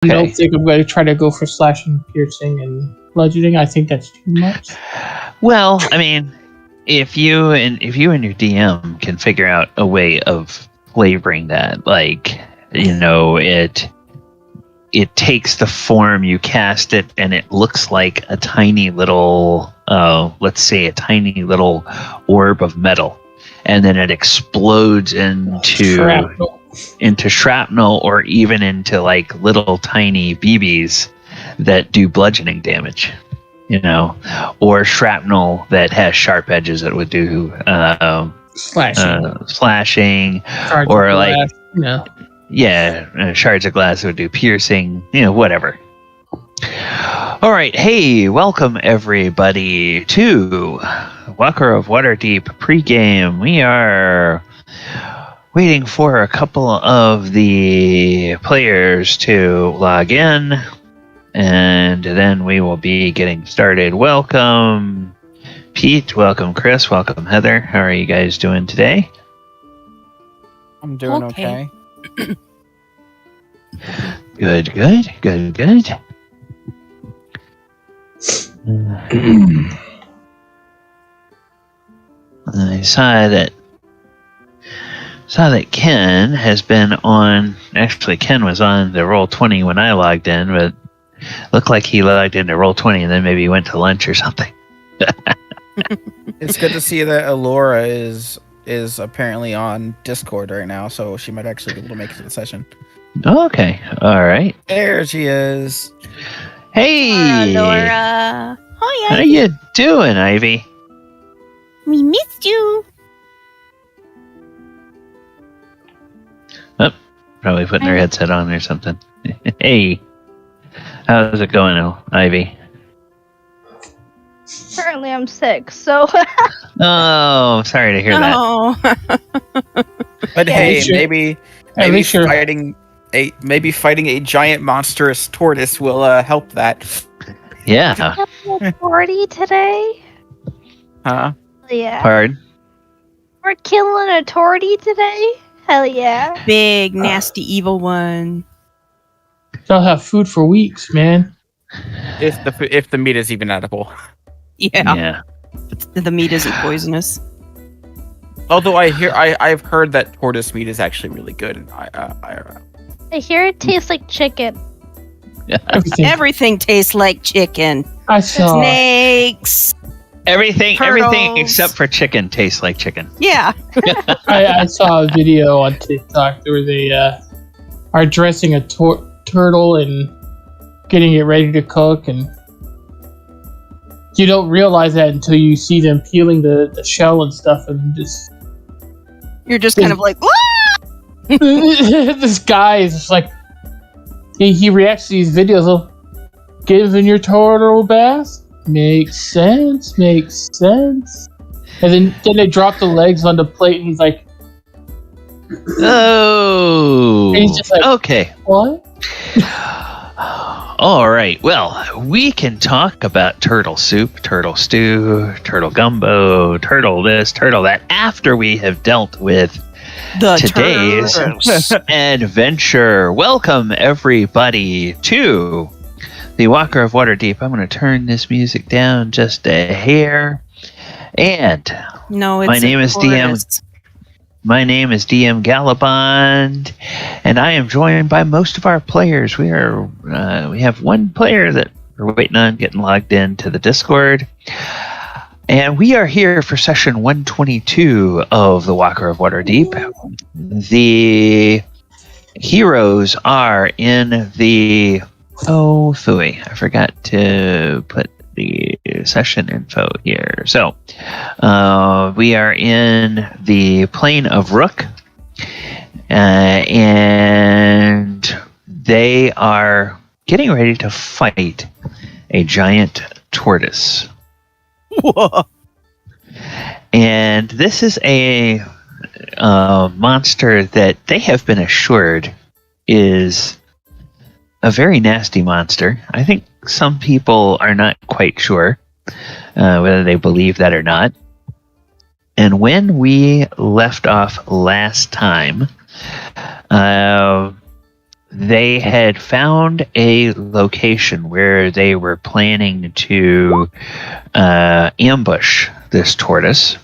I don't think I'm going to try to go for slashing, piercing, and bludgeoning. I think that's too much. Well, I mean, if you and your DM can figure out a way of flavoring that, like, you know, it takes the form, you cast it, and it looks like a tiny little, let's say a tiny little orb of metal, and then it explodes into shrapnel or even into like little tiny BBs that do bludgeoning damage, you know, or shrapnel that has sharp edges that would do slashing, or like shards of glass that would do piercing, you know, whatever. All right, hey, welcome everybody to Walker of Waterdeep pregame. We are waiting for a couple of the players to log in, and then we will be getting started. Welcome, Pete. Welcome, Chris. Welcome, Heather. How are you guys doing today? I'm doing okay. Good. I saw that Ken has been on. Actually, Ken was on the Roll20 when I logged in, but looked like he logged into Roll20 and then maybe went to lunch or something. It's good to see that Elora is apparently on Discord right now, so she might actually be able to make it to the session. Oh, okay. All right. There she is. Hey, Elora. Hi, how you doing, Ivy? We missed you. Oh, probably putting her headset on or something. Hey, how's it going, Ivy? Currently, I'm sick, so. Oh, sorry to hear that. But hey, maybe sure. maybe fighting a giant monstrous tortoise will help that. Yeah. A party today? Huh? Yeah. Pardon? We're killing a torty today? Hell yeah. Big, nasty, evil one. They'll have food for weeks, man. If the meat is even edible. Yeah. The meat isn't poisonous. Although I've heard that tortoise meat is actually really good, and I hear it tastes like chicken. Everything tastes like chicken. I saw snakes. Everything turtles. except for chicken tastes like chicken. Yeah. I saw a video on TikTok where they are dressing a turtle and getting it ready to cook, and you don't realize that until you see them peeling the shell and stuff, and you're just kind of like, this guy is just like, he reacts to these videos of giving your turtle a bath. Makes sense. And then they drop the legs on the plate, and he's like, oh. And he's just like, okay. What? All right. Well, we can talk about turtle soup, turtle stew, turtle gumbo, turtle this, turtle that after we have dealt with today's adventure. Welcome, everybody, to the Walker of Waterdeep. I'm going to turn this music down just a hair. And my name is DM Galibar, and I am joined by most of our players. We have one player that we're waiting on getting logged into the Discord, and we are here for session 122 of the Walker of Waterdeep. The heroes are in the phooey. I forgot to put the session info here. So we are in the plane of Rook, and they are getting ready to fight a giant tortoise. Whoa. And this is a monster that they have been assured is a very nasty monster. I think some people are not quite sure whether they believe that or not. And when we left off last time, they had found a location where they were planning to ambush this tortoise.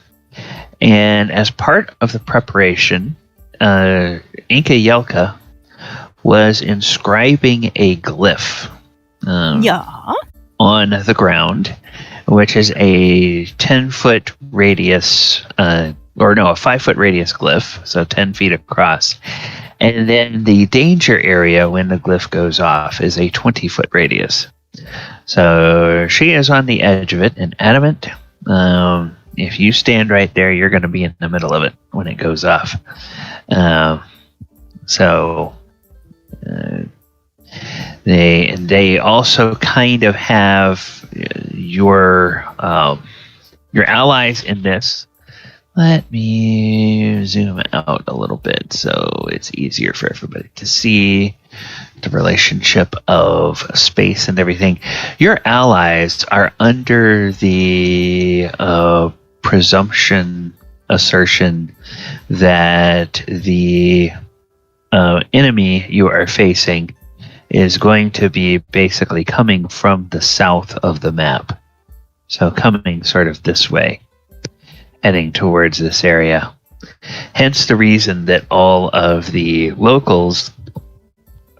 And as part of the preparation, Enka Yelka was inscribing a glyph on the ground, which is a 10-foot radius, a 5-foot radius glyph, so 10 feet across. And then the danger area when the glyph goes off is a 20-foot radius. So she is on the edge of it, and Adamant, if you stand right there, you're going to be in the middle of it when it goes off. They also kind of have your allies in this. Let me zoom out a little bit so it's easier for everybody to see the relationship of space and everything. Your allies are under the assertion that the enemy you are facing is going to be basically coming from the south of the map. So coming sort of this way, heading towards this area. Hence the reason that all of the locals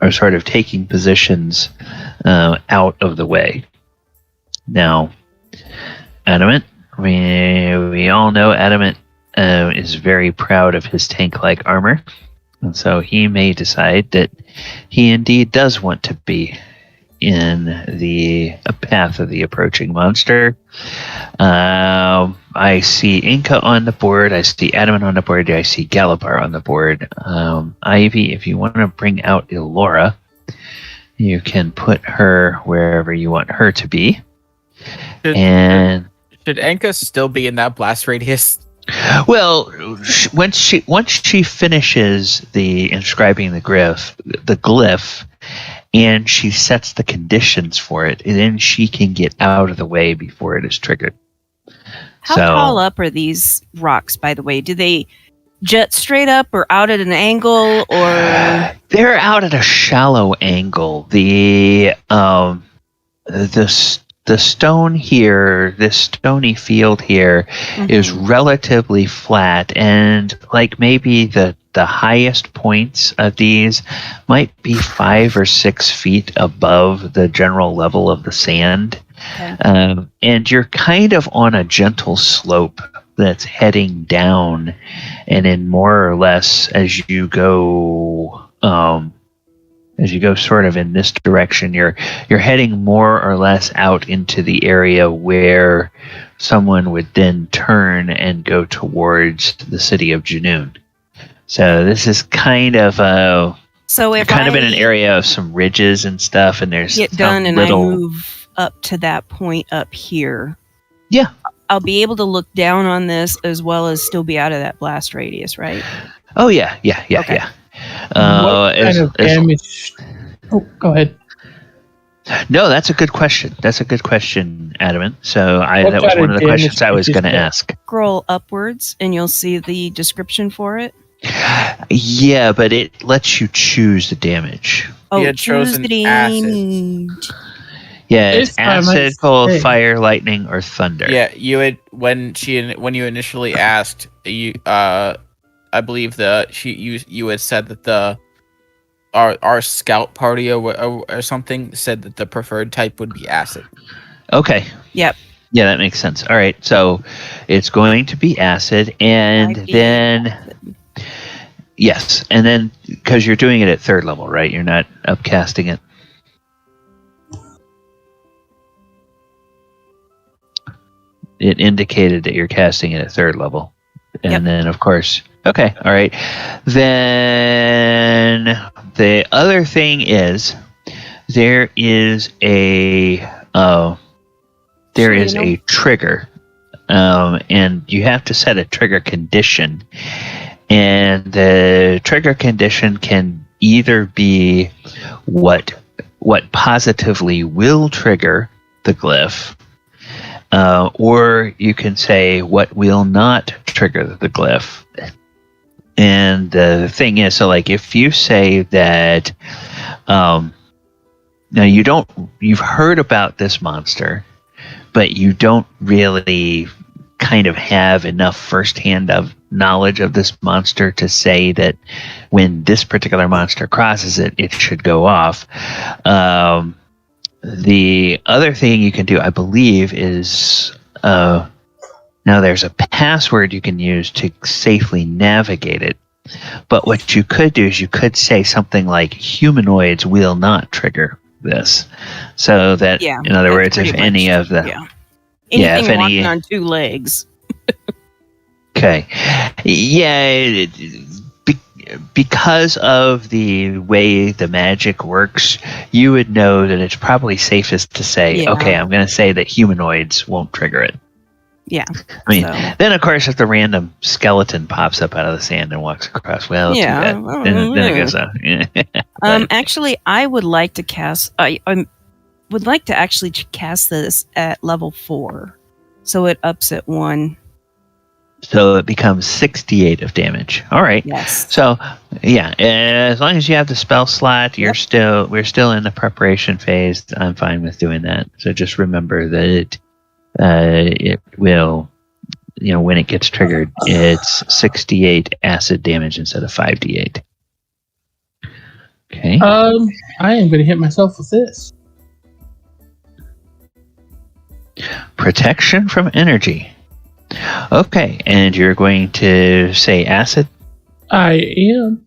are sort of taking positions out of the way. Now, Adamant, we all know Adamant is very proud of his tank-like armor. And so he may decide that he indeed does want to be in the path of the approaching monster. I see Enka on the board. I see Adamant on the board. I see Galibar on the board. Ivy, if you want to bring out Elora, you can put her wherever you want her to be. Should Enka still be in that blast radius? Well, once she finishes the inscribing the glyph, and she sets the conditions for it, and then she can get out of the way before it is triggered. How tall up are these rocks, by the way? Do they jet straight up or out at an angle, or they're out at a shallow angle? The stone here, this stony field here, is relatively flat, and like maybe the highest points of these might be 5 or 6 feet above the general level of the sand. Okay. And you're kind of on a gentle slope that's heading down, and in more or less as you go sort of in this direction, you're heading more or less out into the area where someone would then turn and go towards the city of Junoon. So this is kind of in an area of some ridges and stuff, and there's get done and I move up to that point up here. Yeah, I'll be able to look down on this as well as still be out of that blast radius, right? Oh yeah. Okay. What kind of damage? Oh, go ahead. No, that's a good question. Adamant. So that was one of the questions I was going to ask. Scroll upwards, and you'll see the description for it. Yeah, but it lets you choose the damage. Oh, choose the damage. Yeah, it's acid, cold, fire, lightning, or thunder. Yeah, you had when you initially asked, I believe you had said that our scout party or something said that the preferred type would be acid. Okay. Yep. Yeah, that makes sense. All right, so it's going to be acid, and then yes, and then because you're doing it at 3rd level, right? You're not upcasting it. It indicated that you're casting it at 3rd level. And then, of course, okay, all right. Then the other thing is there is a trigger, and you have to set a trigger condition. And the trigger condition can either be what positively will trigger the glyph, or you can say what will not trigger the glyph. And the thing is, so like if you say that, now you've heard about this monster, but you don't really kind of have enough firsthand of knowledge of this monster to say that when this particular monster crosses it, it should go off. The other thing you can do, I believe, is now there's a password you can use to safely navigate it. But what you could do is you could say something like humanoids will not trigger this. So that, in other words, if any of the... Anything walking on two legs. Okay. Yeah, because of the way the magic works, you would know that it's probably safest to say, okay, I'm going to say that humanoids won't trigger it. Yeah. I mean, then of course, if the random skeleton pops up out of the sand and walks across, well, too bad. Then it goes out. Actually, I would like to cast... I would like to actually cast this at level 4, so it ups at 1. So it becomes 68 of damage. All right. Yes. So yeah, as long as you have the spell slot, we're still in the preparation phase. I'm fine with doing that. So just remember that it will, when it gets triggered, it's 68 acid damage instead of 5d8. Okay. I am going to hit myself with this. Protection from energy. Okay, and you're going to say acid? I am.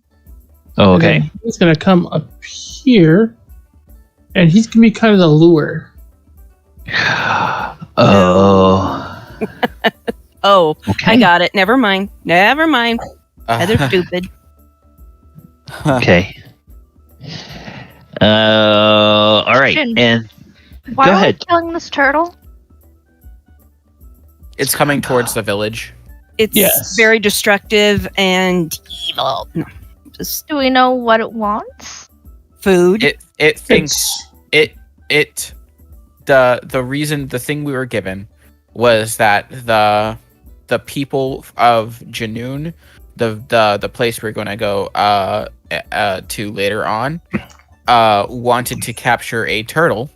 Oh, okay. He's going to come up here, and he's going to be kind of the lure. Oh. Oh, okay. I got it. Never mind. They're stupid. Okay. All right, and why go are ahead. we killing this turtle? It's coming towards the village. It's very destructive and evil. No, Do we know what it wants? Food. It thinks the thing we were given was that the people of Janoon, the place we're going to go to later on, wanted to capture a turtle,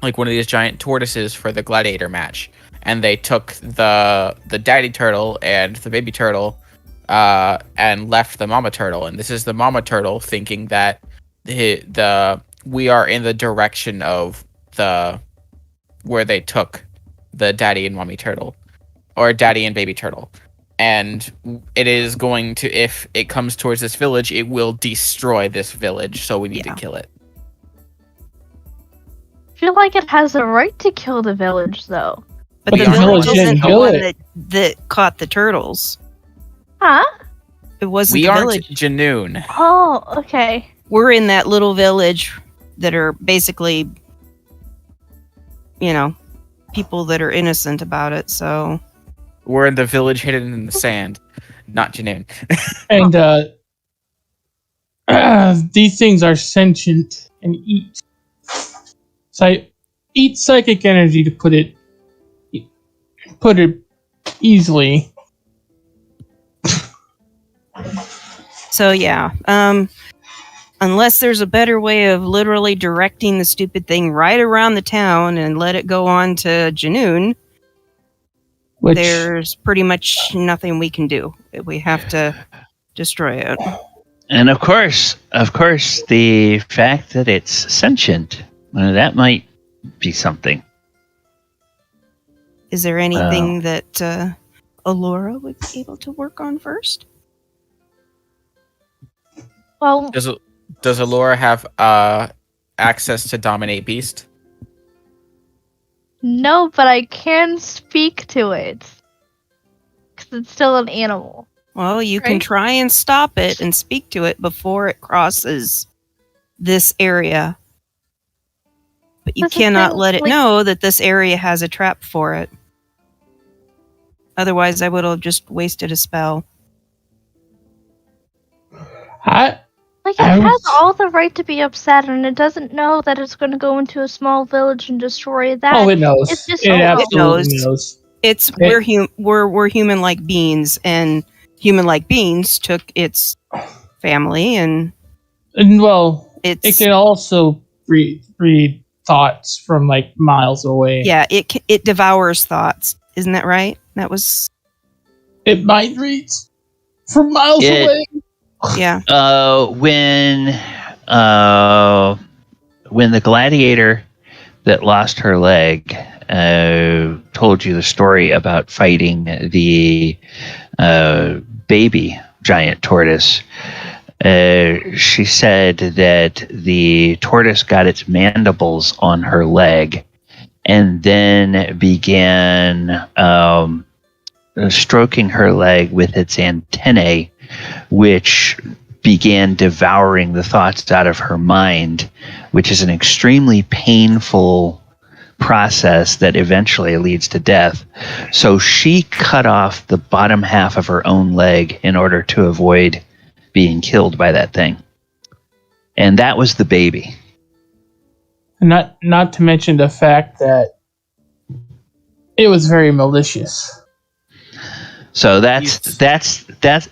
like one of these giant tortoises, for the gladiator match. And they took the daddy turtle and the baby turtle and left the mama turtle. And this is the mama turtle thinking that we are in the direction of where they took the daddy and mommy turtle, or daddy and baby turtle. And it is going to, if it comes towards this village, it will destroy this village. So we need to kill it. I feel like it has a right to kill the village, though. But the village isn't the one that caught the turtles. Huh? It wasn't the village. We aren't Janoon. Oh, okay. We're in that little village that are basically, people that are innocent about it, so... We're in the village hidden in the sand, not Janoon. And these things are sentient and eat. So I eat psychic energy to put it easily. So yeah, unless there's a better way of literally directing the stupid thing right around the town and let it go on to Janoon, there's pretty much nothing we can do. We have to destroy it. And of course, the fact that it's sentient, that might be something. Is there anything that Elora would be able to work on first? Well, does Elora have access to dominate beast? No, but I can speak to it. Because it's still an animal. Well, you can try and stop it and speak to it before it crosses this area. But you cannot let it know that this area has a trap for it. Otherwise, I would have just wasted a spell. It has all the right to be upset, and it doesn't know that it's going to go into a small village and destroy that. Oh, it knows. It's just it absolutely knows. We're human like beings, and human-like beings took its family, and well, it can also read thoughts from like miles away. Yeah, it devours thoughts. Isn't that right? That was. It mind reads from miles away. Yeah. When the gladiator that lost her leg told you the story about fighting the baby giant tortoise, she said that the tortoise got its mandibles on her leg and then began stroking her leg with its antennae, which began devouring the thoughts out of her mind, which is an extremely painful process that eventually leads to death. So she cut off the bottom half of her own leg in order to avoid being killed by that thing. And that was the baby. Not to mention the fact that it was very malicious. So that's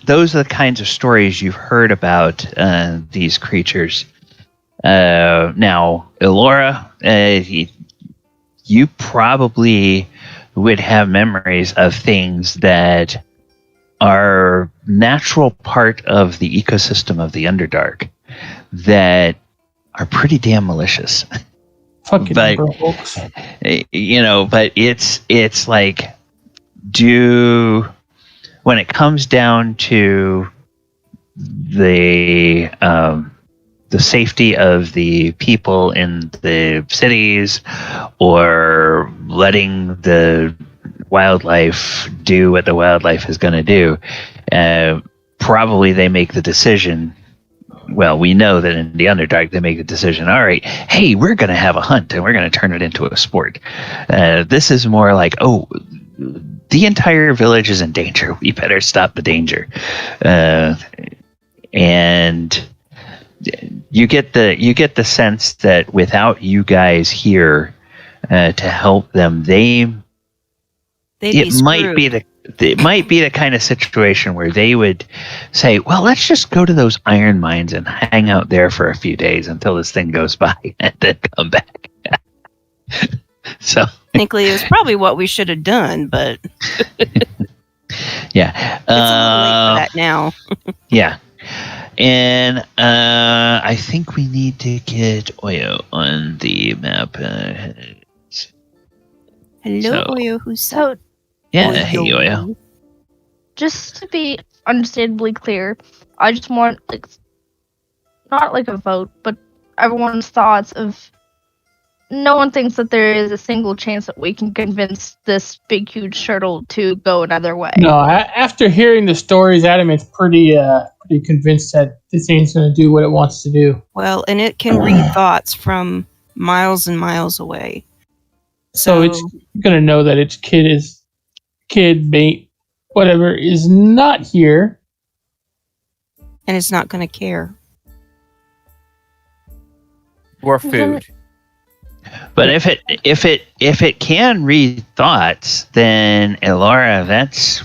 those are the kinds of stories you've heard about these creatures. Now, Elora, you probably would have memories of things that are natural part of the ecosystem of the Underdark that are pretty damn malicious. Fucking but it's like, when it comes down to the safety of the people in the cities, or letting the wildlife do what the wildlife is going to do, probably they make the decision. Well, we know that in the Underdark, they make the decision, all right, hey, we're going to have a hunt and we're going to turn it into a sport. This is more like, oh, the entire village is in danger. We better stop the danger. And you get the sense that without you guys here to help them, it might be the kind of situation where they would say, well, let's just go to those iron mines and hang out there for a few days until this thing goes by and then come back. So technically, it was probably what we should have done, but yeah, it's a little late for that now. Yeah, and I think we need to get Oyo on the map. Hello, Oyohusa. So, yeah, hey Oyo. Just to be understandably clear, I just want not like a vote, but everyone's thoughts of. No one thinks that there is a single chance that we can convince this big, huge turtle to go another way. No, after hearing the stories, Adamant's pretty convinced that this thing's going to do what it wants to do. Well, and it can read thoughts from miles and miles away. So it's going to know that its kid, mate, whatever, is not here. And it's not going to care. Or food. But if it can read thoughts, then Elora, that's,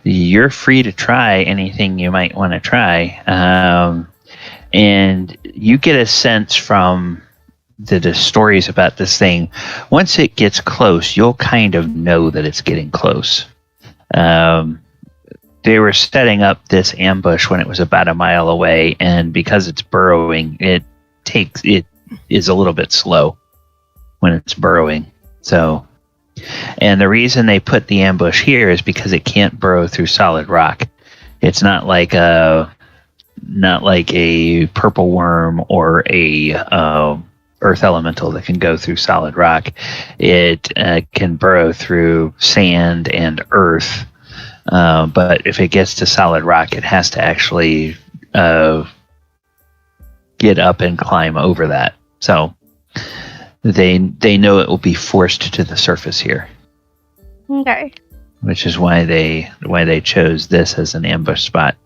you're free to try anything you might want to try, and you get a sense from the stories about this thing. Once it gets close, you'll kind of know that it's getting close. They were setting up this ambush when it was about a mile away, and because it's burrowing, it is a little bit slow when it's burrowing. So, and the reason they put the ambush here is because it can't burrow through solid rock. It's not like a purple worm or a earth elemental that can go through solid rock. It can burrow through sand and earth, but if it gets to solid rock, it has to actually get up and climb over that. So they know it will be forced to the surface here. Okay. Which is why they chose this as an ambush spot.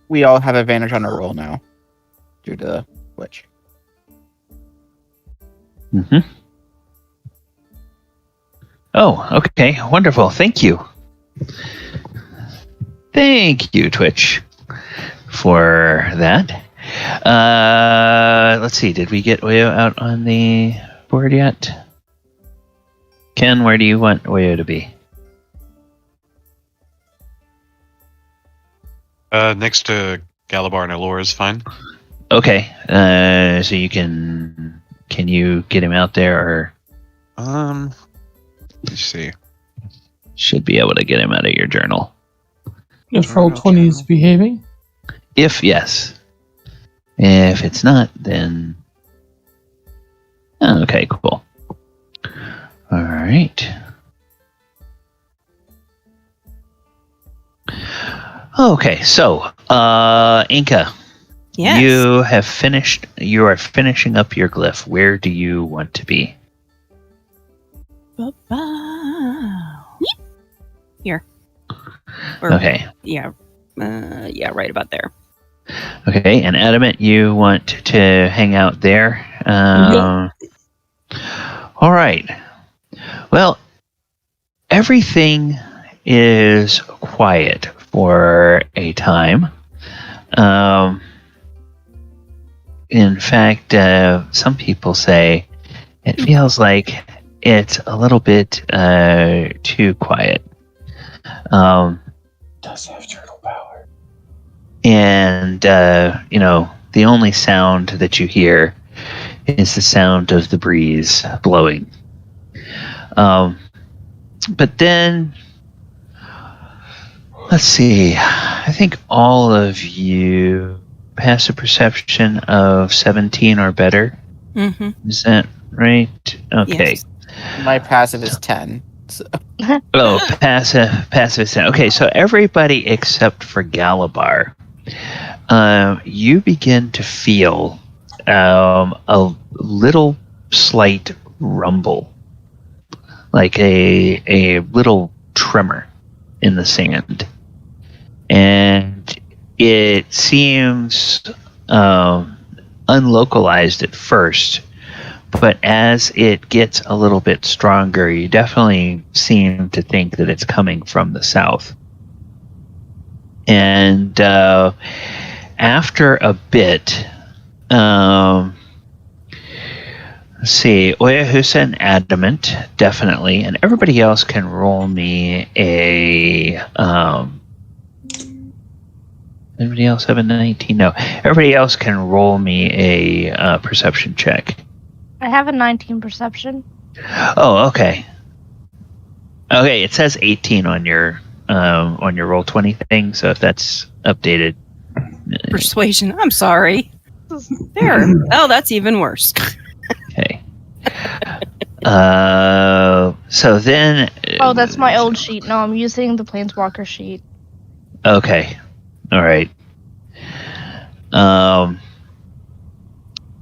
We all have advantage on a roll now, due to which. Oh, okay. Wonderful. Thank you. Thank you, Twitch, for that. Let's see. Did we get Oyo out on the board yet? Ken, where do you want Oyo to be? Next to Galibar and Elora is fine. Okay. So you can you get him out there, or Let's see. should be able to get him out of your journal? If Roll20 is behaving. If yes. If it's not, then okay, cool. All right. Okay, so Enka, Yes. you are finishing up your glyph. Where do you want to be? Here. Or, Okay. Yeah. Yeah, right about there. Okay, and Adamant, you want to hang out there? All right. Well, everything is quiet for a time. In fact, some people say it feels like it's a little bit too quiet. Does have turtle power. And, the only sound that you hear is the sound of the breeze blowing. But then, let's see, I think all of you pass a perception of 17 or better. Mm-hmm. Is that right? Okay. Yes. My passive is 10. So. Oh, passive is 10. Okay, so everybody except for Galibar, you begin to feel a little slight rumble, like a little tremor in the sand, and it seems unlocalized at first, but as it gets a little bit stronger, you definitely seem to think that it's coming from the south. And after a bit, let's see, Oyohusa and Adamant, definitely, and everybody else can roll me a... anybody else have a 19? No. Everybody else can roll me a perception check. I have a 19 perception. Oh, okay. Okay, it says 18 on your Roll20 thing, so if that's updated... Persuasion. I'm sorry. There. Oh, that's even worse. Okay. So then... Oh, that's my old sheet. No, I'm using the Planeswalker sheet. Okay. All right.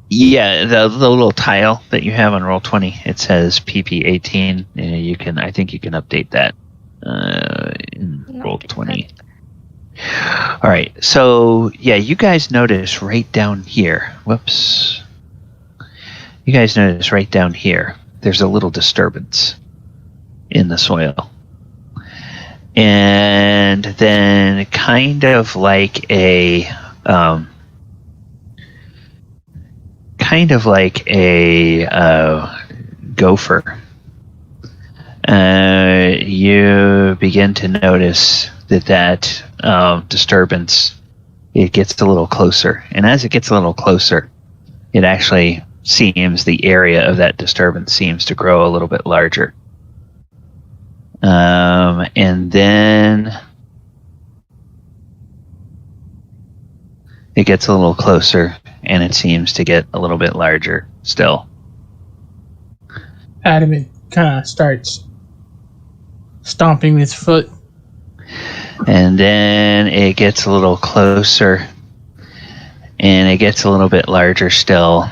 Yeah, the little tile that you have on Roll20, it says PP18. I think you can update that in Roll20. All right. So yeah, you guys notice right down here. Whoops. You guys notice right down here. There's a little disturbance in the soil. And then kind of like a gopher, you begin to notice that disturbance, it gets a little closer. And as it gets a little closer, it actually seems the area of that disturbance seems to grow a little bit larger. And then it gets a little closer, and it seems to get a little bit larger still. Adamant kind of starts stomping with his foot. And then it gets a little closer, and it gets a little bit larger still.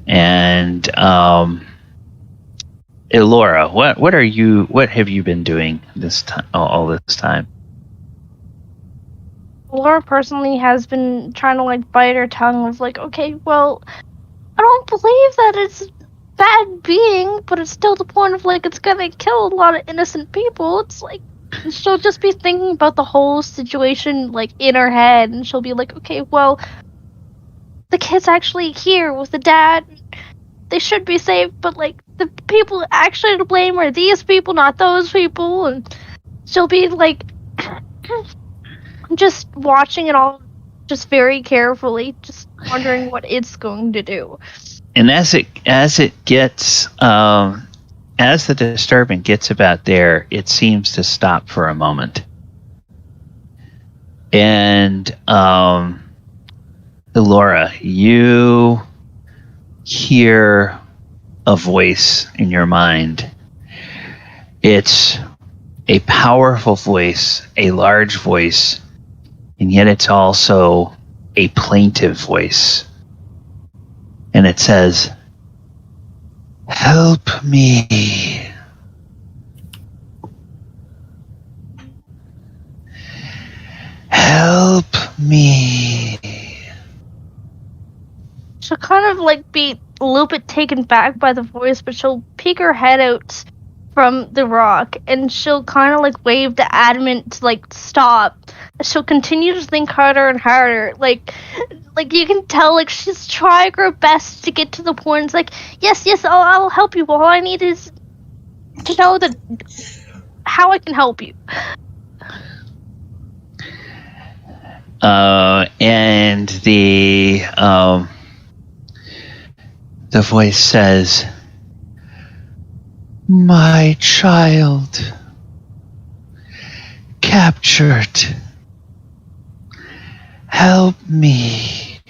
And Elora, what have you been doing this time, all this time? Laura personally has been trying to bite her tongue of okay, well, I don't believe that it's bad being, but it's still the point of, like, it's gonna kill a lot of innocent people. It's like, she'll just be thinking about the whole situation, like, in her head, and she'll be like, okay, well, the kid's actually here with the dad. They should be safe, but, like, the people actually to blame are these people, not those people, and she'll be, like, just watching it all just very carefully, just wondering what it's going to do. And as it gets as the disturbance gets about there, it seems to stop for a moment. And Elora, you hear a voice in your mind. It's a powerful voice, a large voice, and yet it's also a plaintive voice. And it says, "Help me. Help me." She'll kind of, like, be a little bit taken back by the voice, but she'll peek her head out from the rock, and she'll kind of, like, wave to Adamant to, like, stop. She'll continue to think harder and harder. Like you can tell, like, she's trying her best to get to the point. It's like, yes, I'll help you. All I need is to know that how I can help you. And the voice says, "My child, captured. Help me.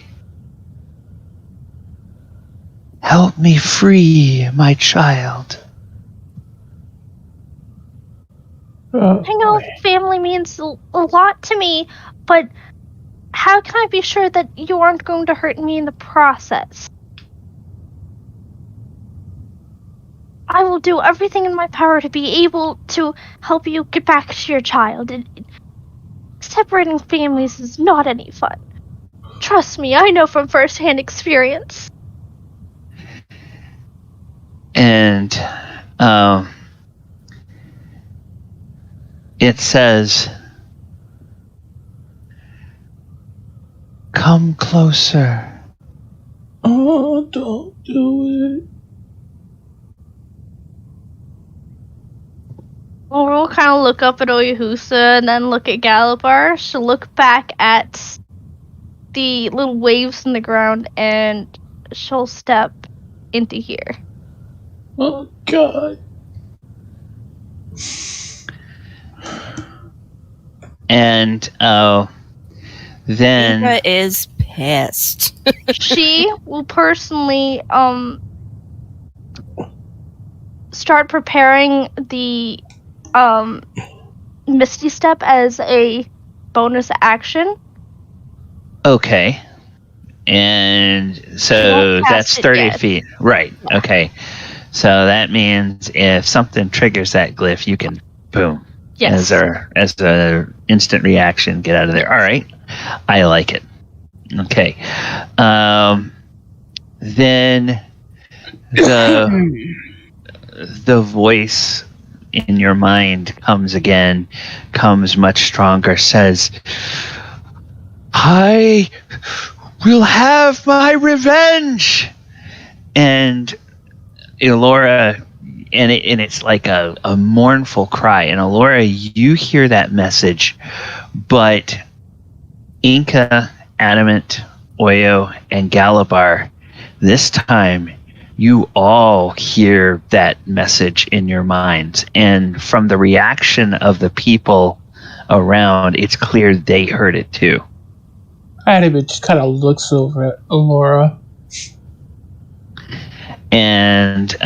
Help me free my child." I know family means a lot to me, but how can I be sure that you aren't going to hurt me in the process? I will do everything in my power to be able to help you get back to your child. Separating families is not any fun. Trust me, I know from first-hand experience. And it says, "Come closer." Oh, don't do it. Well, we'll kind of look up at Oyohusa and then look at Galibar. She'll look back at the little waves in the ground and she'll step into here. Oh, God. And then Enka is pissed. She will personally start preparing the Misty Step as a bonus action. okay. And You so won't cast that's it 30 yet. feet. Right. Okay. So that means if something triggers that glyph, you can boom. Yes. As a instant reaction, get out of there. All right. I like it. Okay. Then the voice in your mind comes much stronger, says, "I will have my revenge." And Elora, and it's like a mournful cry. And Elora, you hear that message, but Enka, Adamant, Oyo, and Galibar, this time you all hear that message in your minds. And from the reaction of the people around, it's clear they heard it too. Adamant just kind of looks over at Elora. And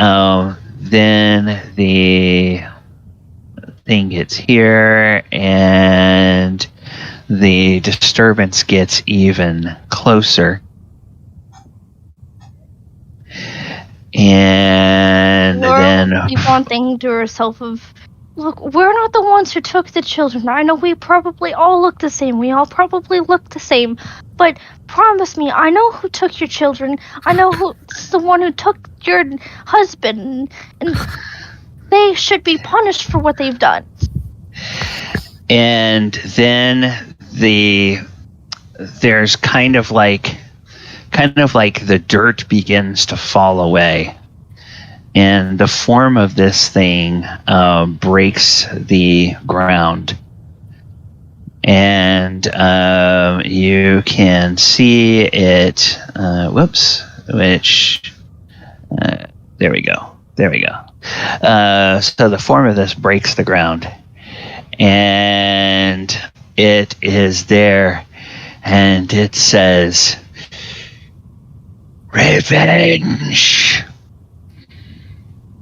then the thing gets here, and the disturbance gets even closer. And Laura then will keep on thinking to herself of, look, we're not the ones who took the children. I know we probably all look the same. We all probably look the same. But promise me, I know who took your children. I know who the one who took your husband, and they should be punished for what they've done. And then there's kind of like the dirt begins to fall away, and the form of this thing breaks the ground, and you can see it. There we go. So the form of this breaks the ground, and it is there, and it says, "Revenge."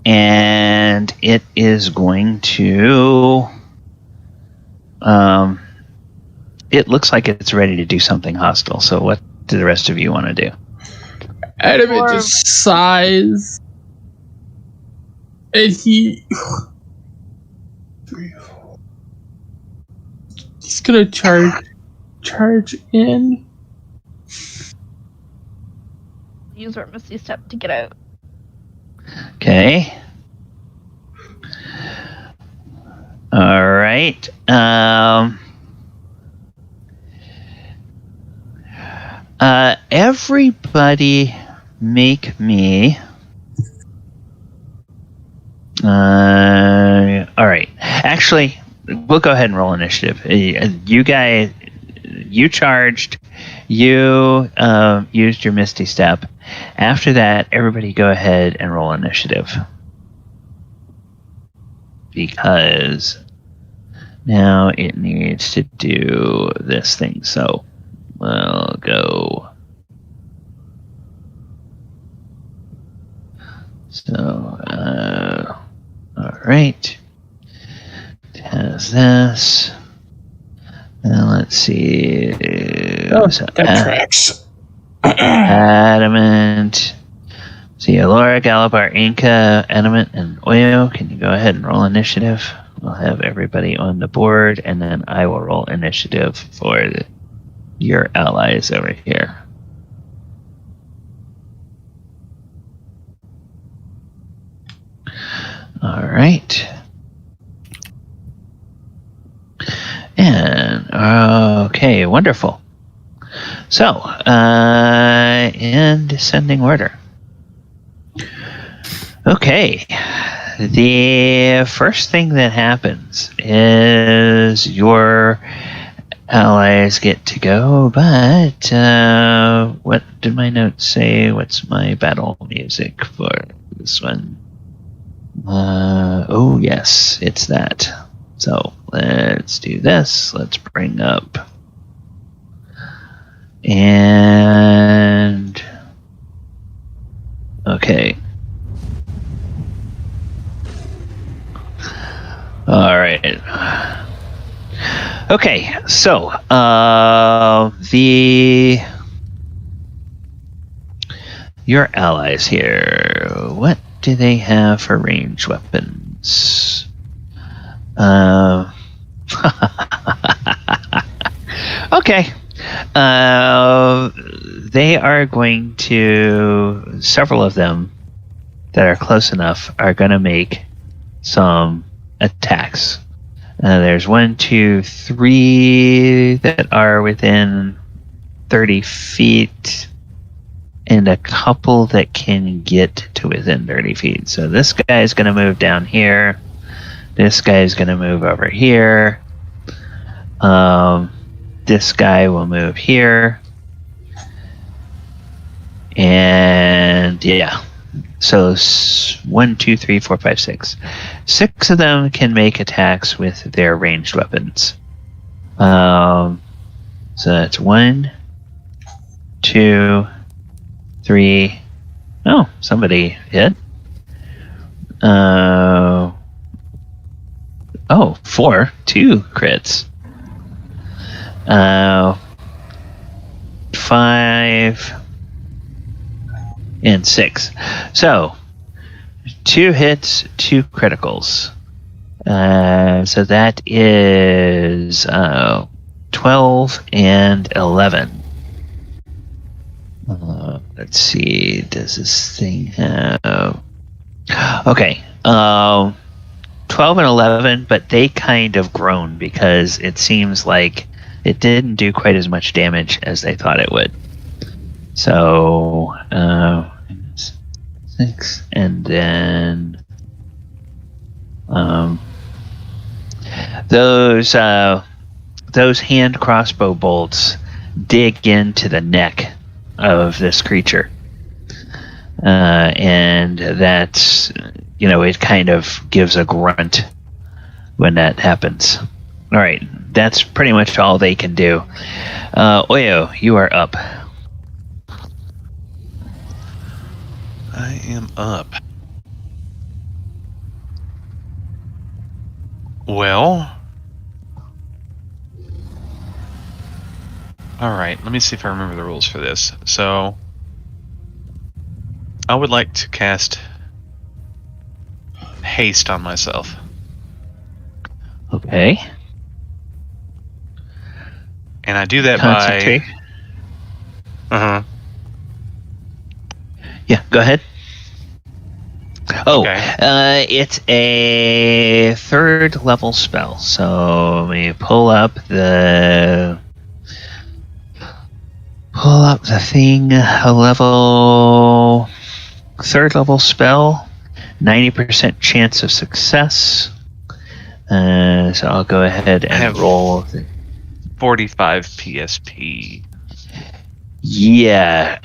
And it is going to it looks like it's ready to do something hostile. So what do the rest of you want to do? Adamant just sighs. And he's gonna charge in. Use our Misty Step to get out. Okay. All right. Everybody make me. All right. Actually, we'll go ahead and roll initiative. You guys, you charged. You used your Misty Step. After that, everybody go ahead and roll initiative. Because now it needs to do this thing. So we'll go. So, all right. It has this. And let's see. That tracks. Adamant. See, Elora, Galibar, Enka, Adamant, and Oyo. Can you go ahead and roll initiative? We'll have everybody on the board, and then I will roll initiative for your allies over here. All right. And, okay, wonderful. So, in descending order. Okay. The first thing that happens is your allies get to go, but what did my notes say? What's my battle music for this one? Oh, yes, it's that. So, let's do this. Let's bring up. And okay. All right. Okay, so your allies here. What do they have for ranged weapons? Okay. They are going to, several of them that are close enough are going to make some attacks. There's 1, 2, 3 that are within 30 feet, and a couple that can get to within 30 feet. So this guy is going to move down here. This guy is going to move over here. This guy will move here. And yeah. So 1, 2, 3, 4, 5, 6. 6 of them can make attacks with their ranged weapons. So that's 1, 2, 3. Oh, somebody hit. 4. 2 crits. 5 and 6. So 2 hits, 2 criticals. So that is 12 and 11. let's see. Does this thing have? Okay. 12 and 11, but they kind of groan because it seems like it didn't do quite as much damage as they thought it would. So 6, and then those hand crossbow bolts dig into the neck of this creature, and that's, it kind of gives a grunt when that happens. All right, that's pretty much all they can do. Oyo, you are up. I am up. Well. Alright, let me see if I remember the rules for this. So, I would like to cast haste on myself. Okay. And I do that Concentrate. by... Uh-huh. Yeah, go ahead. Oh, Okay. it's a 3rd level spell. So let me pull up the thing. A level 3rd level spell, 90% chance of success. So I'll go ahead and have roll. 45 PSP. Yeah.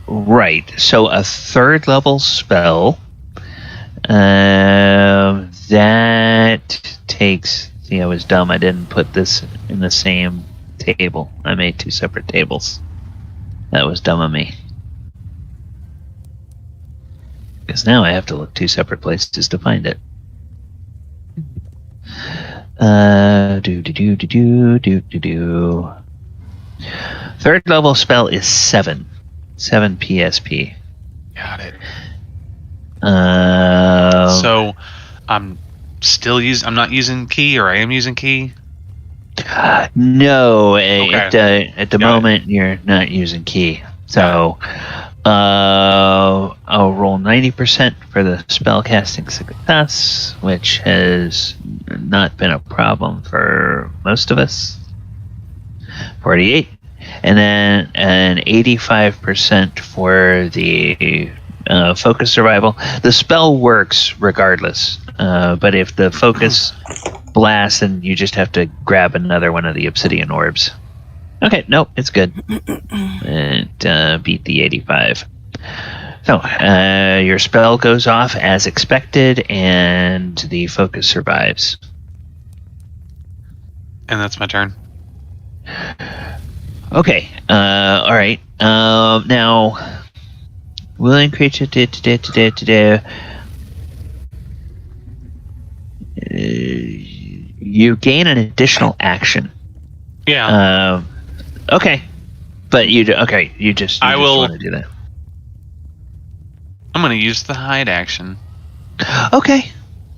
Right. So a 3rd level spell. That takes. See, I was dumb. I didn't put this in the same table. I made 2 separate tables. That was dumb of me. Because now I have to look 2 separate places to find it. Do. 3rd level spell is 7 PSP. Got it. So I'm not using key, or I am using key? no, Okay. at the Got moment you're not using key. So I'll roll 90% for the spellcasting success, which has not been a problem for most of us. 48, and then an 85% for the focus survival. The spell works regardless, but if the focus blasts, then you just have to grab another one of the obsidian orbs. Okay, nope, it's good. It beat the 85. So, your spell goes off as expected, and the focus survives. And that's my turn. Okay, alright. Now, willing creature, you gain an additional action. Yeah. Okay, but you just want to do that. I'm going to use the hide action. Okay,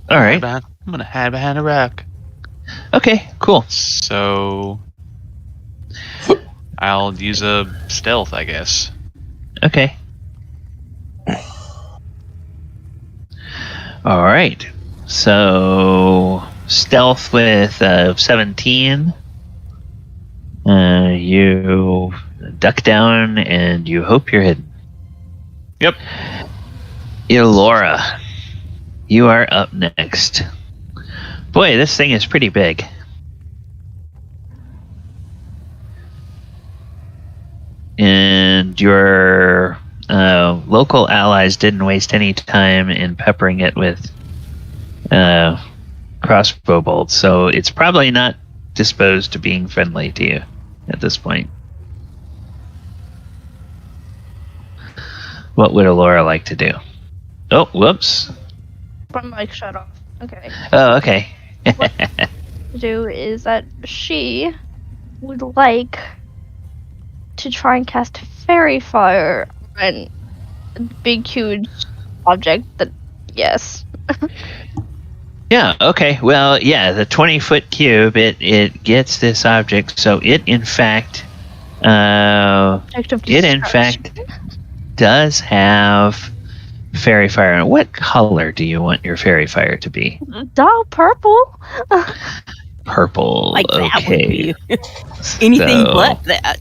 all right. I'm going to hide behind a rock. Okay, cool. So I'll use a stealth, I guess. Okay. All right. So stealth with 17. You duck down and you hope you're hidden. Yep. Elora, you are up next. Boy, this thing is pretty big. And your local allies didn't waste any time in peppering it with crossbow bolts, so it's probably not disposed to being friendly to you at this point. What would Elora like to do? Oh, whoops. My mic shut off. Okay. Oh, okay. What to do is that she would like to try and cast fairy fire on a big, huge object that, yes. Yeah, okay. Well, yeah, the 20-foot cube, it gets this object, so it, in fact, Objective It in destruction. fact does have fairy fire. What color do you want your fairy fire to be? Duh, purple. Purple. Like that would Okay. be anything So- but that.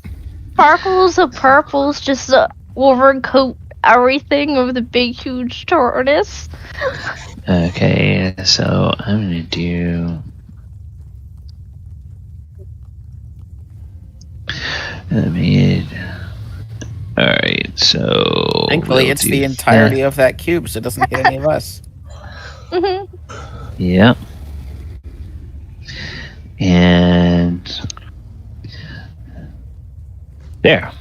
Sparkles of purples just overcoat everything of the big, huge tortoise. Okay, so I'm gonna do. Alright, so. Thankfully, we'll it's do the that. entirety of that cube, so it doesn't hit any of us. Hmm. Yep. And. There.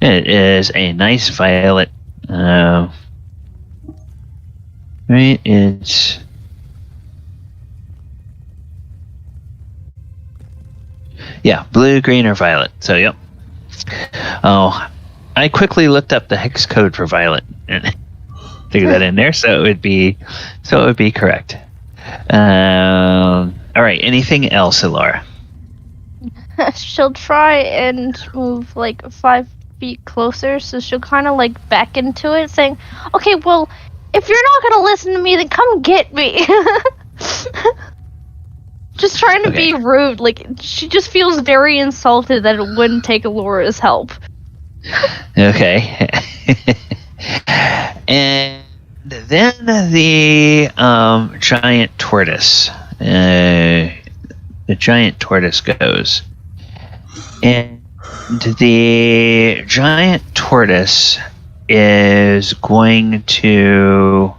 It is a nice violet. Right, it's. Yeah, blue, green, or violet. So, yep. Oh, I quickly looked up the hex code for violet and figured that in there, so it would be correct. All right. Anything else, Elora? She'll try and move like 5 feet closer, so she'll kind of like back into it, saying, "Okay, well, if you're not gonna listen to me, then come get me." Just trying to be rude. Like, she just feels very insulted that it wouldn't take Elora's help. Okay. And then the giant tortoise. The giant tortoise goes. And the giant tortoise is going to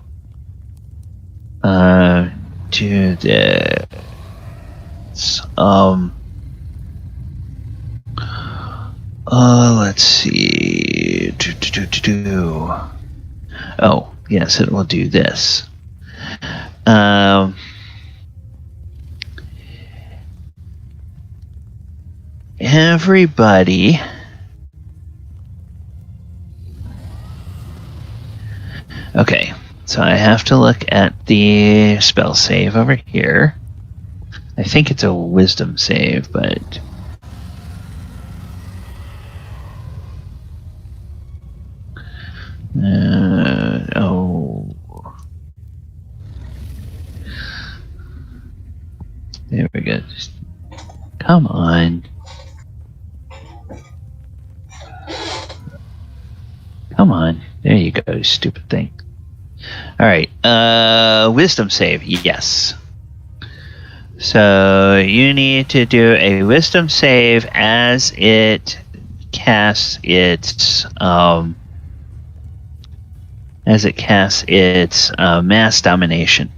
do this. Let's see. Oh, yes, it will do this. Everybody. Okay, so I have to look at the spell save over here. I think it's a wisdom save, but. Oh. There we go. Just, come on. Come on. There you go, stupid thing. Alright. Wisdom save. Yes. So you need to do a wisdom save as it casts its mass domination.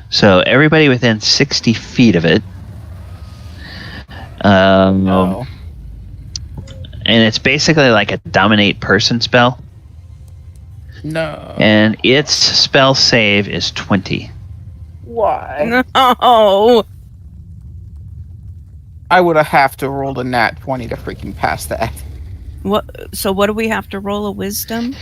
So everybody within 60 feet of it. No. And it's basically like a dominate person spell. No. And its spell save is 20. Why? No. I would have to roll a nat 20 to freaking pass that. What? So what do we have to roll? A wisdom?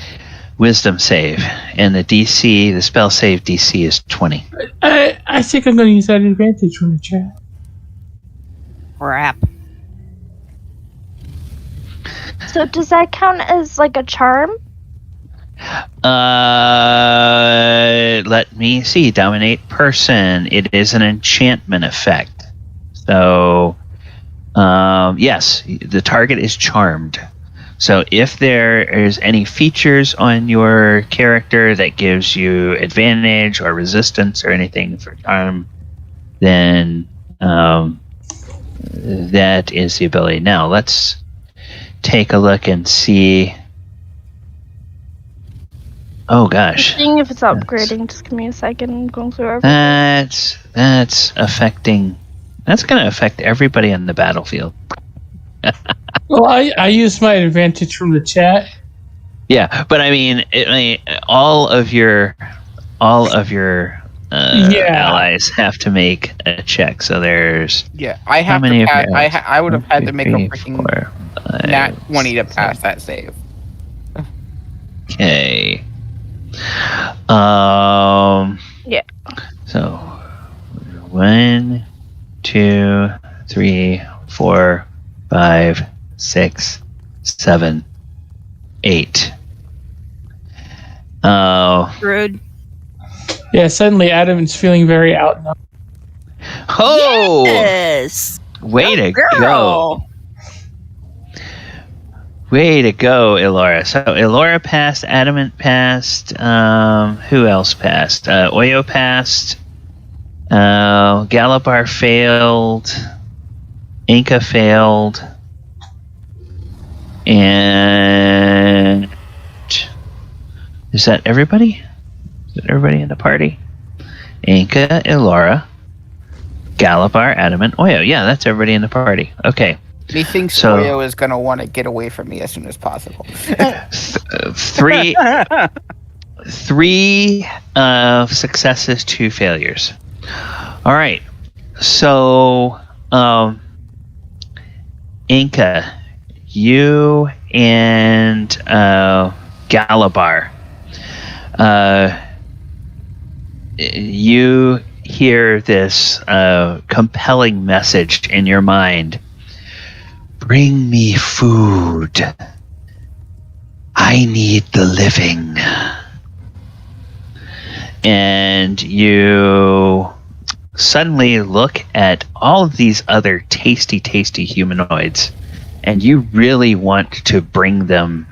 Wisdom save. And the spell save DC is 20. I think I'm going to use that advantage from the chat. Crap. So does that count as like a charm? Let me see. Dominate person. It is an enchantment effect. So, yes, the target is charmed. So if there is any features on your character that gives you advantage or resistance or anything for charm, then that is the ability. Now let's take a look and see. Oh gosh. Seeing if it's upgrading. Just give me a second. I'm going through everything. That's affecting. That's going to affect everybody on the battlefield. Well, I used my advantage from the chat. Yeah, but I mean, all of your allies have to make a check. So there's Yeah, I have many to of pass. your I would have had to make a 1, 2, freaking 3, 4, 5, nat 20 to pass that save. Okay. Yeah. So 1, 2, 3, 4, 5, 6, 7, 8. Druid. Yeah, suddenly Adam's feeling very outnumbered. Oh! Yes. Way to go. Girl. Way to go, Elora. So Elora passed, Adamant passed, who else passed? Oyo passed, Galibar failed, Enka failed, and is that everybody? Is that everybody in the party? Enka, Elora, Galibar, Adamant, Oyo. Yeah, that's everybody in the party. Okay. Methinks So- Oyo is going to want to get away from me as soon as possible. Three successes, 2 failures. All right. So, Enka, you and Galibar, you hear this compelling message in your mind. Bring me food. I need the living. And you suddenly look at all of these other tasty, tasty humanoids, and you really want to bring them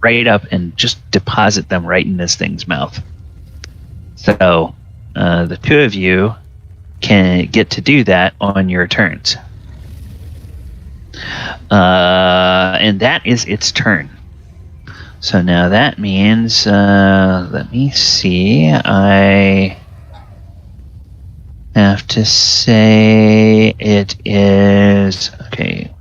right up and just deposit them right in this thing's mouth. So the 2 of you can get to do that on your turns. And that is its turn. So now that means, let me see, I have to say it is, okay.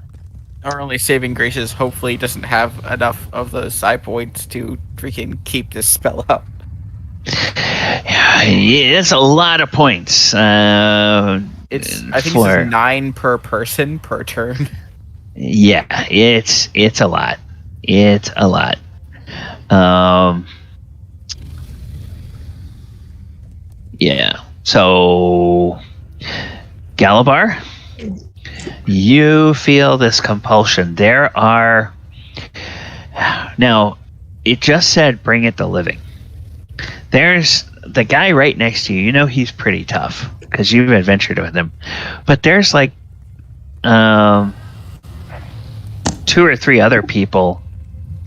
Our only saving grace is hopefully doesn't have enough of those side points to freaking keep this spell up. Yeah, it's a lot of points. I think it's 9 per person per turn. Yeah, it's a lot. It's a lot. Yeah. So, Galibar, you feel this compulsion. There are now. It just said, "Bring it to living." There's the guy right next to you. You know he's pretty tough because you've adventured with him. But there's like 2 or 3 other people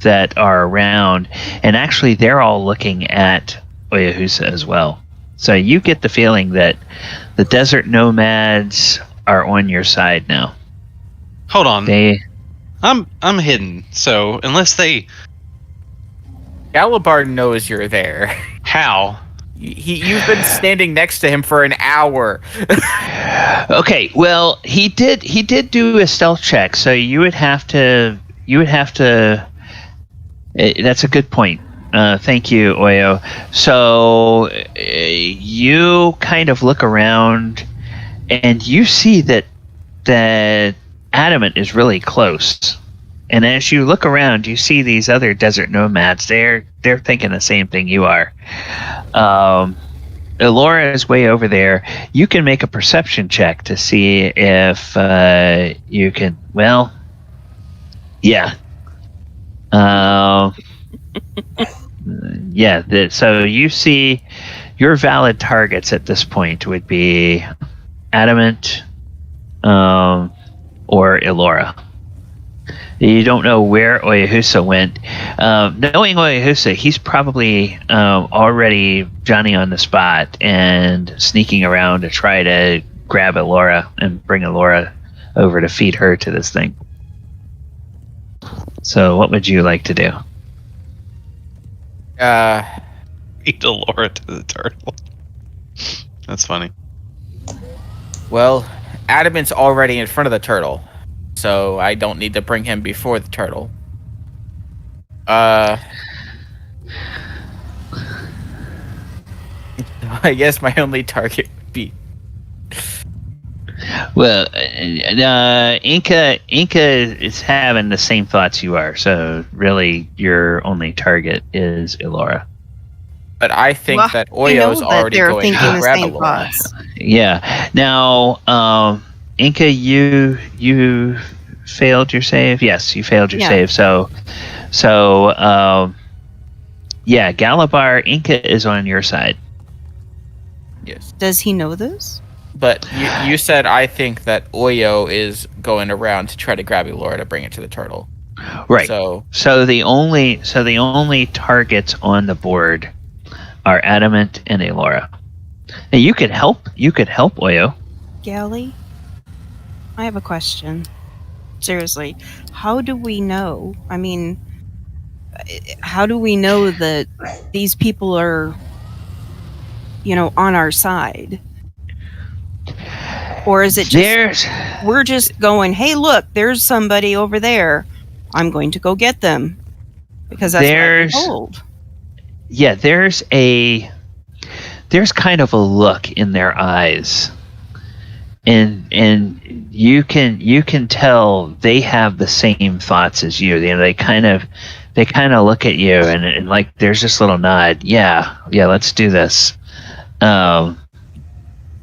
that are around, and actually they're all looking at Oyohusa as well. So you get the feeling that the desert nomads are on your side now. Hold on. They I'm hidden, so unless they... Galibar knows you're there. How? You've been standing next to him for an hour. Okay, well, he did do a stealth check, so you would have to that's a good point. Thank you, Oyo. So you kind of look around and you see that Adamant is really close. And as you look around, you see these other desert nomads. They're thinking the same thing you are. Elora is way over there. You can make a perception check to see if you can. Well, yeah. Yeah. So you see, your valid targets at this point would be Adamant, or Elora. You don't know where Oyohusa went. Knowing Oyohusa, he's probably already Johnny on the spot and sneaking around to try to grab Elora and bring Elora over to feed her to this thing. So what would you like to do? Feed Elora to the turtle. That's funny. Well, Adamant's already in front of the turtle, so I don't need to bring him before the turtle. I guess my only target would be... Well, Enka is having the same thoughts you are, so really your only target is Elora. But I think that Oyo's already going to grab Elora. Yeah. Now, Enka, you failed your save? Yes, you failed your Yeah. save. So, yeah, Galibar, Enka is on your side. Yes. Does he know this? But you said I think that Oyo is going around to try to grab Elora to bring it to the turtle. Right. So the only targets on the board are Adamant and Elora. Now you could help Oyo. Gally, I have a question. Seriously, how do we know? I mean, how do we know that these people are, on our side? Or is it just we're just going, hey, look, there's somebody over there. I'm going to go get them because that's what I've been told. Yeah, there's kind of a look in their eyes, and you can tell they have the same thoughts as you. They kind of look at you and like there's this little nod. Yeah, let's do this.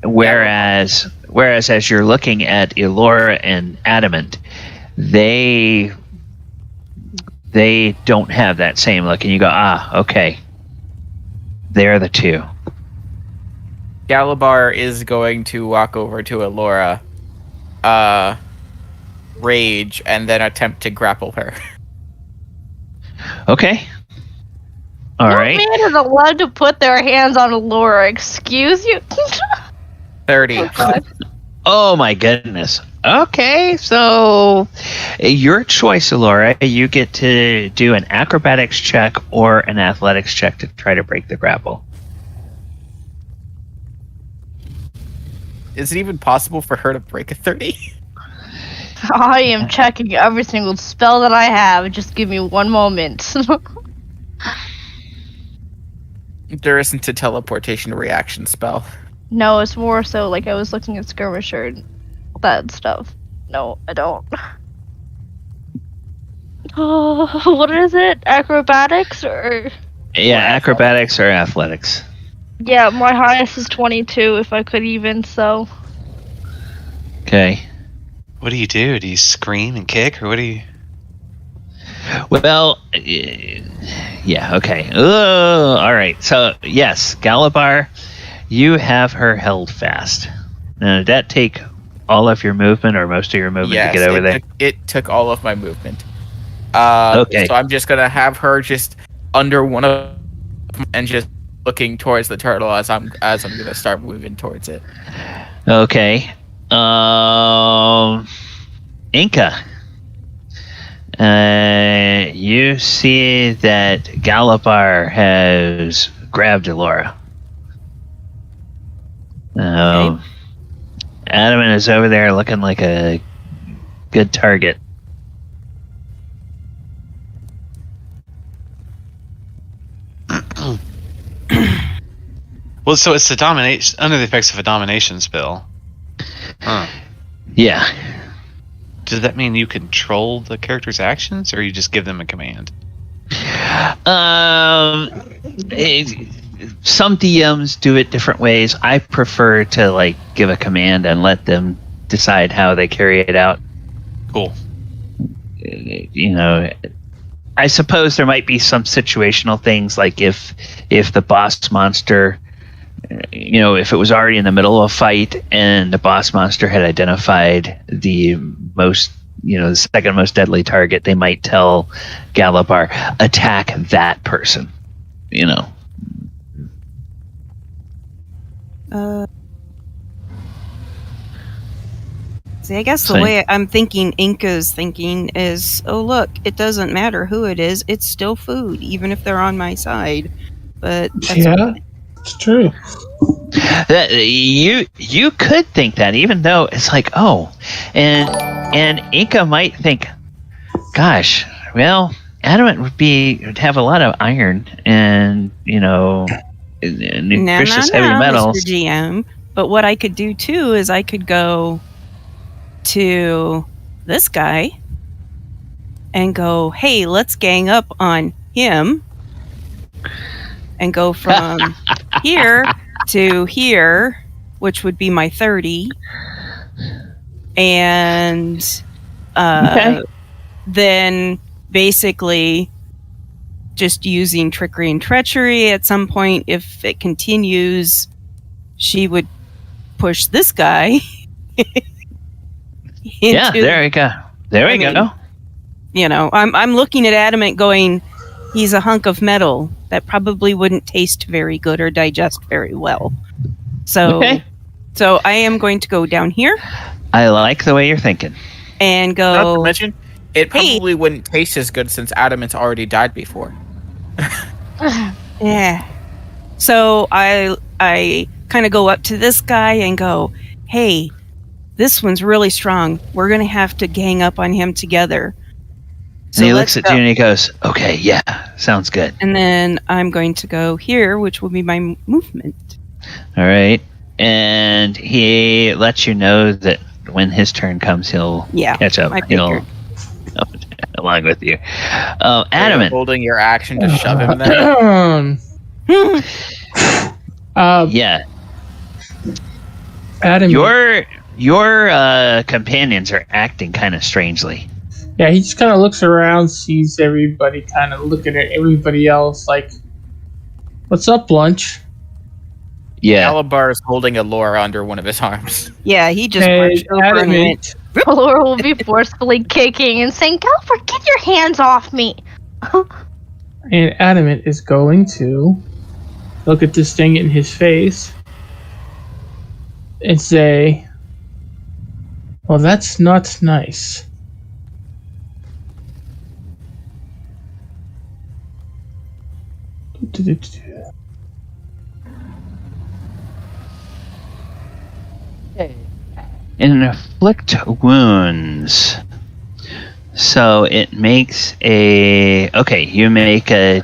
Whereas as you're looking at Elora and Adamant, they don't have that same look, and you go, okay, they're the two. Galibar is going to walk over to Elora, rage, and then attempt to grapple her. Okay. All right. No man is allowed to put their hands on Elora. Excuse you? 30. Oh my goodness. Okay, so your choice, Elora. You get to do an acrobatics check or an athletics check to try to break the grapple. Is it even possible for her to break a 30? I am checking every single spell that I have. Just give me one moment. There isn't a teleportation reaction spell. No, it's more so like I was looking at Skirmisher and that stuff. No, I don't. Oh, what is it? Acrobatics or? Yeah, acrobatics or athletics. Yeah, my highest is 22 if I could even, so. Okay. What do you do? Do you scream and kick, or what do you? Well, yeah, okay. All right. So, yes, Galibar, you have her held fast. Now, did that take all of your movement or most of your movement to get over there? It took all of my movement. Okay. So I'm just going to have her just under one of them and just looking towards the turtle as I'm going to start moving towards it. Okay. Enka. You see that Galibar has grabbed Elora. Okay. Adamant is over there looking like a good target. Well, so it's the domination under the effects of a domination spell. Huh. Yeah. Does that mean you control the character's actions, or you just give them a command? Some DMs do it different ways. I prefer to give a command and let them decide how they carry it out. Cool. I suppose there might be some situational things, like if the boss monster, if it was already in the middle of a fight and the boss monster had identified the most, the second most deadly target, they might tell Galibar, attack that person, See, I guess the way I'm thinking Enka's thinking is, oh, look, it doesn't matter who it is. It's still food, even if they're on my side. But that's it's true. You could think that, even though it's like, and Enka might think, gosh, well, Adamant would have a lot of iron and nutritious heavy metals. Mr. GM. But what I could do too is I could go to this guy and go, hey, let's gang up on him, and go from here to here, which would be my 30, and Okay. Then basically just using trickery and treachery. At some point, if it continues, she would push this guy Yeah, there we go. There we go. You know, I'm looking at Adamant going, he's a hunk of metal that probably wouldn't taste very good or digest very well. So, so I am going to go down here I like the way you're thinking. and Not to go. mention, it probably wouldn't taste as good since Adamant's already died before. Yeah. So I kind of go up to this guy and go, hey, this one's really strong. We're going to have to gang up on him together. And he looks at you and he goes, okay, yeah, sounds good. And then I'm going to go here, which will be my movement. All right. And he lets you know that when his turn comes, he'll catch up. I He'll figured. along with you. Are you Adamant. holding your action to shove him there. Yeah. Adam. Your companions are acting kind of strangely. Yeah, he just kind of looks around, sees everybody kind of looking at everybody else like, what's up, lunch? Yeah. Galibar is holding Elora under one of his arms. Yeah, he just Hey, marched over and went, Adamant, Elora will be forcefully kicking and saying, Galibar, get your hands off me! and Adamant is going to look at this thing in his face and say, well, that's not nice. Inflict wounds. So it makes a... Okay, you make a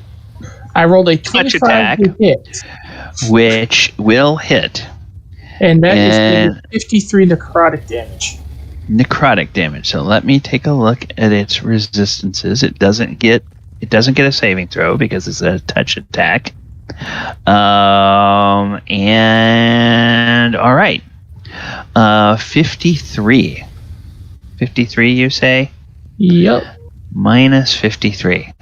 I rolled a touch 25 attack, to hit, which will hit. and that is And- doing 53 necrotic damage. Necrotic damage. So let me take a look at its resistances. It doesn't get a saving throw because it's a touch attack. And all right. 53. 53, you say? Yep. Minus 53.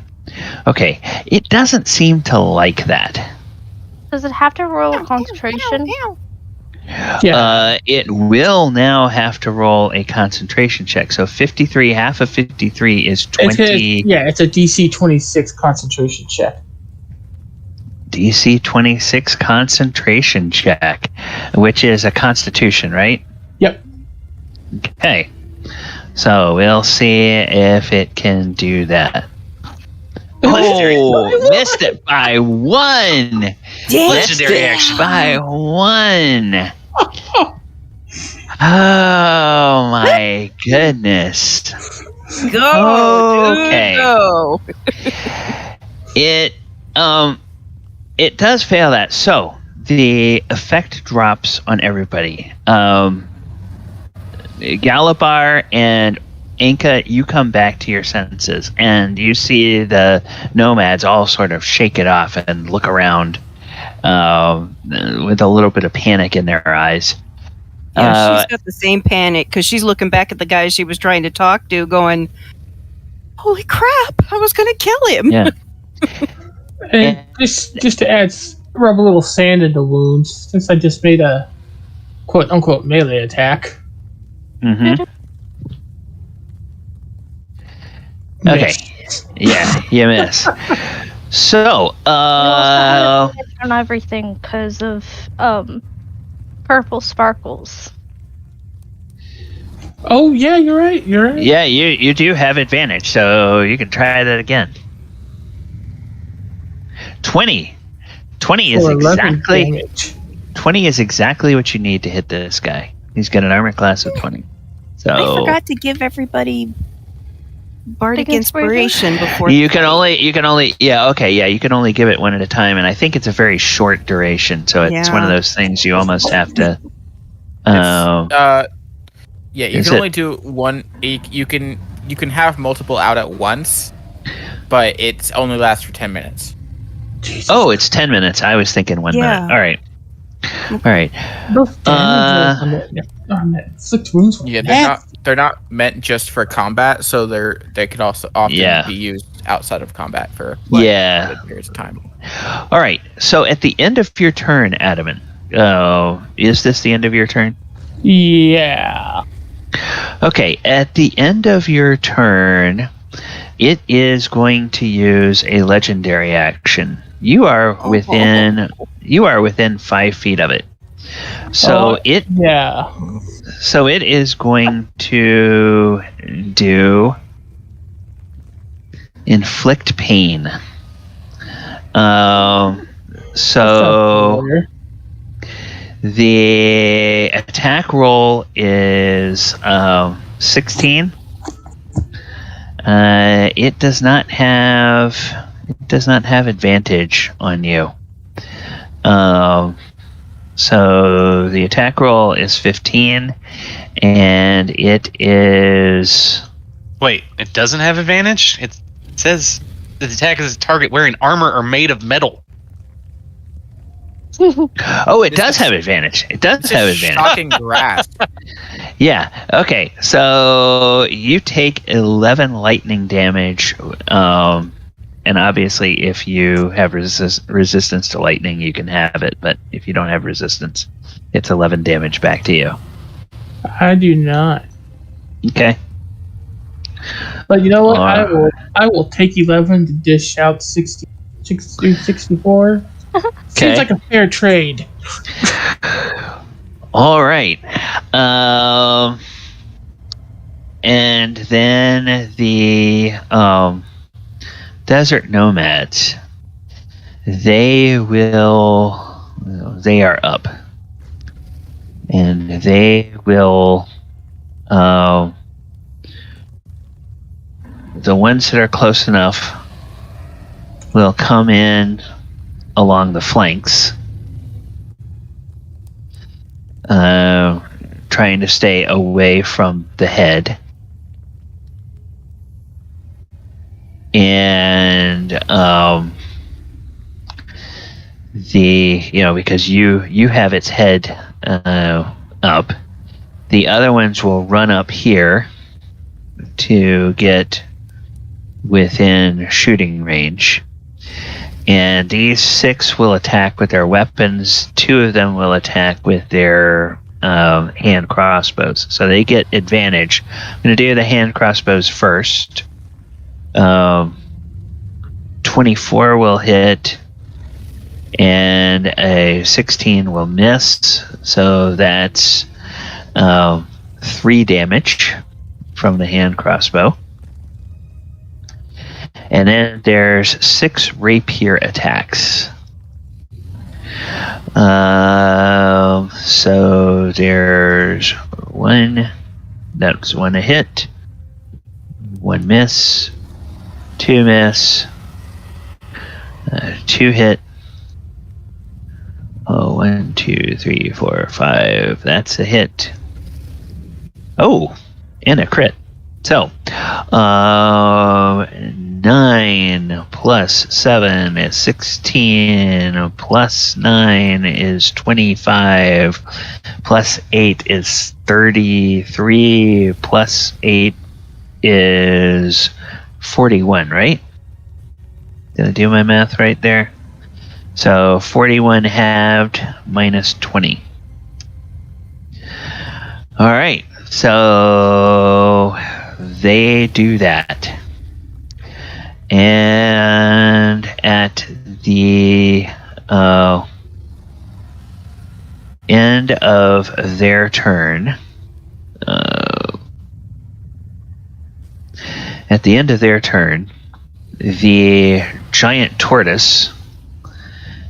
Okay. It doesn't seem to like that. Does it have to roll a concentration? Yeah. It will now have to roll a concentration check. So 53, half of 53 is 20. It's a DC 26 concentration check. DC 26 concentration check, which is a constitution, right? Yep. Okay. So we'll see if it can do that. Oh, missed it by 1. Legendary action. By 1. Oh my goodness. go, Okay. dude, go. It does fail that. So the effect drops on everybody. Galibar and Enka, you come back to your senses, and you see the nomads all sort of shake it off and look around with a little bit of panic in their eyes. Yeah, she's got the same panic because she's looking back at the guy she was trying to talk to, going, "Holy crap! I was going to kill him." Yeah. And just to rub a little sand into wounds, since I just made a quote unquote melee attack. Mm-hmm. Okay. Yeah, you miss. So, on everything because of purple sparkles. Oh yeah, you're right. You're right. yeah, you do have advantage, so you can try that again. 20. 20 is For 11 exactly damage. 20 is exactly what you need to hit this guy. He's got an armor class of 20. So I forgot to give everybody bardic Bardic inspiration before. you can only you can only give it one at a time, and I think it's a very short duration, so it's one of those things you almost have to Yeah, you Is can it- only do one. You can have multiple out at once, but it's only lasts for 10 minutes. Jesus. Oh, it's 10 minutes. I was thinking 1 Yeah. minute. All right. All right. Those damage rolls on that inflict wounds were Yeah, they're not. nasty. they're not meant just for combat, so they could also often be used outside of combat for good periods of time. All right. So at the end of your turn, Adamant, is this the end of your turn? Yeah. Okay. At the end of your turn, it is going to use a legendary action. You are within 5 feet of it. So it is going to do inflict pain. So the attack roll is 16. It does not have advantage on you. So the attack roll is 15, and it is. Wait, it doesn't have advantage? It says the attack is a target wearing armor or made of metal. Oh, it does have advantage. It does have advantage. Shocking grasp. Yeah. Okay. So you take 11 lightning damage, and obviously, if you have resistance to lightning, you can have it. But if you don't have resistance, it's 11 damage back to you. I do not. Okay. But you know what? I will take 11 to dish out 64. Seems like a fair trade. All right. And then the desert nomads. They are up. And they will. The ones that are close enough will come in along the flanks, trying to stay away from the head. And because you have its head up, the other ones will run up here to get within shooting range. And these 6 will attack with their weapons. 2 of them will attack with their hand crossbows. So they get advantage. I'm going to do the hand crossbows first. 24 will hit, and a 16 will miss. So that's 3 damage from the hand crossbow. And then there's 6 rapier attacks. So there's 1. That's 1 a hit. 1 miss. 2 miss. 2 hit. 1, 2, 3, 4, 5. That's a hit. Oh, and a crit. So, 9 plus 7 is 16, plus 9 is 25, plus 8 is 33, plus 8 is 41, right? Did I do my math right there? So 41 halved minus 20. All right, so they do that. And at the end of their turn, the giant tortoise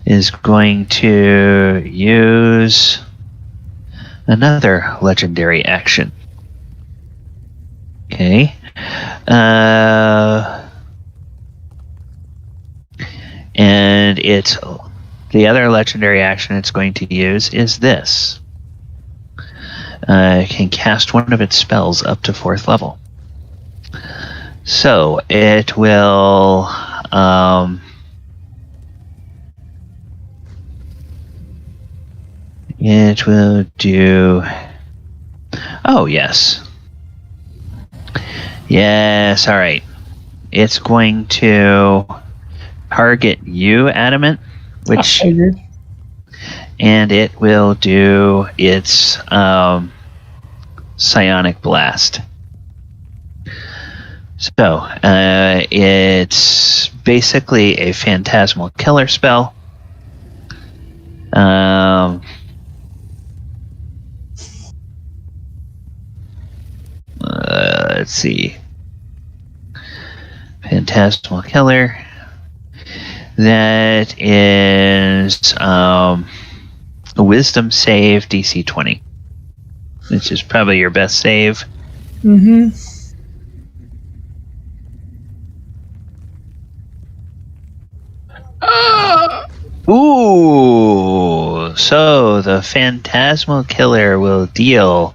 is going to use another legendary action. Okay. And it's the other legendary action it's going to use is this. It can cast one of its spells up to 4th level. So it will do. Oh yes. Yes, alright. It's going to target you, Adamant, I figured. and it will do its psionic blast. So, it's basically a phantasmal killer spell. Let's see. Phantasmal killer. That is a wisdom save DC 20, which is probably your best save. Mm-hmm. Ooh, so the phantasmal killer will deal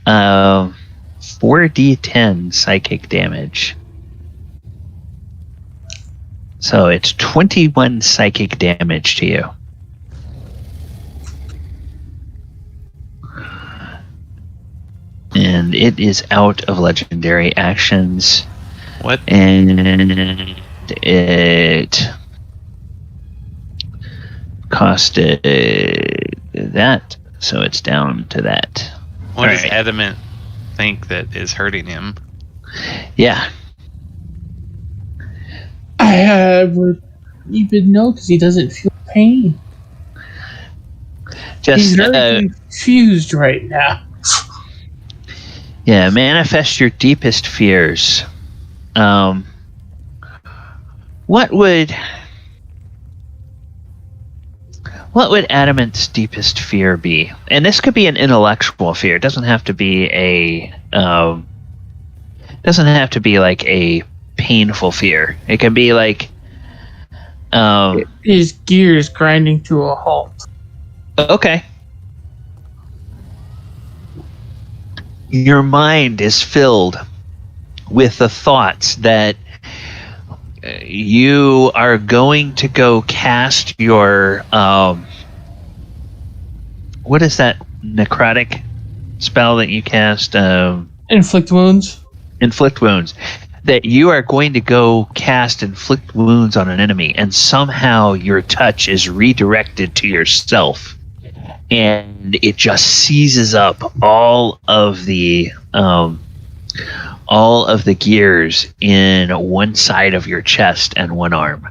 4d10 psychic damage. So it's 21 psychic damage to you. And it is out of legendary actions. What? And it costed that, so it's down to that. What does Alright. Adamant think that is hurting him? Yeah. I would even know because he doesn't feel pain. He's Just very confused right now. yeah, manifest your deepest fears. What would Adamant's deepest fear be? And this could be an intellectual fear. It doesn't have to be like a painful fear. It can be like His gears grinding to a halt. okay. Your mind is filled with the thoughts that you are going to go cast your what is that necrotic spell that you cast? Inflict wounds. Inflict wounds. That you are going to go cast inflict wounds on an enemy, and somehow your touch is redirected to yourself, and it just seizes up all of the gears in one side of your chest and one arm,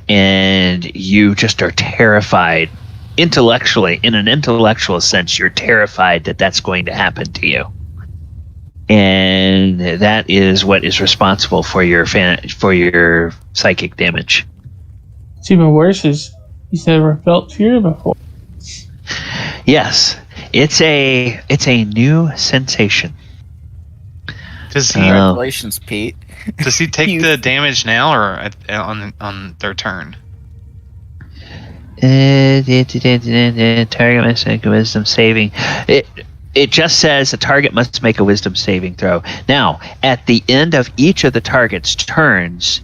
and you just are terrified. Intellectually, in an intellectual sense, you're terrified that that's going to happen to you. And that is what is responsible for your psychic damage. What's even worse is he's never felt fear before. Yes, it's a new sensation. Does he Congratulations, Pete. does he take the damage now or on their turn? Target must make a wisdom saving. It just says a target must make a wisdom saving throw. Now, at the end of each of the target's turns,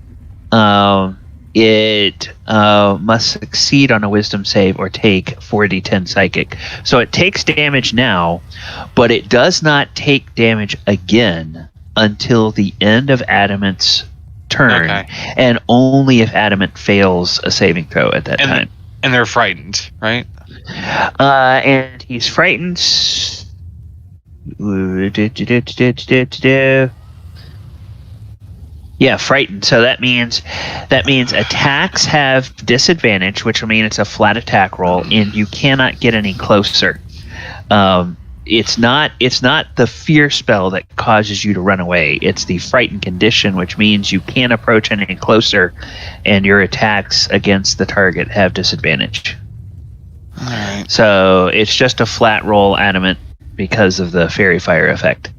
it must succeed on a wisdom save or take 4d10 psychic. So it takes damage now, but it does not take damage again until the end of Adamant's turn, Okay. and only if Adamant fails a saving throw at that time. And they're frightened, right? And he's frightened. Yeah, frightened. So that means attacks have disadvantage, which will mean it's a flat attack roll, and you cannot get any closer. It's not the fear spell that causes you to run away. It's the frightened condition, which means you can't approach any closer, and your attacks against the target have disadvantage. All right. So it's just a flat roll Adamant because of the fairy fire effect.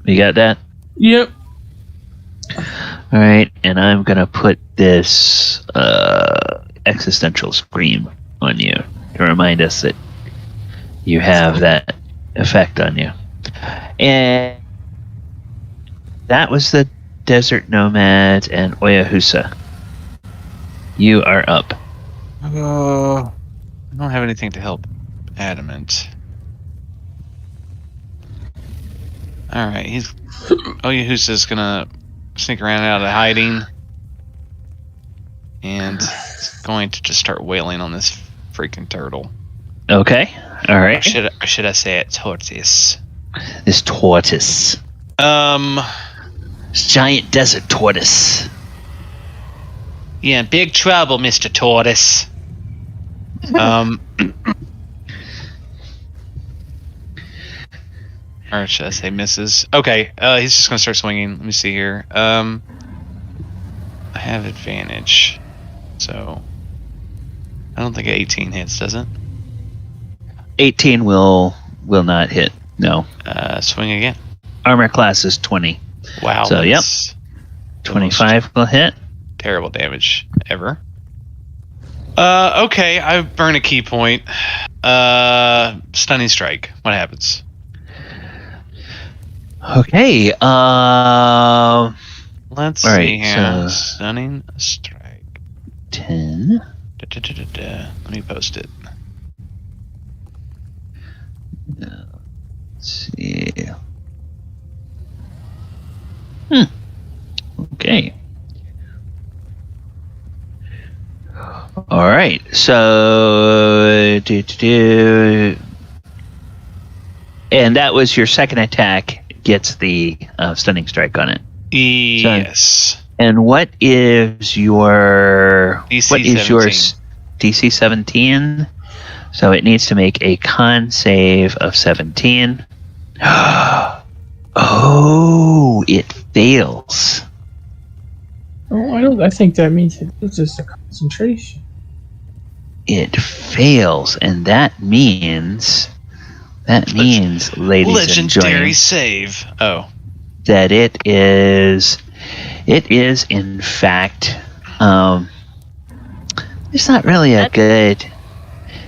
You got that? Yep. All right, and I'm gonna put this existential scream on you to remind us that you have that effect on you. And that was the Desert Nomad and Oyohusa. You are up. I don't have anything to help Adamant. Alright, Oyohusa's gonna sneak around out of hiding. And it's going to just start wailing on this freaking turtle. Okay. All Or right. should I say it? Tortoise. This tortoise. This giant desert tortoise. Yeah, big trouble, Mr. Tortoise. Or should I say Mrs.? Okay, he's just gonna start swinging. Let me see here. I have advantage, so I don't think 18 hits, does it? 18 will not hit. No. Swing again. Armor class is 20. Wow. So, yep. that's 25 will hit. terrible damage ever. Okay, I burn a key point. Stunning strike. What happens? Okay. Let's all see right, here. so- Stunning strike. 10. Let me post it. Let's see. Okay. All right. So, and that was your second attack. Gets the stunning strike on it. Yes. And what is your DC what is 17. your DC 17? So it needs to make a con save of 17. Oh, it fails. Oh, I think that means it's just a concentration. It fails, and that means ladies and Legendary gentlemen, save. Oh. that it is in fact it's not really a good.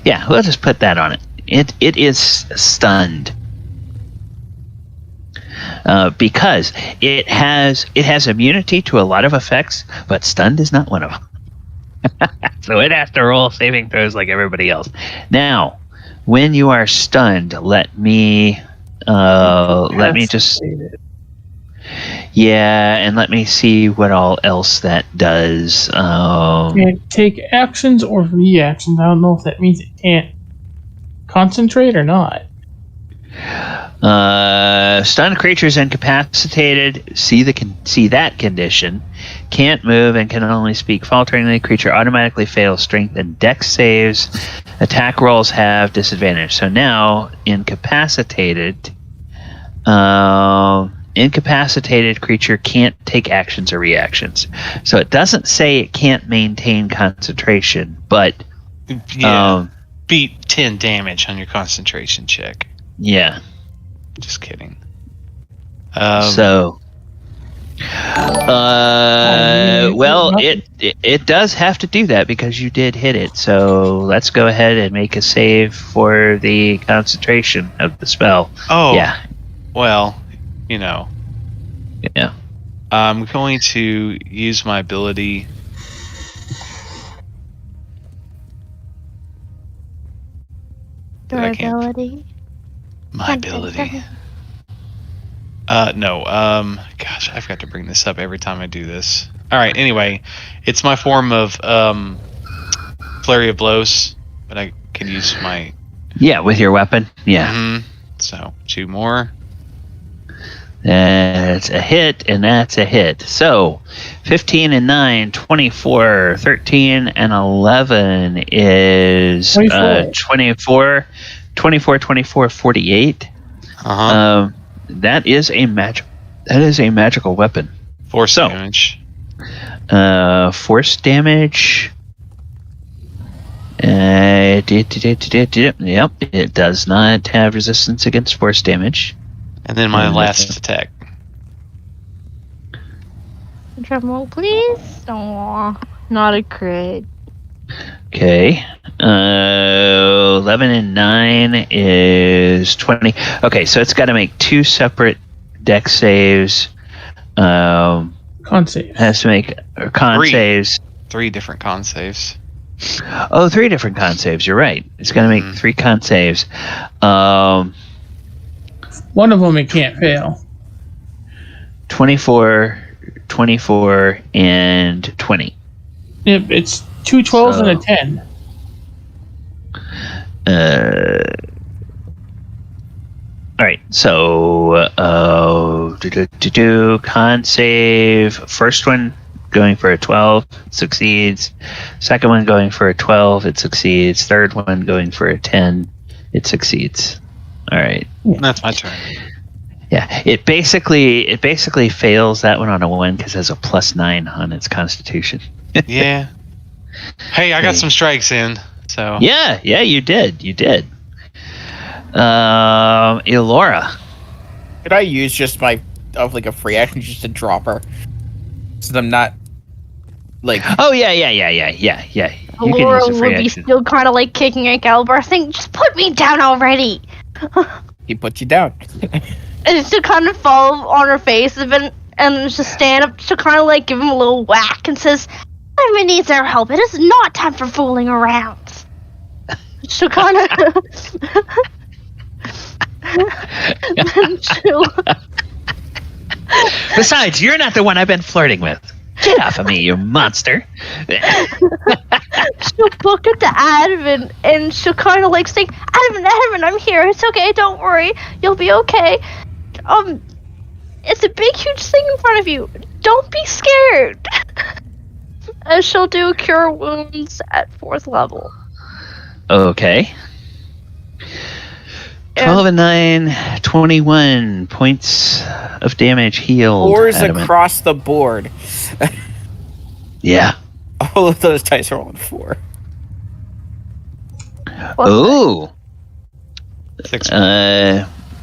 Yeah, we'll just put that on it. It is stunned. Because it has immunity to a lot of effects, but stunned is not one of them. So it has to roll saving throws like everybody else. Now, when you are stunned, let me just and let me see what all else that does. Can't take actions or reactions. I don't know if that means it can't concentrate or not. Stunned creatures incapacitated. See that condition. Can't move and can only speak falteringly. Creature automatically fails strength and dex saves. Attack rolls have disadvantage. So now incapacitated. Incapacitated creature can't take actions or reactions. So it doesn't say it can't maintain concentration, but Yeah. Beat 10 damage on your concentration check. yeah. Just kidding. Well, it does have to do that because you did hit it. So let's go ahead and make a save for the concentration of the spell. Oh. Yeah. Well, Yeah. I'm going to use my ability. I can't. Durability. My ability. No. Gosh, I forgot to bring this up every time I do this. All right. Anyway, it's my form of flurry of blows, but I can use my. Yeah, with your weapon. Yeah. Mhm. So 2 more. That's a hit, and that's a hit. So 15 and 9, 24, 13 and 11 is 24, 48. That is a magical weapon. Force So, damage. Force damage. Yep, it does not have resistance against force damage. And then my last attack. Drum roll, please. Aw, not a crit. Okay. 11 and 9 is 20. Okay, so it's got to make 2 separate dex saves. Con save. Has to make con 3. saves. 3 different con saves. Oh, 3 different con saves. You're right. It's going to make 3 con saves. One of them it can't fail. 24, 24, and 20. Yep, it's 2 12s and a 10. All right, so con save. First one going for a 12 succeeds. Second one going for a 12, it succeeds. Third one going for a 10, it succeeds. All right. That's my turn. Yeah, it basically fails that one on a 1 because it has a +9 on its Constitution. Yeah. Hey, I got some strikes in. So Yeah, you did. Elora. Could I use just a free action just to drop her? So I'm not like. Oh yeah. You can use Laura a free would be action. still kind of like kicking at Galibar, saying, "Just put me down already." He put you down. And she'll kind of fall on her face and just stand up. She'll kind of like give him a little whack and says, "Everyone needs our help. It is not time for fooling around." She'll kind of. Then she'll. Besides, you're not the one I've been flirting with. Get off of me, you monster. She'll book it to Adamant, and she'll kind of like say, Adamant, I'm here. It's okay. Don't worry. You'll be okay. It's a big, huge thing in front of you. Don't be scared." And she'll do cure wounds at 4th level. Okay. 12 and 9, 21 points of damage healed. 4s Adamant. across the board. Yeah. All of those dice are rolling 4. Ooh. 6.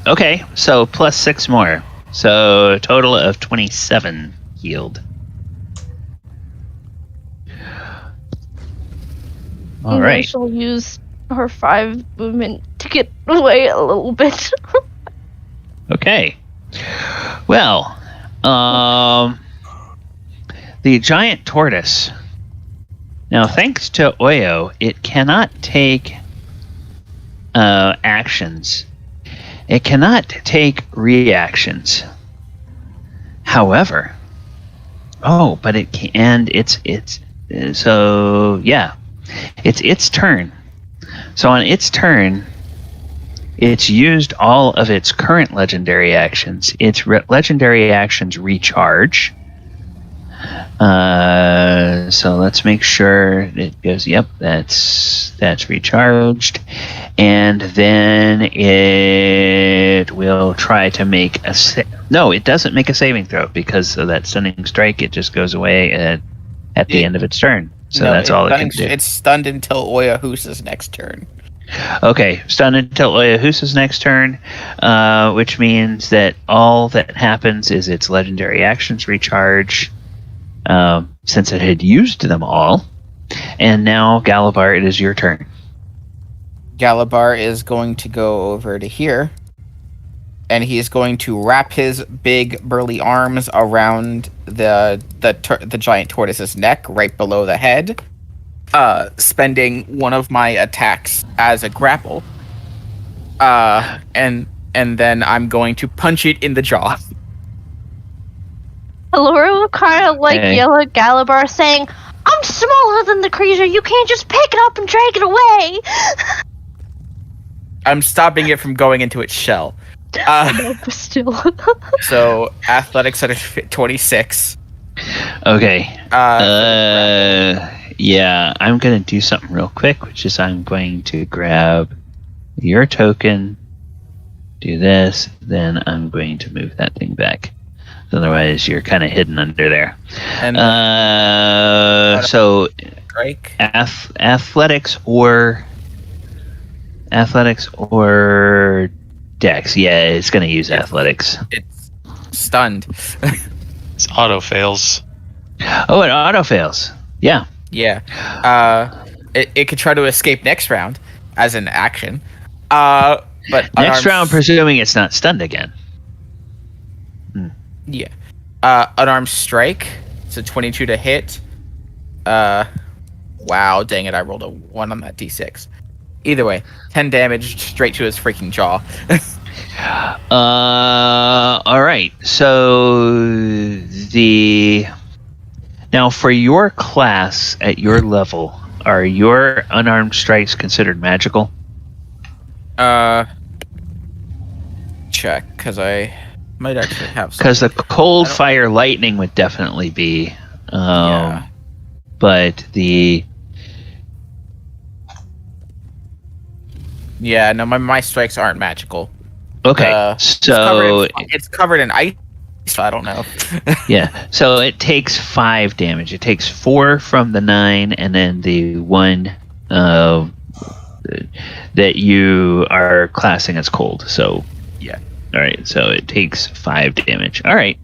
Okay, so plus 6 more. So a total of 27 healed. All And then right. she'll use her 5 movement to get away a little bit. Okay. Well, the giant tortoise. Now, thanks to Oyo, it cannot take actions. It cannot take reactions. However, but it can. And it's so yeah, it's its turn. So on its turn, it's used all of its current legendary actions. Its legendary actions recharge. So let's make sure it goes. Yep, that's recharged, and then it will try to make a. No, it doesn't make a saving throw because of that stunning strike. It just goes away at the end of its turn. So that's all it can do. It's stunned until Oyohusa's next turn. Okay, stunned until Oyohusa's next turn, which means that all that happens is its legendary actions recharge, since it had used them all. And now, Galibar, it is your turn. Galibar is going to go over to here, and he's going to wrap his big burly arms around the giant tortoise's neck, right below the head, spending one of my attacks as a grapple, and then I'm going to punch it in the jaw. Elora will kind of like yell at Galibar, saying, "I'm smaller than the creature. You can't just pick it up and drag it away." I'm stopping it from going into its shell. No, but still. So athletics at a 26. Okay. Yeah, I'm going to do something real quick, which is I'm going to grab your token, do this, then I'm going to move that thing back. Otherwise, you're kind of hidden under there. And so, strike. athletics or dex. Yeah, it's going to use athletics. It's stunned. It's auto fails. Oh, it auto fails. Yeah. Yeah. It could try to escape next round as an action. But Next round, presuming it's not stunned again. Yeah. Unarmed strike. So 22 to hit. Wow, dang it, I rolled a 1 on that d6. Either way, 10 damage straight to his freaking jaw. All right. So now for your class at your level, are your unarmed strikes considered magical? Check, because I might actually have some. Because the cold, fire, lightning would definitely be. Yeah. But the Yeah, no, my strikes aren't magical. okay, so It's covered in ice. So I don't know. yeah, so it takes 5 damage. It takes 4 from the 9, and then the 1 that you are classing as cold. So yeah. All right, so it takes 5 damage. All right.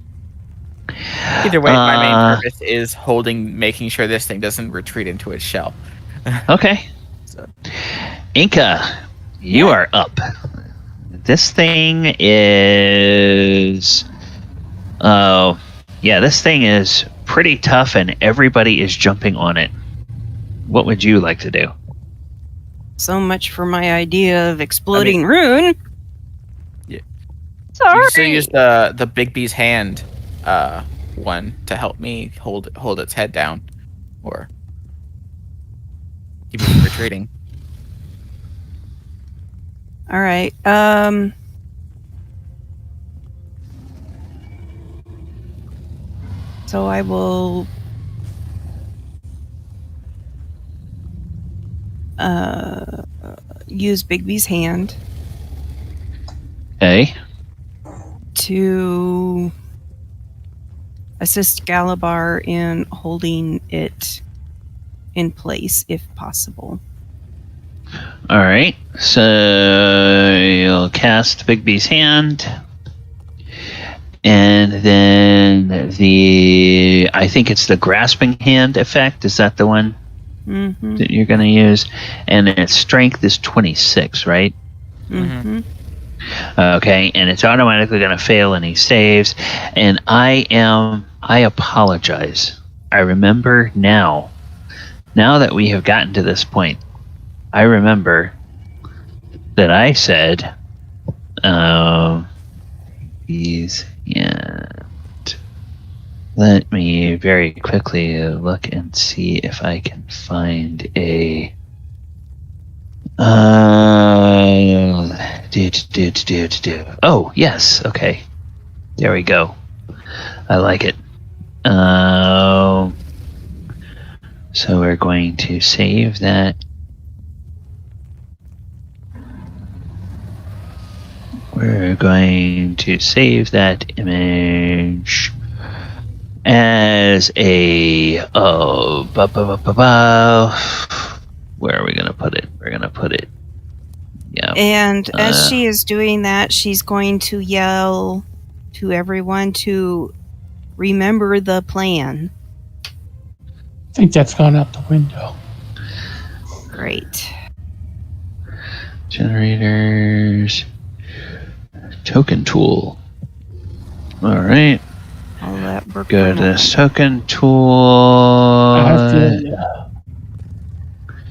Either way, my main purpose is making sure this thing doesn't retreat into its shell. Okay. So. Enka, you are up. This thing is... this thing is pretty tough and everybody is jumping on it. What would you like to do? So much for my idea of exploding rune. Yeah. Sorry. You still use the Big B's hand one to help me hold its head down, or keep it from retreating. All right. So I will use Bigby's hand Okay. to assist Galibar in holding it in place, if possible. All right. So you'll cast Bigby's hand. And then I think it's the grasping hand effect. Is that the one that you're going to use? And its strength is 26, right? Mm-hmm. Okay, and it's automatically going to fail any saves. And I apologize. I remember now that we have gotten to this point, I remember that I said, let me very quickly look and see if I can find a Oh, yes, okay. There we go. I like it. So we're going to save that. We're going to save that image as a where are we going to put it? We're going to put it. Yeah. And as she is doing that, she's going to yell to everyone to remember the plan. I think that's gone out the window. Great. Generators. Token tool. All right. All that work. Go to this token tool.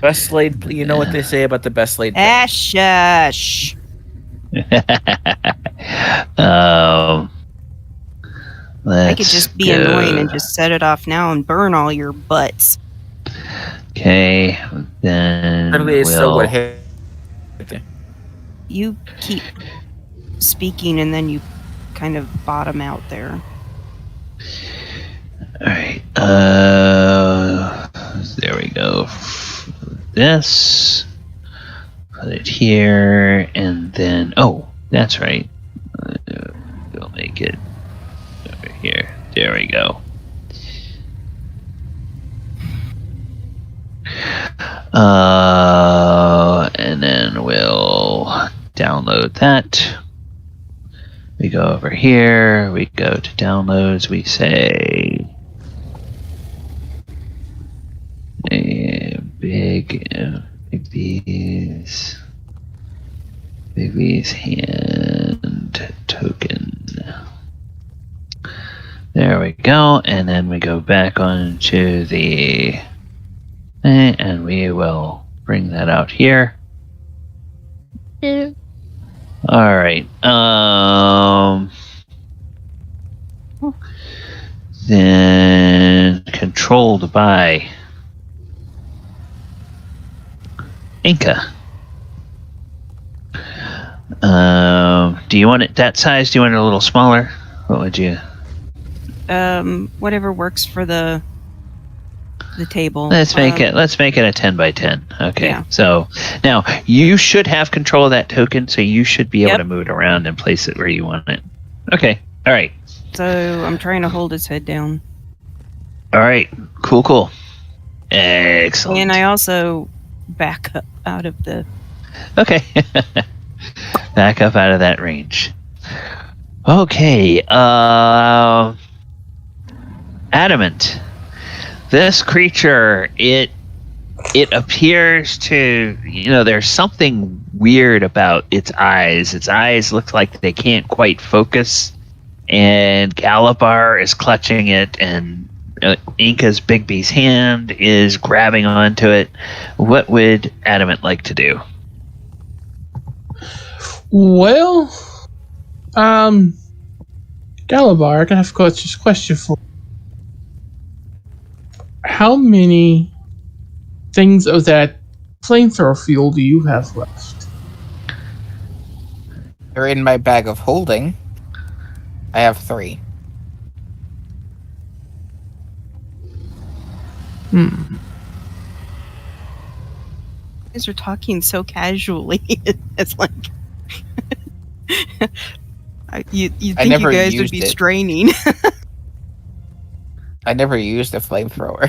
Best laid. You know what they say about the best laid. Shush. I could just be annoying and just set it off now and burn all your butts. Okay, then you keep speaking and then you kind of bottom out there. Alright, there we go. This, put it here, and then, oh, that's right. We'll make it over here. There we go. And then we'll download that. We go over here, we go to downloads, we say Bigby's hand token. There we go, and then we go back onto the thing, and we will bring that out here. All right. Then controlled by Enka. Do you want it that size? Do you want it a little smaller? What would you? Whatever works for the table. Let's make it a 10 by 10. Okay. Yeah. So now you should have control of that token, so you should be able Yep. to move it around and place it where you want it. Okay. All right. So I'm trying to hold his head down. All right. Cool. Excellent. And I also back up out of the. Okay. Back up out of that range. Okay. Adamant. This creature, it appears to, there's something weird about its eyes. Its eyes look like they can't quite focus, and Galibar is clutching it, and Inka's Bigby's hand is grabbing onto it. What would Adamant like to do? Well, Galibar, I can have a question for you. How many things of that flamethrower fuel do you have left? They're in my bag of holding. I have 3. You guys are talking so casually. It's like you think you never guys would used be it. straining. I never used a flamethrower.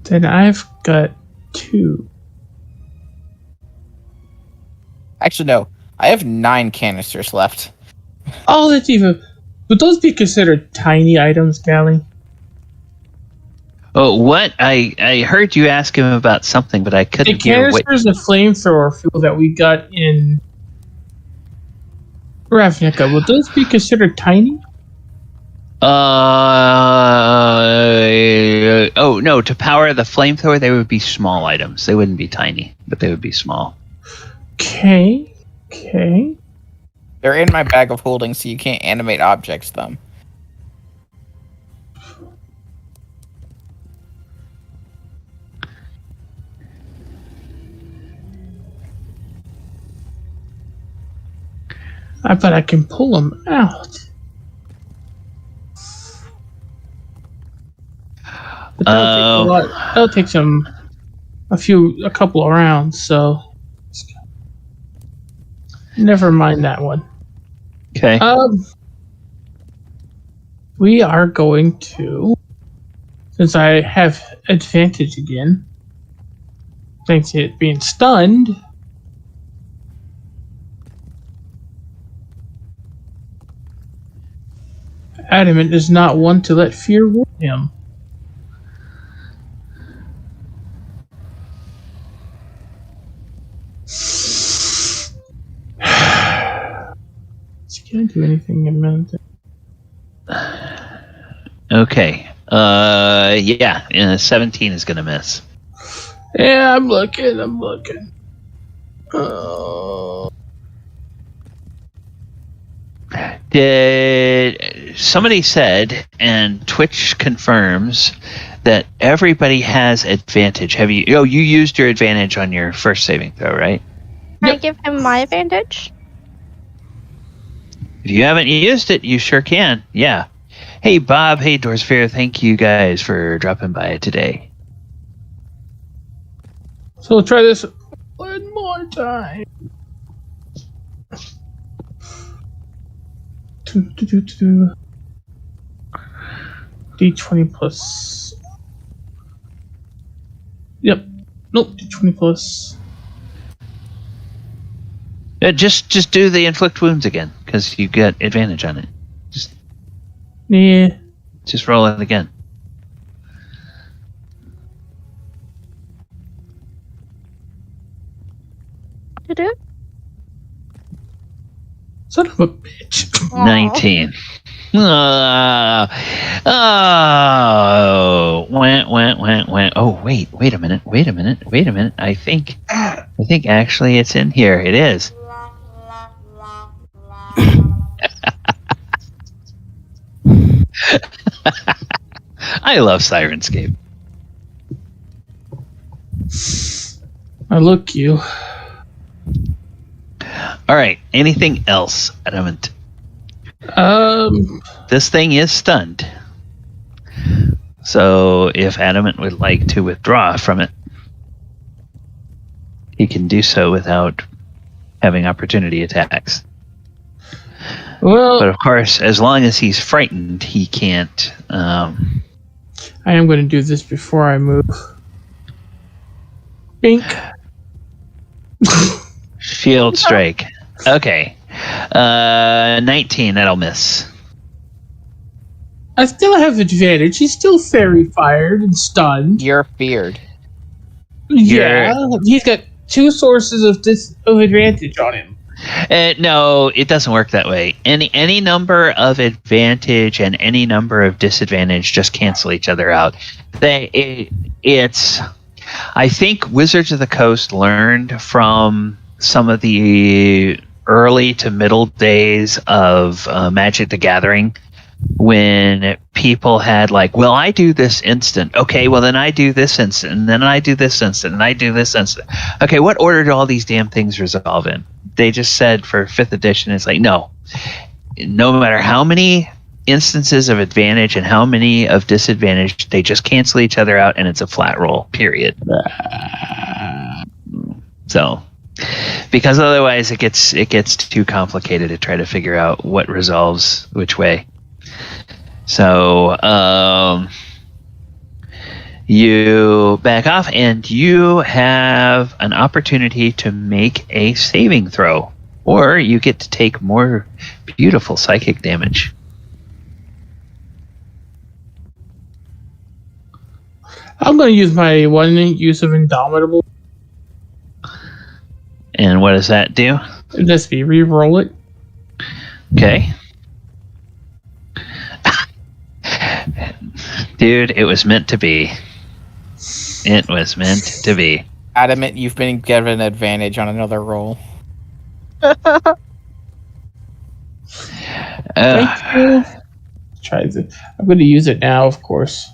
Then I've got 2. Actually, no. I have 9 canisters left. Oh, that's even. Would those be considered tiny items, Gally? Oh, what? I heard you ask him about something, but I The couldn't hear what. canisters of flamethrower fuel that we got in Ravnica, would those be considered tiny? Oh no! To power the flamethrower, they would be small items. They wouldn't be tiny, but they would be small. Okay. They're in my bag of holding, so you can't animate objects them. I bet I can pull them out. But that'll take a couple of rounds, so never mind that one. Okay. We are going to, since I have advantage again, thanks to it being stunned. Adamant is not one to let fear rule him. Can I do anything in a minute? Okay. 17 is gonna miss. Yeah, I'm looking. Did somebody said, and Twitch confirms, that everybody has advantage? Have you? Oh, you used your advantage on your first saving throw, right? Can I give him my advantage? If you haven't used it, you sure can. Yeah. Hey, Bob. Hey, Dorsfair. Thank you guys for dropping by today. So we'll try this one more time. D20 plus. Yep. Nope. D20 plus. Just do the inflict wounds again, because you get advantage on it. Just roll it again. Son of a bitch. 19. Went. Oh, wait a minute. I think I think actually it's in here. It is. I love Sirenscape. I look you. All right. Anything else, Adamant? This thing is stunned. So if Adamant would like to withdraw from it, he can do so without having opportunity attacks. Well, But of course, as long as he's frightened, he can't. I am going to do this before I move. Bink. Shield strike. Okay. 19, that'll miss. I still have advantage. He's still fairy fired and stunned. You're feared. Yeah, he's got 2 sources of advantage on him. No, it doesn't work that way. Any number of advantage and any number of disadvantage just cancel each other out. It's. I think Wizards of the Coast learned from some of the early to middle days of Magic the Gathering, when people had like, well, I do this instant. Okay, well then I do this instant, and then I do this instant, and I do this instant. Okay, what order do all these damn things resolve in? They just said for 5th edition, it's like, no matter how many instances of advantage and how many of disadvantage, they just cancel each other out, and it's a flat roll, period. So, because otherwise it gets too complicated to try to figure out what resolves which way. So you back off, and you have an opportunity to make a saving throw, or you get to take more beautiful psychic damage. I'm going to use my one use of Indomitable. And what does that do? Just re-roll it. Okay. Dude, it was meant to be. It was meant to be. Adamant, you've been given advantage on another roll. Thank you. Try this. I'm going to use it now, of course.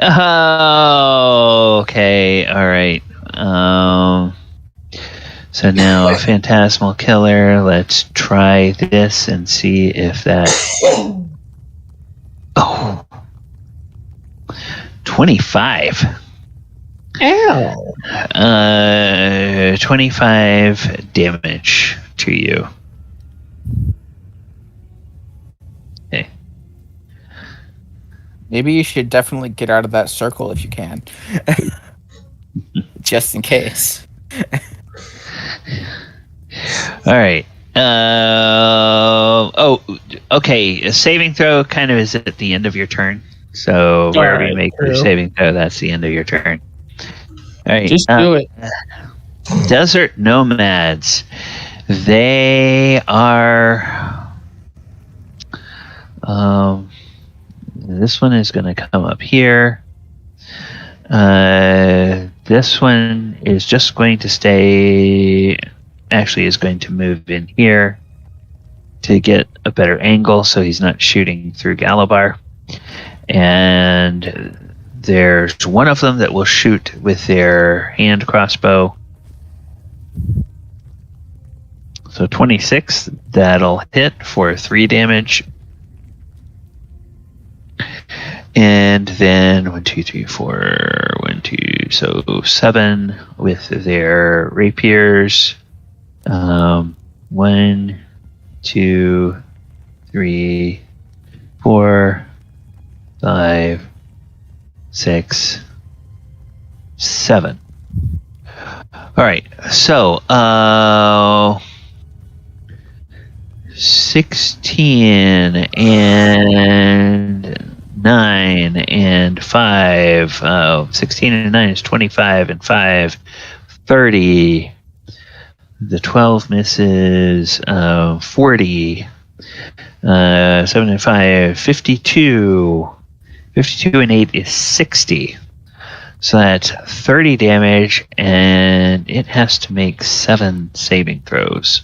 Oh, okay. All right. So now Phantasmal Killer. Let's try this and see if that. Oh. 25. Ow. 25 damage to you. Okay. Maybe you should definitely get out of that circle if you can. Just in case. All right. Okay. A saving throw kind of is at the end of your turn. So wherever you make your saving throw, that's the end of your turn. All right. Just do it. Desert Nomads. They are. This one is going to come up here. This one is just going to stay. Actually, is going to move in here to get a better angle, so he's not shooting through Galibar. And there's one of them that will shoot with their hand crossbow. So 26, that'll hit for 3 damage. And then 1, 2, 3, 4, 1, 2, so 7 with their rapiers. 1, 2, 3, 4, 5, 6, 7. All right, so 16 and 9 and 5. 16 and 9 is 25 and 5, 30. The 12 misses. 40. 7 and 5, 52. 52 and 8 is 60. So that's 30 damage, and it has to make 7 saving throws.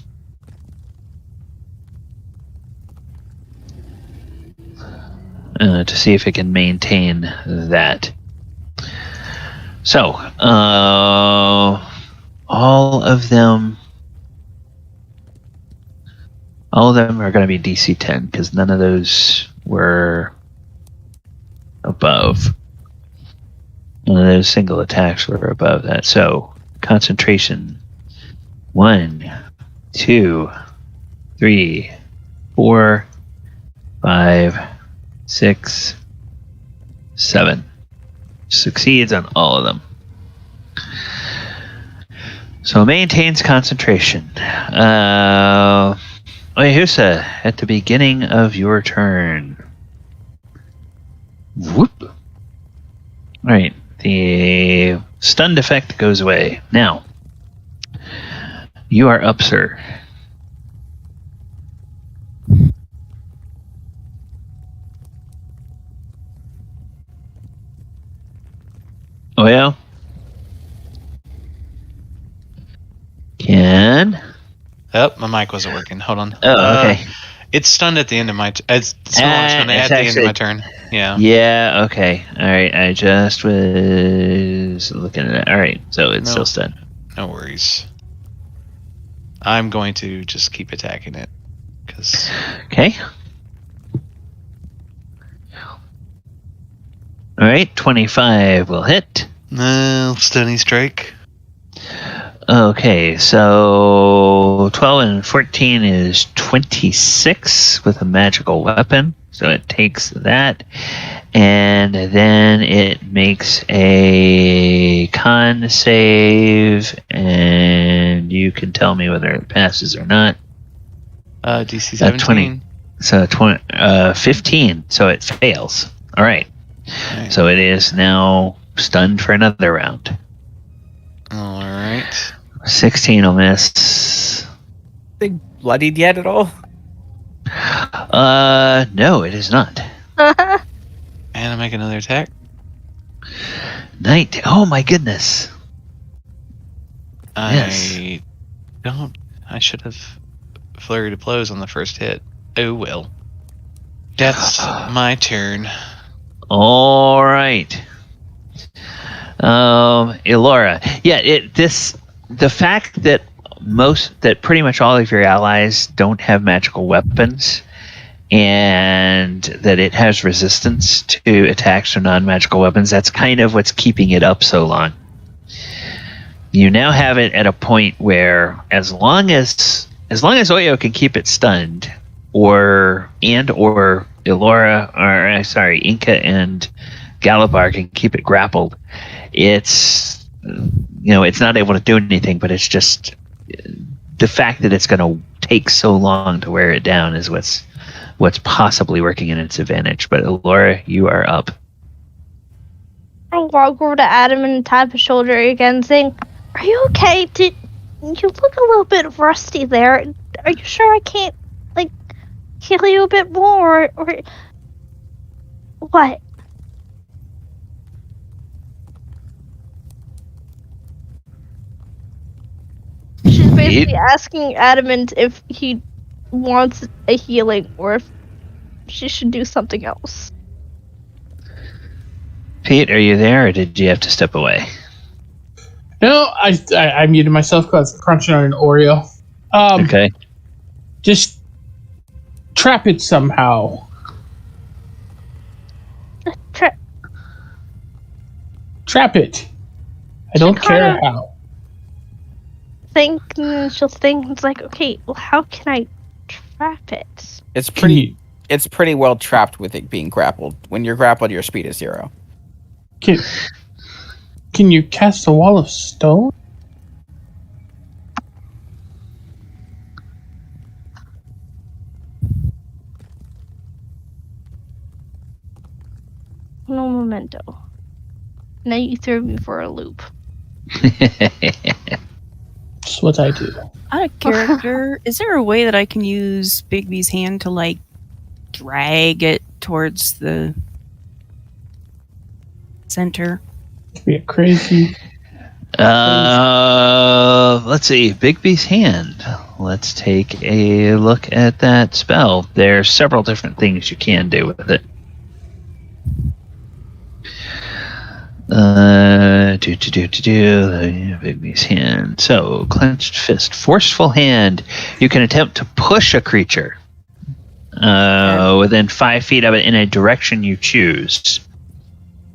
To see if it can maintain that. So, all of them are going to be DC 10 because none of those were above. None of those single attacks were above that. So, concentration. 1, 2, 3, 4, 5, 6, 7. Succeeds on all of them. So maintains concentration. Oyohusa, at the beginning of your turn. Whoop. Alright, the stunned effect goes away. Now, you are up, sir. Oyo? Ken? Oh, my mic wasn't working. Hold on. Oh, okay. It's stunned at the end of my... it's no longer stunned at the end of my turn. Yeah. Yeah, okay. Alright, I just was looking at it. Alright, so it's still stunned. No worries. I'm going to just keep attacking it. Cause... Okay. Alright, 25 will hit. Stunning strike. Okay, so 12 and 14 is 26 with a magical weapon. So it takes that. And then it makes a con save. And you can tell me whether it passes or not. DC 17. 20. So 15. So it fails. All right. Right. So it is now stunned for another round. All right. 16 will miss. Big bloodied yet at all? No, it is not. And I make another attack. Oh my goodness. I should have flurry to blows on the first hit. Oh well. That's my turn. All right. Elora. Yeah, the fact that pretty much all of your allies don't have magical weapons and that it has resistance to attacks from non-magical weapons, that's kind of what's keeping it up so long. You now have it at a point where as long as Oyo can keep it stunned, or Elora, or sorry, Enka and Galibar can keep it grappled, it's not able to do anything, but it's just the fact that it's going to take so long to wear it down is what's possibly working in its advantage. But Elora, you are up. I'll walk over to Adam and tap his shoulder again, saying, "Are you okay? Did you look a little bit rusty there? Are you sure I can't heal you a bit more, or what?" She's basically asking Adamant if he wants a healing or if she should do something else. Pete, are you there, or did you have to step away? No, I muted myself because I'm crunching on an Oreo. Okay. Just trap it somehow. Trap it. I don't care how. She'll think, it's like, okay, well, how can I trap it? It's pretty well trapped with it being grappled. When you're grappled, your speed is 0. Can you cast a wall of stone? No memento. Now you threw me for a loop. That's what I do. Out of character, is there a way that I can use Bigby's hand to drag it towards the center? Could be a crazy. Let's see. Bigby's hand. Let's take a look at that spell. There's several different things you can do with it. Bigby's hand. So, clenched fist. Forceful hand. You can attempt to push a creature within 5 feet of it in a direction you choose.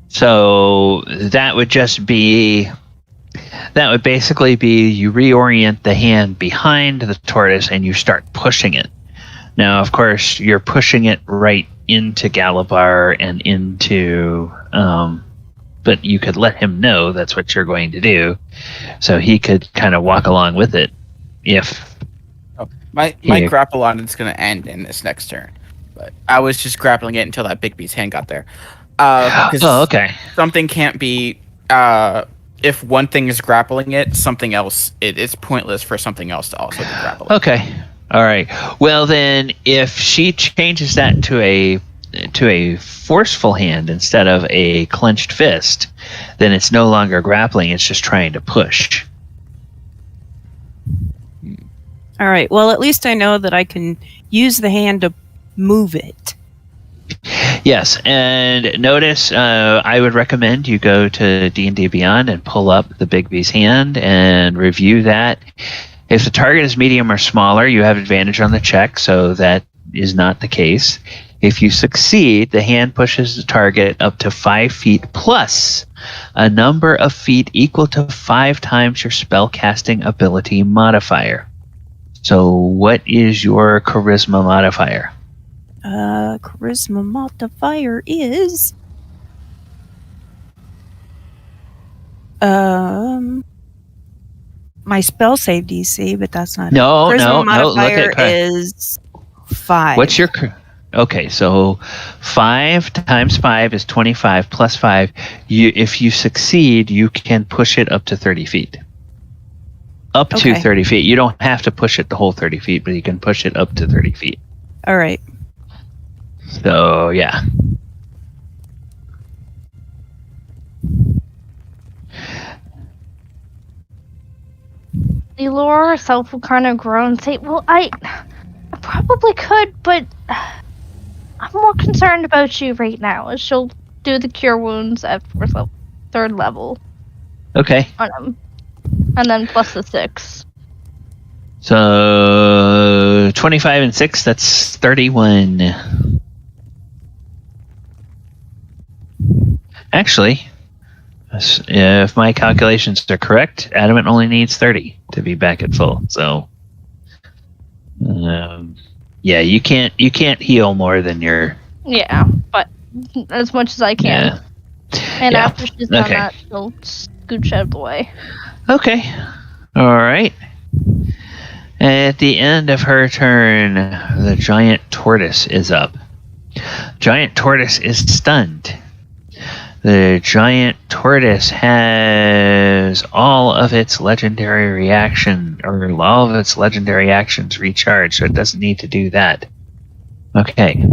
So, that would basically be you reorient the hand behind the tortoise and you start pushing it. Now, of course, you're pushing it right into Galibar and into... but you could let him know that's what you're going to do, so he could kind of walk along with it. If my grapple on it's going to end in this next turn, but I was just grappling it until that Bigby's hand got there. Okay. Something can't be. If one thing is grappling it, something else. It's pointless for something else to also be grappling. Okay. All right. Well, then, if she changes that to a forceful hand instead of a clenched fist, then it's no longer grappling, it's just trying to push. All right. Well, at least I know that I can use the hand to move it. Yes, and notice I would recommend you go to D&D Beyond and pull up the Bigby's hand and review that. If the target is medium or smaller, you have advantage on the check, so that is not the case. If you succeed, the hand pushes the target up to 5 feet plus a number of feet equal to 5 times your spellcasting ability modifier. So what is your charisma modifier? Charisma modifier is... my spell save DC, but that's not No, it. Charisma modifier modifier is 5. What's your... Okay, so 5 times 5 is 25 plus 5. If you succeed, you can push it up to 30 feet. Up to 30 feet. You don't have to push it the whole 30 feet, but you can push it up to 30 feet. All right. So, yeah. Elora herself will kind of groan and say, well, I probably could, but I'm more concerned about you right now. As she'll do the cure wounds at 3rd level. Okay. On him. And then plus the 6. So 25 and 6, that's 31. Actually, if my calculations are correct, Adamant only needs 30 to be back at full. So, yeah, you can't heal more than your... Yeah, but as much as I can. Yeah. And Yeah. after she's done that, she'll scooch out of the way. Okay. All right. At the end of her turn, the giant tortoise is up. Giant tortoise is stunned. The giant tortoise has all of its legendary actions recharged, so it doesn't need to do that. Okay.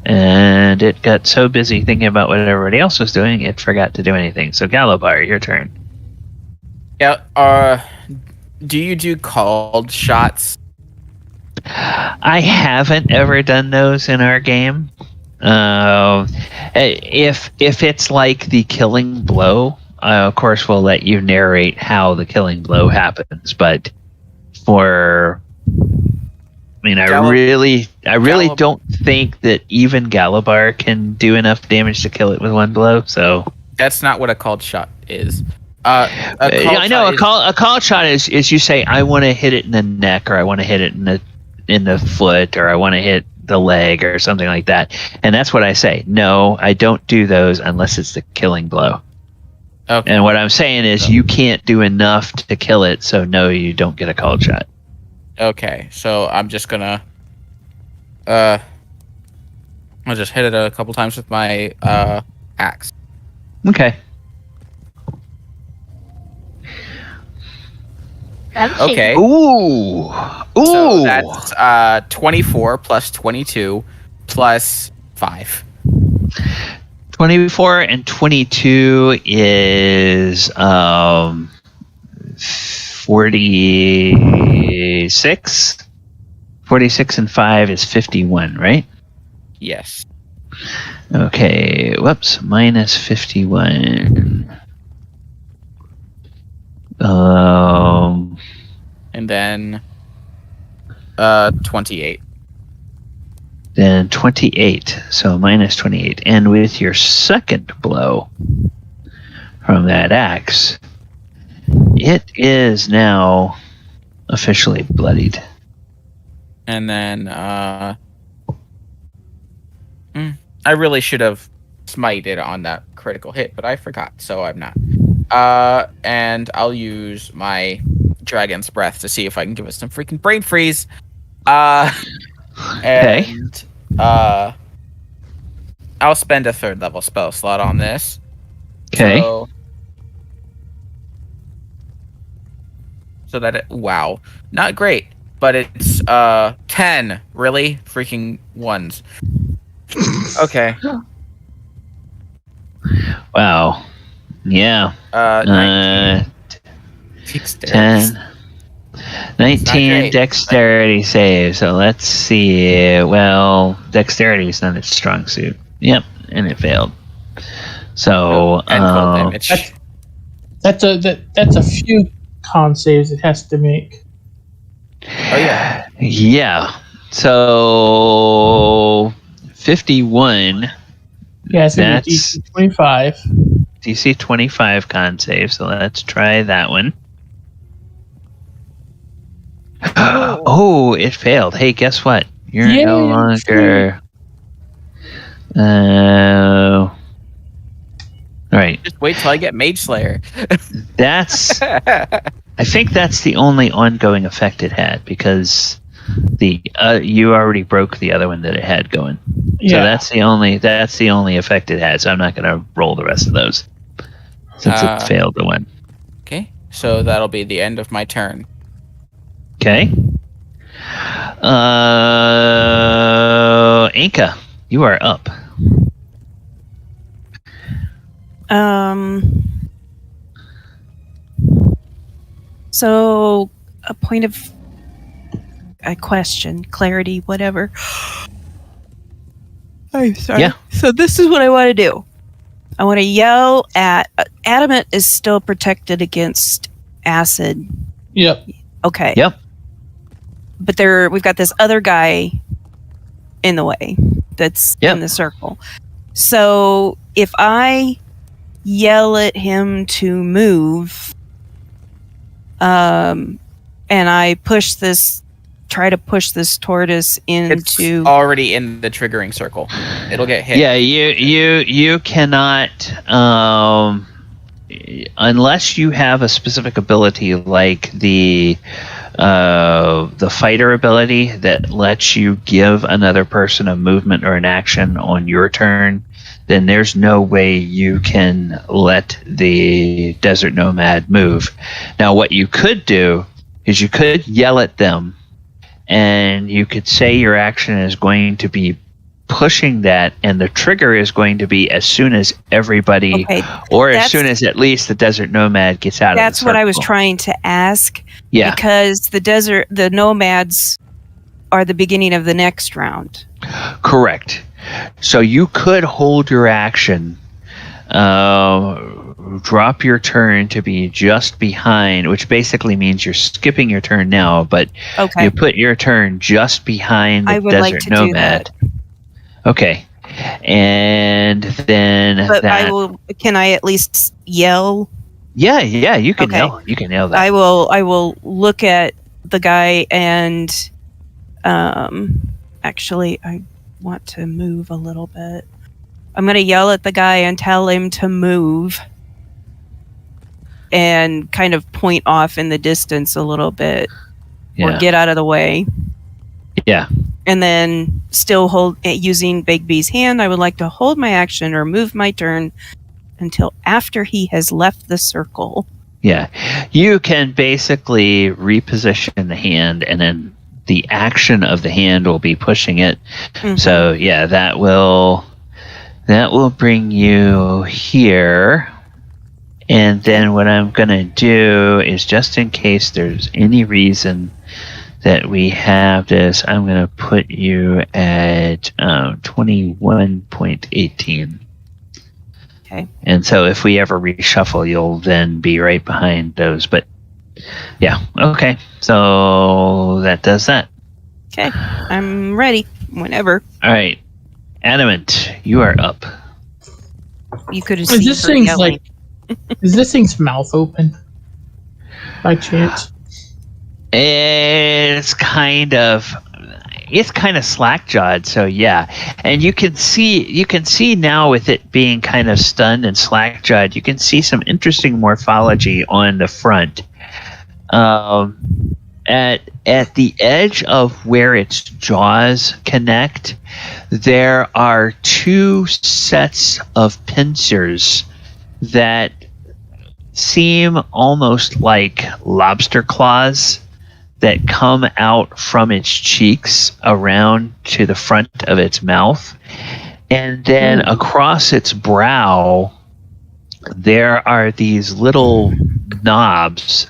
And it got so busy thinking about what everybody else was doing, it forgot to do anything. So Galibar, your turn. Yeah. Do you do called shots? I haven't ever done those in our game. If it's like the killing blow, of course we'll let you narrate how the killing blow happens. But I really don't think that even Galibar can do enough damage to kill it with one blow. So that's not what a called shot is. I know a called shot is you say I want to hit it in the neck, or I want to hit it in the foot, or I want to hit the leg or something like that, and that's what I say. No, I don't do those unless it's the killing blow. Okay. And what I'm saying is you can't do enough to kill it, so no, you don't get a called shot. Okay, so I'm just gonna I'll just hit it a couple times with my axe. Okay. Okay. Ooh. So that's 24 plus 22 plus 5. 24 and 22 is 46. 46 and 5 is 51, right? Yes. Okay, whoops, minus 51. And then 28. Then 28, so minus 28. And with your second blow from that axe, it is now officially bloodied. And then I really should have smited on that critical hit, but I forgot, so I'm not. And I'll use my Dragon's Breath to see if I can give us some freaking brain freeze. Okay. And I'll spend a 3rd level spell slot on this. Okay. So that wow, not great, but it's 10 really freaking ones. Okay. Wow. Yeah. 19. 10. 19 dexterity save. So let's see. Well, dexterity is not its strong suit. Yep, and it failed. So and cold damage. That's a few con saves it has to make. Oh yeah. Yeah. So 51. Yeah, it's gonna be DC 25. DC 25 con save. So let's try that one. Oh, it failed. Hey, guess what? You're no longer. All right. Just wait till I get Mage Slayer. That's. I think that's the only ongoing effect it had because the you already broke the other one that it had going. Yeah. So that's the only effect it had. So I'm not going to roll the rest of those since it failed the one. Okay, so that'll be the end of my turn. Okay. Enka, you are up. So a point of a question, clarity, whatever. I'm sorry. Yeah. So this is what I want to do. I want to yell at Adamant is still protected against acid. Yep. Okay. Yep. But we've got this other guy in the way that's in the circle. So if I yell at him to move, and I try to push this tortoise into. It's already in the triggering circle. It'll get hit. Yeah, you cannot unless you have a specific ability like the fighter ability that lets you give another person a movement or an action on your turn. Then there's no way you can let the desert nomad move. Now, what you could do is you could yell at them, and you could say your action is going to be pushing that, and the trigger is going to be as soon as everybody, or as soon as at least the desert nomad gets out of the circle. That's what I was trying to ask. Yeah. Because the nomads are the beginning of the next round. Correct. So you could hold your action, drop your turn to be just behind, which basically means you're skipping your turn now, but you put your turn just behind the desert nomad. Do that. Okay. And then can I at least yell? Yeah, you can yell. You can yell that. I will look at the guy and actually I want to move a little bit. I'm going to yell at the guy and tell him to move and kind of point off in the distance a little bit or get out of the way. Yeah. And then still using Big B's hand, I would like to hold my action or move my turn until after he has left the circle. Yeah. You can basically reposition the hand, and then the action of the hand will be pushing it. Mm-hmm. So, yeah, that will That will bring you here. And then what I'm going to do is, just in case there's any reason that we have this, I'm going to put you at 21.18. Okay. And so if we ever reshuffle, you'll then be right behind those. But yeah, okay. So that does that. Okay. I'm ready. Whenever. All right. Adamant, you are up. You could have Is seen this her thing's yelling. is this thing's mouth open? By chance? It's kind of slack-jawed, so yeah. And you can see now, with it being kind of stunned and slack-jawed, you can see some interesting morphology on the front. At the edge of where its jaws connect, there are two sets of pincers that seem almost like lobster claws that come out from its cheeks around to the front of its mouth. And then across its brow, there are these little knobs,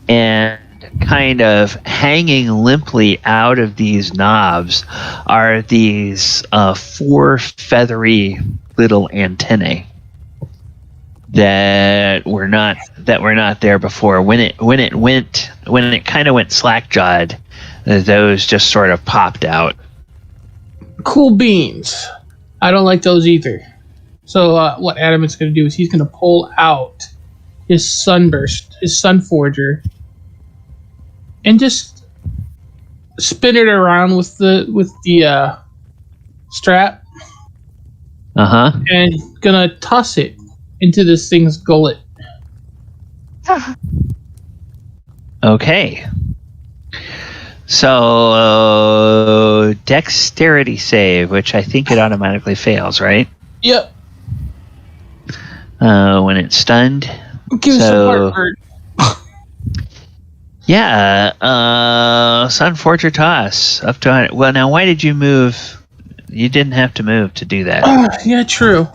and kind of hanging limply out of these knobs are these 4 feathery little antennae that were not there before. When it kind of went slack-jawed, those just sort of popped out. Cool beans. I don't like those either. So what Adamant's going to do is he's going to pull out his Sunforger, and just spin it around with the strap, and gonna toss it into this thing's gullet. Okay. So dexterity save, which I think it automatically fails, right? Yep. When it's stunned. Give us some heartburn. Yeah, Sunforger toss up to 100. Well, now why did you move? You didn't have to move to do that. Yeah, true.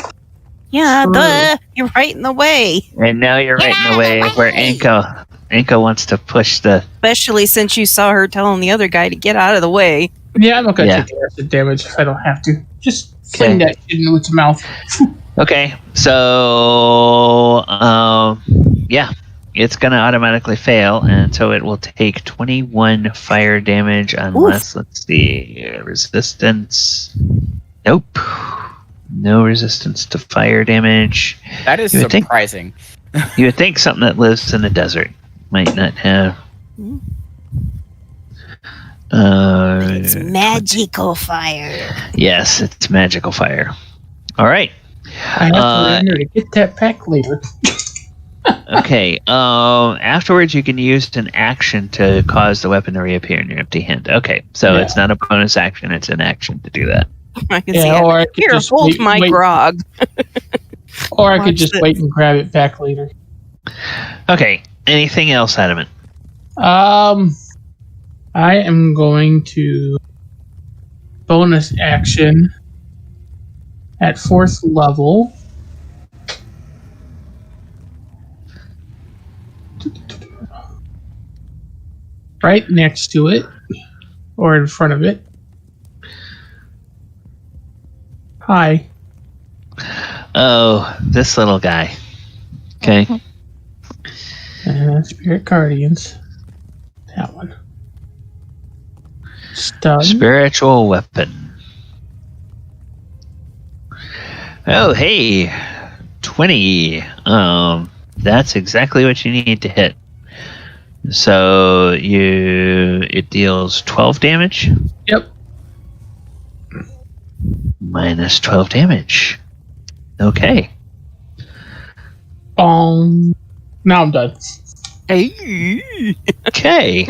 Yeah, True. duh. You're right in the way. And now you're right in the way where Enka wants to push the. Especially since you saw her telling the other guy to get out of the way. Yeah, I'm not gonna take the acid damage if I don't have to. Just fling that shit into its mouth. Okay, so yeah, it's gonna automatically fail, and so it will take 21 fire damage unless, let's see, resistance. Nope, no resistance to fire damage. That is You would surprising. You would think something that lives in the desert might not have. It's magical fire. Yes, it's magical fire. All right. I have to remember to get that pack later. Okay. Afterwards, you can use an action to cause the weapon to reappear in your empty hand. Okay, so it's not a bonus action; it's an action to do that. I can see or I it. could Here, just hold my wait. grog. Or I could Watch just this. wait and grab it back later. Okay. Anything else, Adamant? I am going to bonus action at 4th level. Right next to it, or in front of it. Hi. Oh, this little guy. Okay. Spirit Guardians. That one. Stun. Spiritual weapon. Oh, hey. 20. That's exactly what you need to hit. So it deals 12 damage. Yep. Minus 12 damage. Okay. Now I'm done. Okay.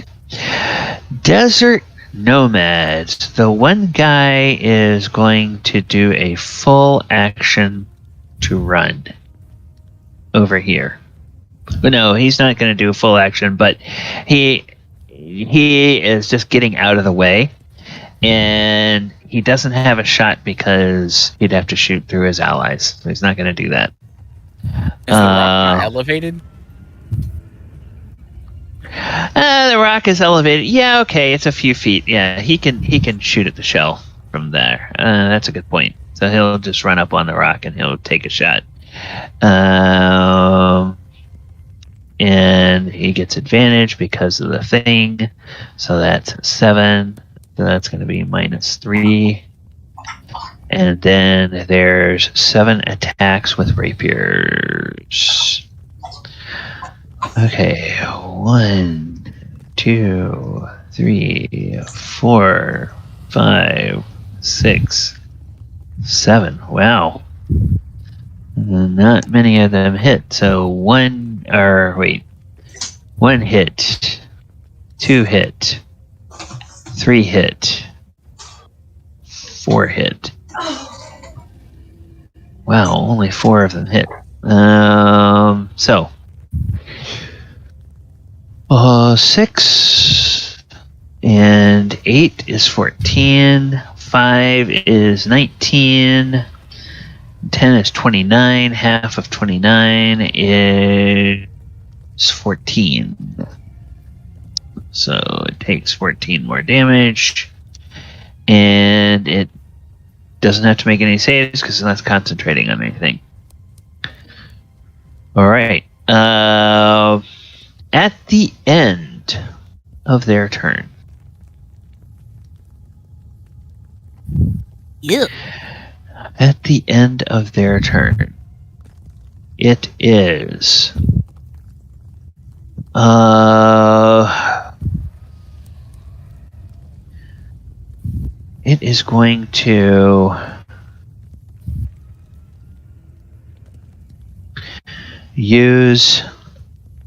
Desert Nomads. The one guy is going to do a full action to run over here. No, he's not going to do a full action, but he is just getting out of the way. And he doesn't have a shot because he'd have to shoot through his allies. So he's not going to do that. Is the rock not elevated? The rock is elevated. Yeah, okay, it's a few feet. Yeah, he can shoot at the shell from there. That's a good point. So he'll just run up on the rock and he'll take a shot. And he gets advantage because of the thing. So that's 7. So that's going to be -3. And then there's 7 attacks with rapiers. Okay, 1, 2, 3, 4, 5, 6, 7. Wow. Not many of them hit. So 1 hit, 2 hit, 3 hit, 4 hit. Wow, only 4 of them hit. So 6 and 8 is 14. 5 is 19. 10 is 29. Half of 29 is 14. So it takes 14 more damage. And it doesn't have to make any saves because it's not concentrating on anything. Alright. At the end of their turn. Yeah. At the end of their turn, it is it is going to use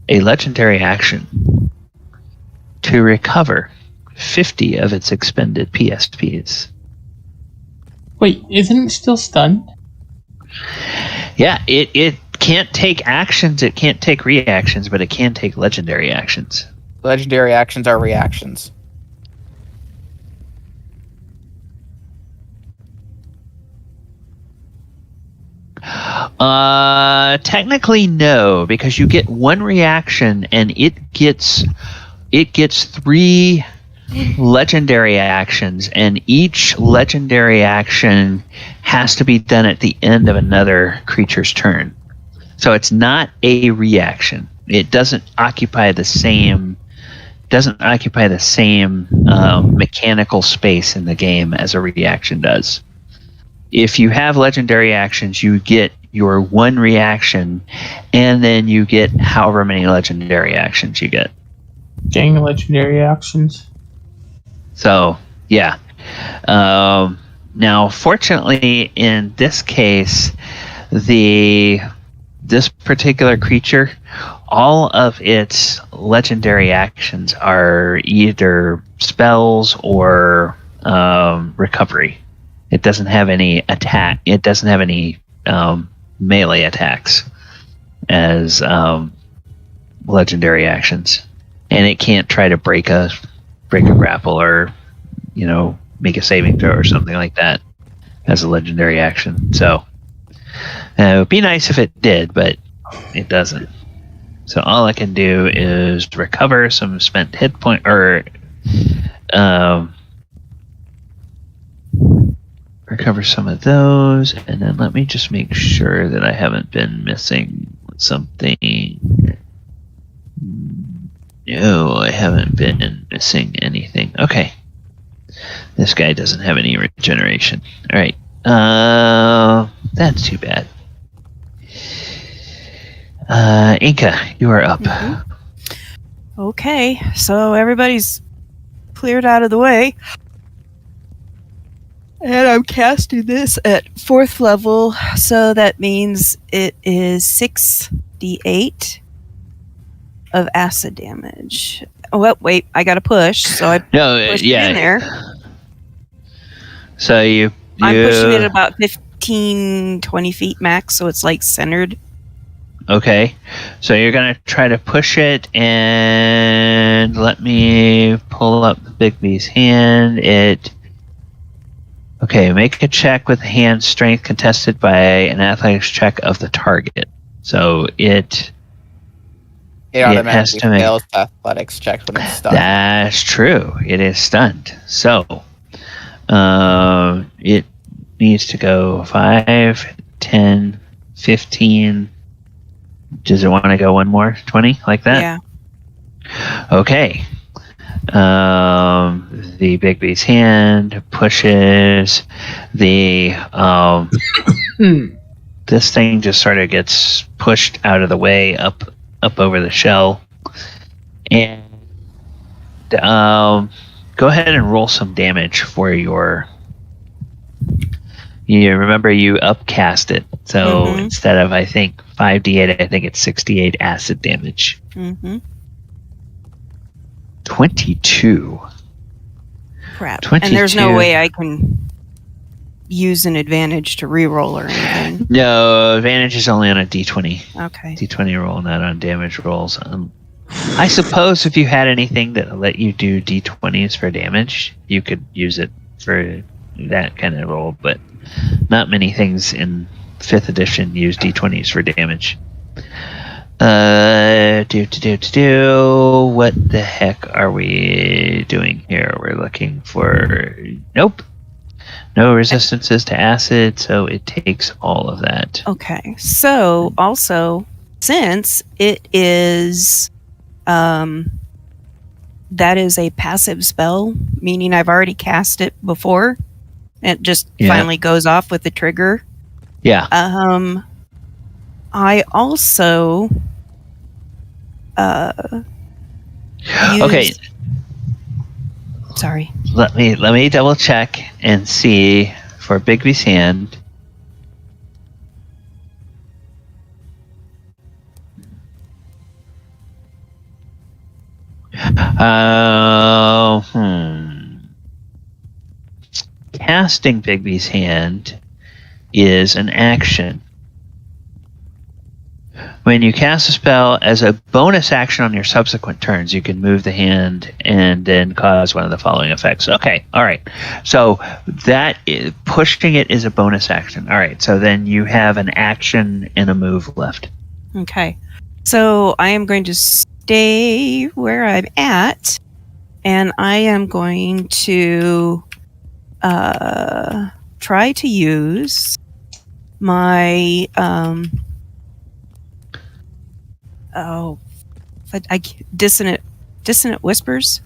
a legendary action to recover 50 of its expended PSPs. Wait, isn't it still stunned? Yeah, it can't take actions, it can't take reactions, but it can take legendary actions. Legendary actions are reactions. Technically no, because you get 1 reaction and it gets 3 legendary actions, and each legendary action has to be done at the end of another creature's turn. So it's not a reaction. It doesn't occupy the same mechanical space in the game as a reaction does. If you have legendary actions, you get your 1 reaction, and then you get however many legendary actions you get. Dang legendary actions. So, yeah. Now, fortunately, in this case, this particular creature, all of its legendary actions are either spells or recovery. It doesn't have any attack. It doesn't have any melee attacks as legendary actions, and it can't try to break a grapple or make a saving throw or something like that as a legendary action. So it would be nice if it did, but it doesn't. So all I can do is recover some spent hit point, or recover some of those, and then let me just make sure that I haven't been missing something. No, I haven't been missing anything. Okay. This guy doesn't have any regeneration. Alright. That's too bad. Enka, you are up. Mm-hmm. Okay, so everybody's cleared out of the way. And I'm casting this at 4th level, so that means it is 6d8 of acid damage. Oh, well, wait, I gotta push, so I pushed it in there. So I'm pushing it about 15, 20 feet max, so it's like centered. Okay, so you're gonna try to push it, and let me pull up Bigby's hand. It Okay, make a check with hand strength contested by an athletics check of the target. So it It has automatically to make. fails athletics checks when it's stunned. That's true. It is stunned. So it needs to go 5, 10, 15. Does it want to go one more? 20? Like that? Yeah. Okay. The Bigby's hand pushes the this thing just sort of gets pushed out of the way up over the shell, and go ahead and roll some damage for your. You remember you upcast it, so instead of I think 5d8, I think it's 68 acid damage. 22. Crap. 22. And there's no way I can use an advantage to reroll or anything. No, advantage is only on a d20. Okay. D20 roll, not on damage rolls. I suppose if you had anything that let you do d20s for damage, you could use it for that kind of roll, but not many things in 5th edition use d20s for damage. What the heck are we doing here? We're looking for... Nope. No resistances to acid, so it takes all of that. Okay. So, also, since it is... that is a passive spell, meaning I've already cast it before. It just finally goes off with the trigger. Yeah. I also okay. Sorry. Let me double check and see for Bigby's hand. Casting Bigby's hand is an action. When you cast a spell as a bonus action on your subsequent turns, you can move the hand and then cause one of the following effects. Okay, all right. So pushing it is a bonus action. All right, so then you have an action and a move left. Okay. So I am going to stay where I'm at, and I am going to try to use my dissonant whispers.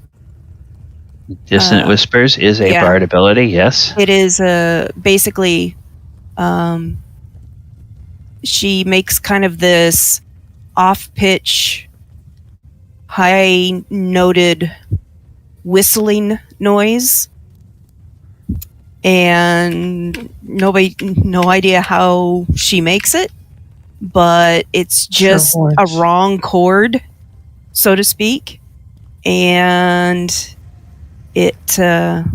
Dissonant whispers is a bard ability. Yes, it is basically. She makes kind of this off-pitch, high-noted whistling noise, and no idea how she makes it, but it's just a wrong chord, so to speak, and it does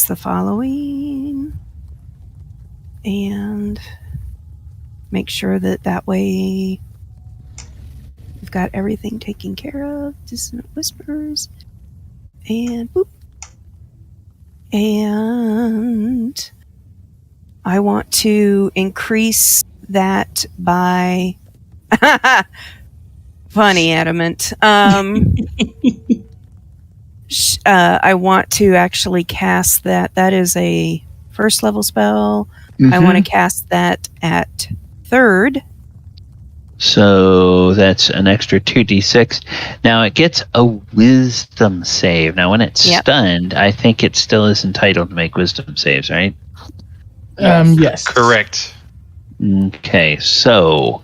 the following, and make sure that way we've got everything taken care of. Dissonant whispers, and boop. And I want to increase that by funny Adamant. I want to actually cast that. That is a 1st level spell. I want to cast that at 3rd. So that's an extra 2d6. Now it gets a wisdom save. Now when it's stunned, I think it still is entitled to make wisdom saves, right? Yes. Correct. Okay, so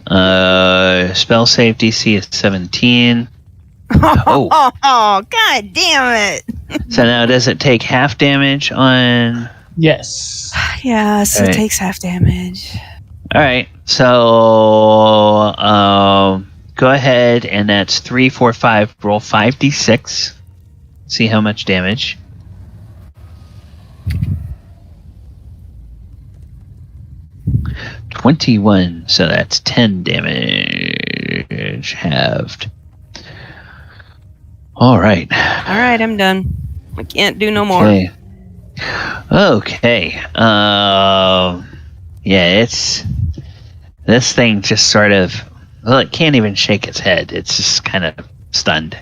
spell save DC is 17. Oh, god damn it. So now does it take half damage on... Yes. Yes, it takes half damage. All right, so go ahead, and that's 3, 4, 5. Roll 5d6. See how much damage. $21, so that's 10 damage halved. All right. All right, I'm done. I can't do no more. Okay. Okay. Yeah, this thing just sort of. Well, it can't even shake its head. It's just kind of stunned.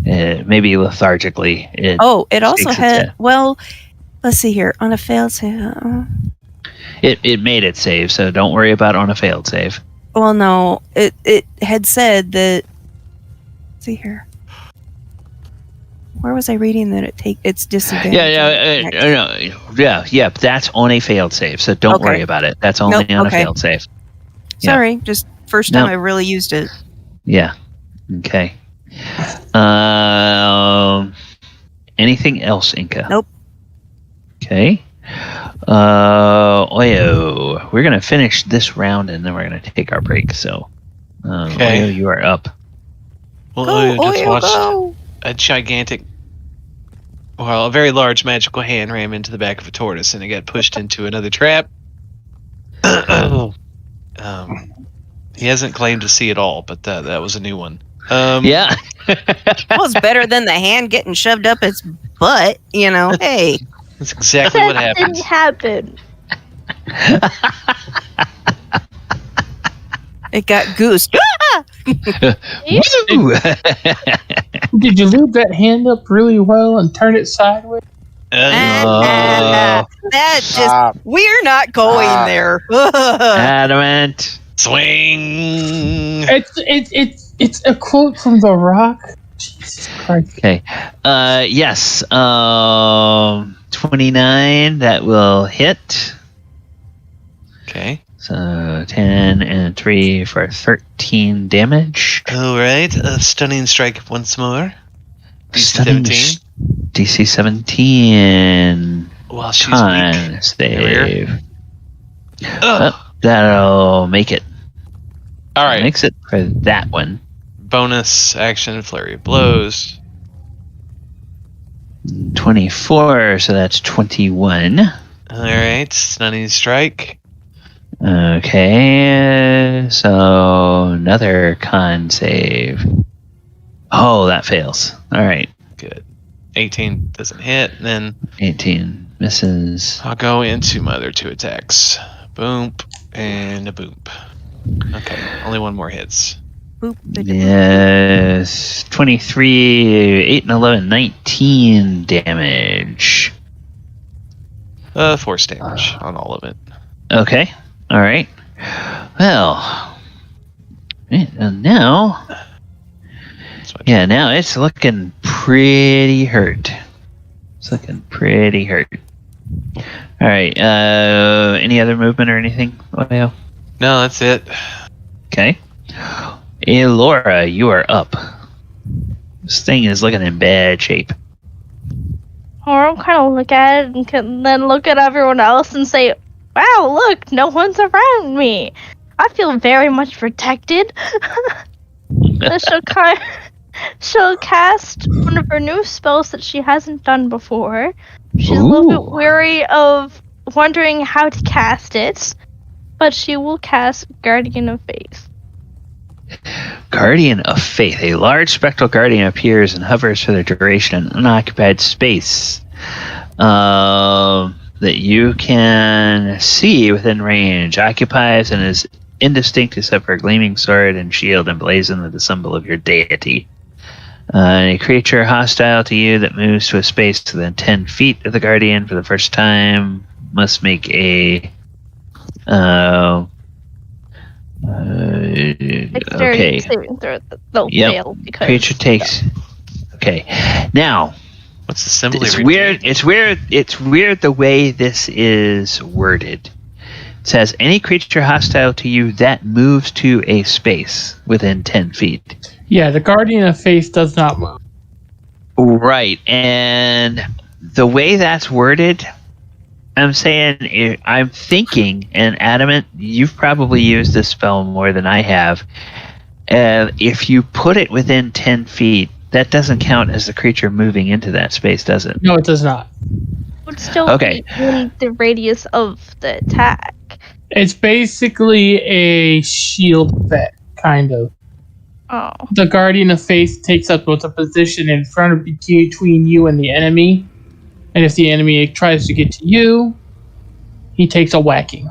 Maybe lethargically. It also shakes its had. head. Well, let's see here. On a failed save. It made it save, so don't worry about on a failed save. Well, no. It had said that. Let's see here. Where was I reading that it's disadvantage? Yeah. That's on a failed save, so don't worry about it. That's only on a failed save. Yeah. Sorry, just first time I really used it. Yeah. Okay. Anything else, Enka? Nope. Okay. Oyo, we're gonna finish this round and then we're gonna take our break. So, Oyo, you are up. Well, Oyo just watched a gigantic, a very large magical hand ram into the back of a tortoise, and it got pushed into another trap. He hasn't claimed to see it all, but that was a new one. Yeah. Well, it's better than the hand getting shoved up its butt, Hey. That's exactly what happened. Didn't happen. It got goosed. Did you lube that hand up really well and turn it sideways? That just we're not going there. Adamant. Swing. It's a quote from The Rock. Jesus Christ. Okay. Yes. 29. That will hit. Okay. So 10 and 3 for 13 damage. All right. A stunning strike once more. DC Stunning 17. DC 17. Well, she's Con weak. save. That'll make it. All right. Makes it for that one. Bonus action, flurry of blows. 24, so that's 21. All right. Stunning strike. Okay, so another con save. Oh, that fails. All right. Good. 18 doesn't hit. Then 18 misses. I'll go into my other 2 attacks. Boom and a boom. Okay, only one more hits. Boop. Yes, 23, 8 and 11, 19 damage. Force damage on all of it. Okay, all right. Well, and now, now it's looking pretty hurt. It's looking pretty hurt. All right. Any other movement or anything? Well, no, that's it. Okay. Elora, you are up. This thing is looking in bad shape. Or I'll kind of look at it and then look at everyone else and say, wow, look, no one's around me. I feel very much protected. Then she'll cast one of her new spells that she hasn't done before. She's a little bit weary of wondering how to cast it, but she will cast Guardian of Faith. Guardian of Faith. A large spectral guardian appears and hovers for the duration in unoccupied space that you can see within range. Occupies and is indistinct except for a gleaming sword and shield emblazoned with the symbol of your deity. A creature hostile to you that moves to a space within 10 feet of the guardian for the first time must make a Dexterity saving throw. They'll fail because creature takes. Okay, now what's the symbol? It's weird. It's weird the way this is worded. It says any creature hostile to you that moves to a space within 10 feet. Yeah, the Guardian of Faith does not move. Right, and the way that's worded, I'm thinking, and Adamant, you've probably used this spell more than I have. If you put it within 10 feet, that doesn't count as the creature moving into that space, does it? No, it does not. It would still be in the radius of the attack. It's basically a shield effect, kind of. Oh. The Guardian of Faith takes up both a position in front of between you and the enemy, And if the enemy tries to get to you, he takes a whacking.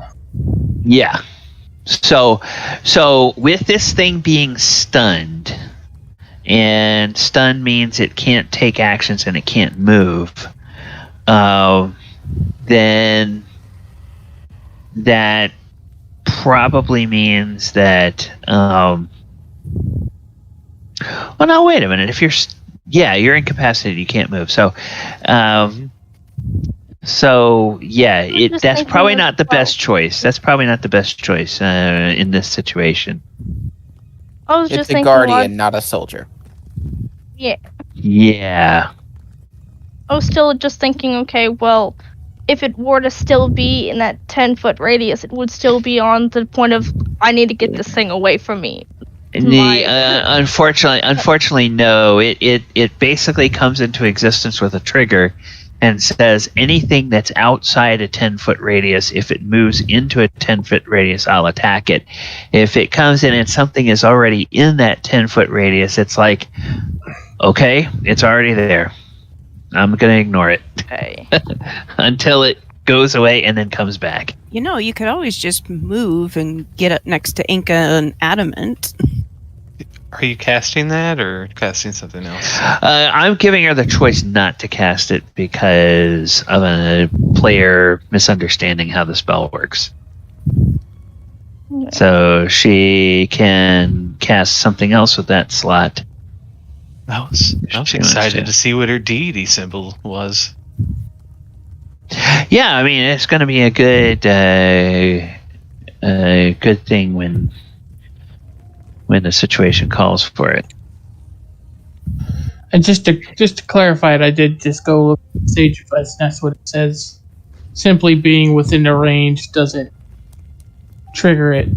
Yeah. So with this thing being stunned, and stun means it can't take actions and it can't move, then that probably means that. Well, no, wait a minute. If you're incapacitated, you can't move. So, that's probably not the best choice. That's probably not the best choice in this situation. I was It's just a thinking, guardian, not a soldier. Yeah. Yeah. I was still just thinking, okay, well, if it were to still be in that 10-foot radius, it would still be on the point of, I need to get this thing away from me. Unfortunately, no. It basically comes into existence with a trigger and says anything that's outside a 10-foot radius, if it moves into a 10-foot radius, I'll attack it. If it comes in and something is already in that 10-foot radius, it's like, okay, it's already there. I'm going to ignore it Okay. until it goes away and then comes back. You could always just move and get up next to Enka and Adamant. Are you casting that or casting something else? I'm giving her the choice not to cast it because of a player misunderstanding how the spell works. So she can cast something else with that slot. I was excited to see what her deity symbol was. Yeah, I mean it's going to be a good thing when the situation calls for it. And just to clarify it, I did just go look at Sage Advice, and that's what it says. Simply being within the range doesn't trigger it.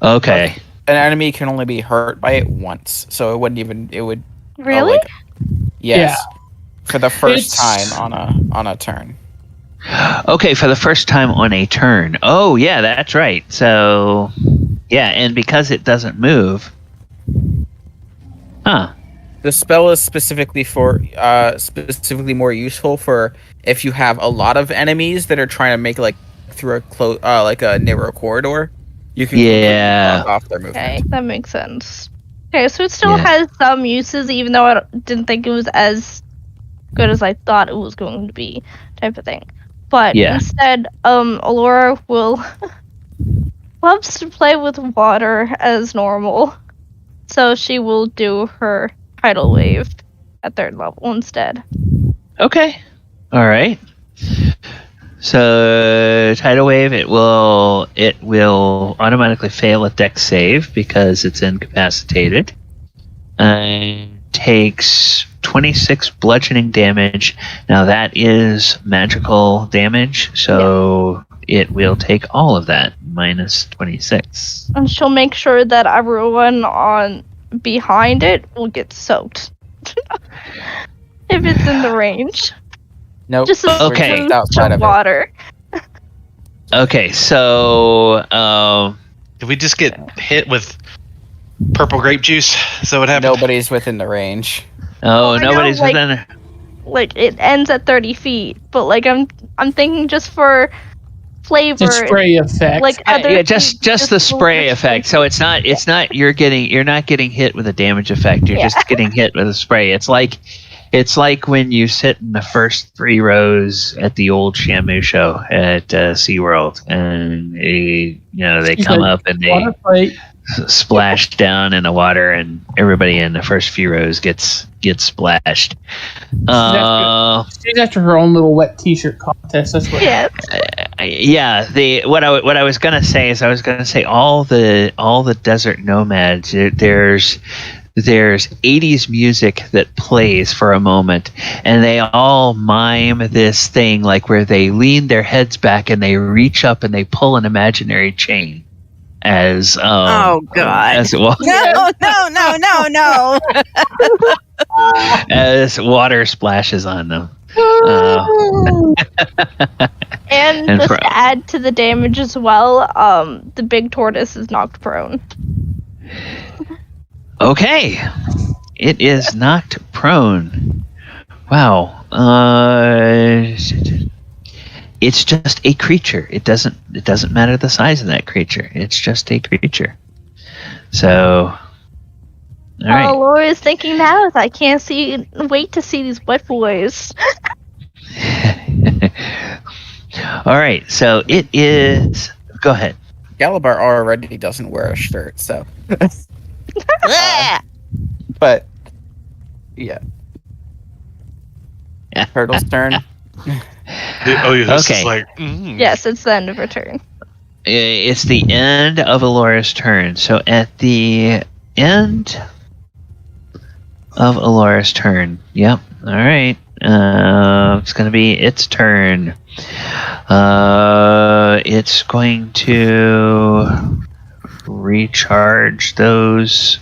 Okay. An enemy can only be hurt by it once, so it wouldn't even. It would. Really? Yes. Yeah. For the first time on a turn. Okay, for the first time on a turn. Oh, yeah, that's right. So, yeah, and because it doesn't move. Huh. The spell is specifically more useful for if you have a lot of enemies that are trying to make through a narrow corridor. You can block off their movement. Okay, that makes sense. Okay, so it still has some uses, even though I didn't think it was as good as I thought it was going to be, type of thing. But instead, Elora loves to play with water as normal, so she will do her tidal wave at 3rd level instead. Okay. All right. So tidal wave, it will automatically fail a dex save because it's incapacitated. Takes 26 bludgeoning damage. Now that is magical damage, so it will take all of that minus 26. And she'll make sure that everyone on behind it will get soaked if it's in the range. Nope. Just okay. Outside of water. Okay, so Did we just get hit with purple grape juice? Is that what happened? Nobody's within the range. Oh, nobody's within. Like it ends at 30 feet, but I'm thinking just for flavor. The spray effect. Like other just the spray effect. So it's not you're not getting hit with a damage effect. You're just getting hit with a spray. It's like when you sit in the first 3 rows at the old Shamu show at SeaWorld, and they come up and they splash down in the water, and everybody in the first few rows gets splashed. She's after her own little wet T-shirt contest. That's what. Yeah. What I was gonna say is all the desert nomads. There's 80s music that plays for a moment, and they all mime this thing like where they lean their heads back and they reach up and they pull an imaginary chain. As oh god! As no! As water splashes on them. And just to add to the damage as well, the big tortoise is knocked prone. Okay, it is knocked prone. Wow. It's just a creature. It doesn't matter the size of that creature. It's just a creature. So, all right. Laura's thinking now is I can't wait to see these wet boys. All right. So it is. Go ahead. Galibar already doesn't wear a shirt, so. But yeah. Turtle's turn. This Okay. is like. Yes, it's the end of her turn. It's the end of Elora's turn. So at the end of Elora's turn. Yep. All right. It's going to be its turn. It's going to recharge those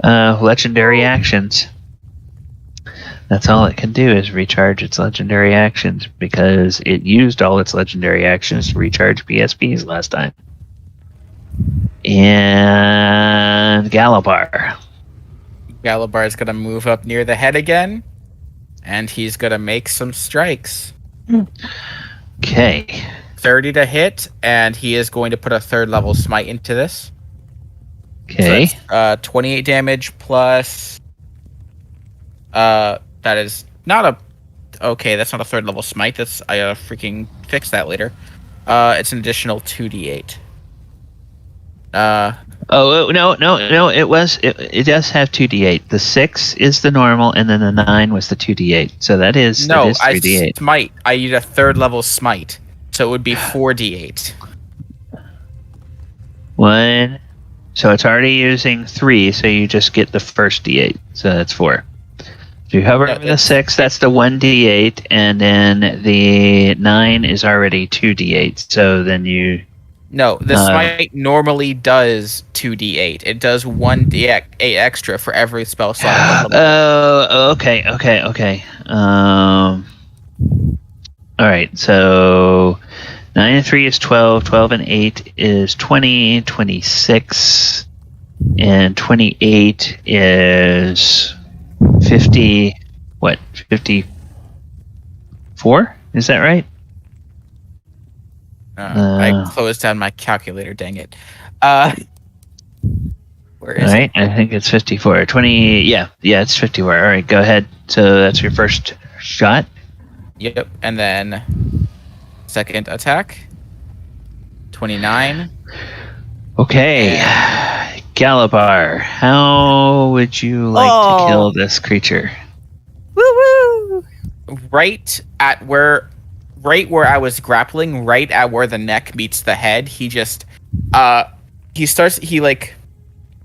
legendary actions. That's all it can do is recharge its legendary actions because it used all its legendary actions to recharge PSPs last time. And Galibar. Galibar is going to move up near the head again, and he's going to make some strikes. Okay. 30 to hit, and he is going to put a 3rd level smite into this. Okay. So that's, 28 damage plus... that is not a... Okay, that's not a 3rd level smite. That's I freaking fix that later. It's an additional 2d8. Oh no! It does have 2d8. The 6 is the normal, and then the 9 was the 2d8. So that is 3d8. Smite. I use a 3rd level smite, so it would be 4d8. 1. So it's already using 3, so you just get the first d8. So that's 4. If you hover over the 6, that's the 1d8, and then the 9 is already 2d8. So then you... No, the smite normally does 2d8. It does 1d8 extra for every spell slot. Oh, okay. All right, so 9 and 3 is 12, 12 and 8 is 20, 26, and 28 is 50, what, 54? Is that right? I closed down my calculator, dang it. Where is it? I think it's 54. 20, yeah, it's 54. All right, go ahead. So that's your first shot? Yep, and then second attack. 29. Okay. Galibar, how would you like to kill this creature? Woo woo! Right where I was grappling, right at where the neck meets the head, he just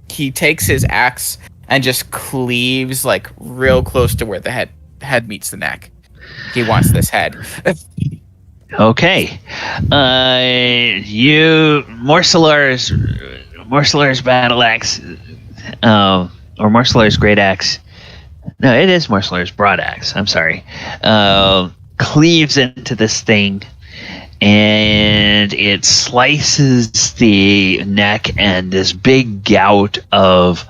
he takes his axe and just cleaves like real close to where the head meets the neck. He wants this head. Okay. Morcellar's battle axe, or Morcellar's great axe. No, it is Morcellar's broad axe. I'm sorry. Cleaves into this thing, and it slices the neck, and this big gout of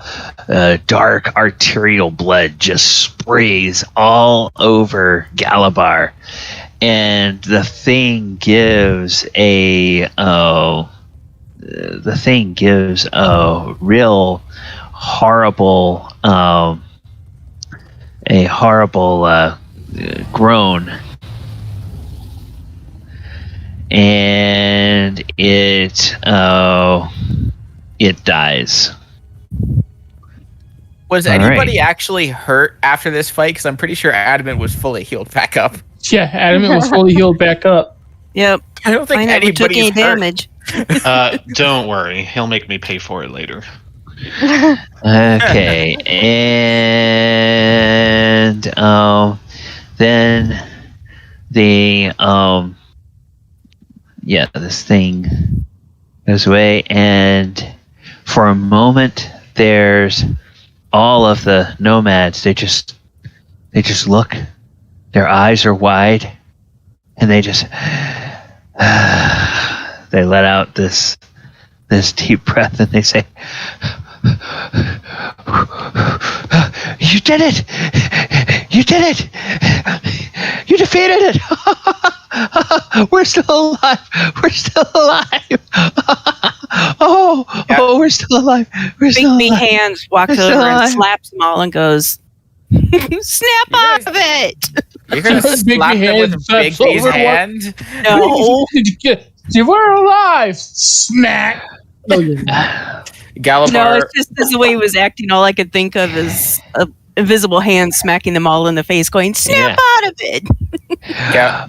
dark arterial blood just sprays all over Galibar, and the thing gives a real horrible groan, and it dies. Was anybody actually hurt after this fight? Because I'm pretty sure Adamant was fully healed back up. Yeah, Adamant was fully healed back up. Yep. I don't think I never took any anybody's hurt. damage. Don't worry. He'll make me pay for it later. Okay, and then the this thing goes away, and for a moment there's all of the nomads. They just look. Their eyes are wide, and they just they let out this deep breath, and they say, You did it! You did it! You defeated it! We're still alive! We're still alive! Oh, we're still alive! We're still Big alive! hands walks We're over still and alive. slaps them all and goes, "Snap out of it!" You're gonna Big slap them with hand Big slaps B's over hand? No. We're alive! Smack! No, you're not. Galibar. No, it's just the way he was acting. All I could think of is a invisible hand smacking them all in the face, going, "Snap out of it!"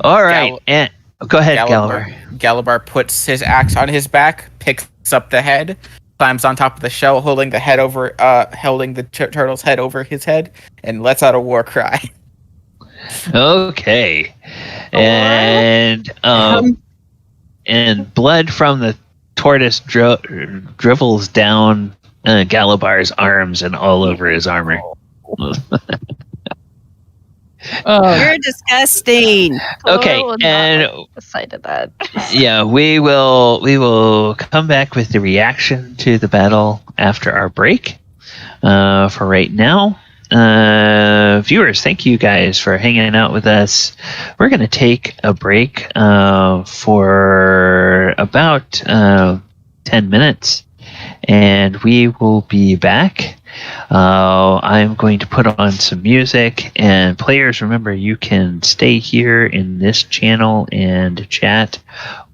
All right, and go ahead, Galibar. Galibar puts his axe on his back, picks up the head, climbs on top of the shell, holding the head over, holding the turtle's head over his head, and lets out a war cry. Okay, and blood from the tortoise dribbles down Galibar's arms and all over his armor. You're disgusting. Okay, Laura would and not like the sight of that. yeah, we will come back with the reaction to the battle after our break. For right now, viewers, thank you guys for hanging out with us. We're going to take a break for about 10 minutes, and we will be back. I'm going to put on some music, and players, remember, you can stay here in this channel and chat,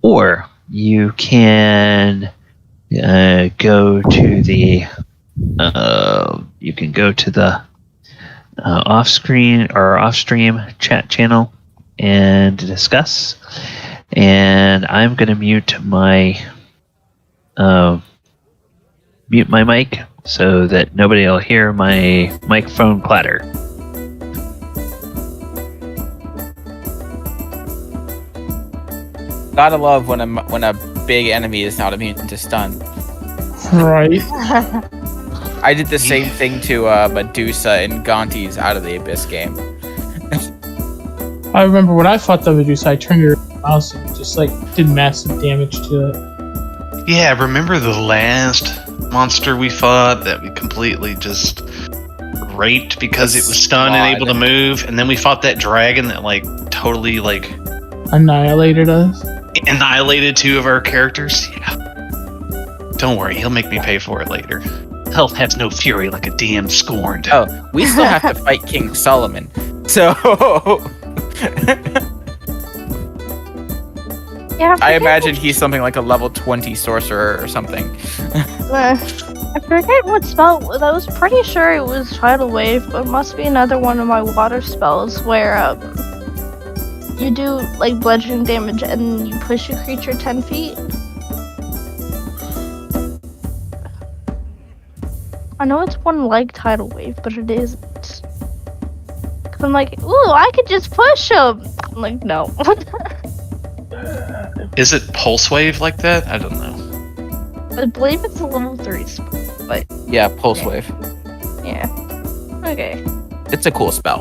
or you can go to the off-stream chat channel and discuss. And I'm going to mute my mic so that nobody will hear my microphone clatter. Gotta love when a big enemy is not immune to stun. Right. I did the same thing to Medusa and Gonti's Out of the Abyss game. I remember when I fought the Medusa, I turned her mouse and just did massive damage to it. Yeah, remember the last monster we fought that we completely just raped because it was stunned and able to move, and then we fought that dragon that totally Annihilated us. annihilated two of our characters. Yeah. Don't worry, he'll make me pay for it later. Hell has no fury like a DM scorned. Oh, we still have to fight King Solomon. So Yeah, I imagine he's something like a level 20 sorcerer or something. I forget what spell. I was pretty sure it was Tidal Wave, but it must be another one of my water spells where you do bludgeoning damage and you push your creature 10 feet. I know it's one like Tidal Wave, but it isn't. Cause I'm ooh, I could just push him. I'm no. Is it pulse wave like that? I don't know. I believe it's a level 3 spell, but Yeah, Pulse Wave. yeah. Okay. It's a cool spell.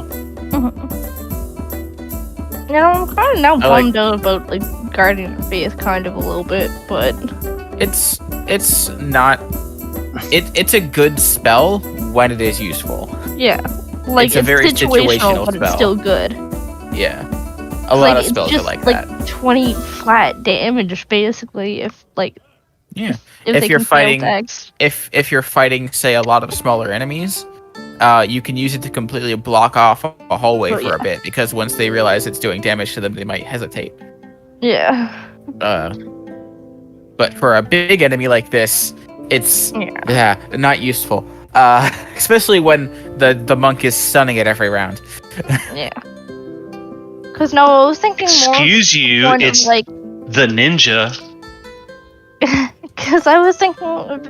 I'm kind of now bummed out about Guardian of Faith kind of a little bit, but It's not. It's a good spell when it is useful. yeah, It's a very situational but spell. it's still good. Yeah, a lot of spells it's are just, like that. 20 flat damage basically. If Yeah. if If they you're can fail fighting- decks. If you're fighting, say, a lot of smaller enemies, you can use it to completely block off a hallway for a bit, because once they realize it's doing damage to them, they might hesitate. Yeah. But for a big enemy like this, it's not useful. Especially when the monk is stunning it every round. Yeah. Because no, I was thinking more. Excuse you, one of, it's the ninja. Because I was thinking of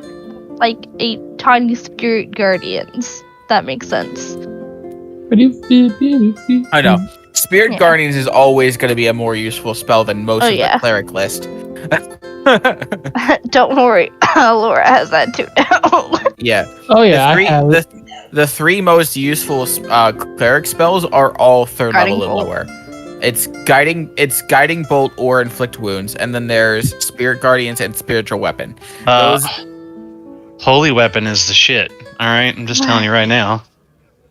a tiny spirit guardians. That makes sense. I know. Spirit Guardians is always going to be a more useful spell than most of the cleric list. Don't worry, Elora has that too now. Yeah. Oh yeah, I have it. The three most useful cleric spells are all third Guiding level Bolt. and lower. It's guiding bolt or inflict wounds, and then there's spirit guardians and spiritual weapon. Holy weapon is the shit. All right, I'm just telling you right now.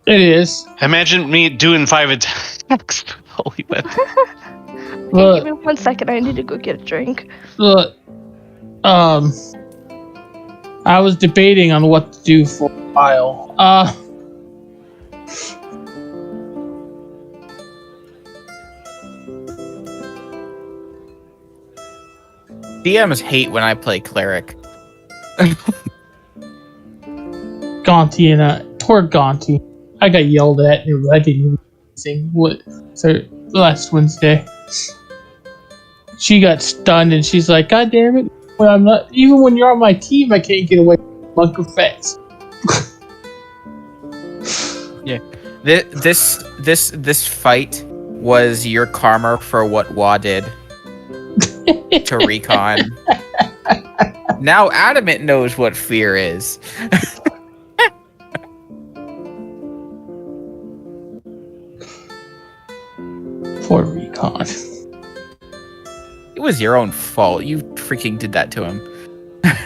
It is. Imagine me doing 5 attacks. Holy weapon. Hey, give me 1 second. I need to go get a drink. Look, I was debating on what to do for a while. DMs hate when I play cleric. Gonti and poor Gonti. I got yelled at. I didn't even last Wednesday. She got stunned and she's like, "God damn it! Well, I'm not. Even when you're on my team, I can't get away from monk effects." Yeah, this fight was your karma for what Wa did to Recon. Now Adamant knows what fear is. Poor Recon. It was your own fault. You freaking did that to him.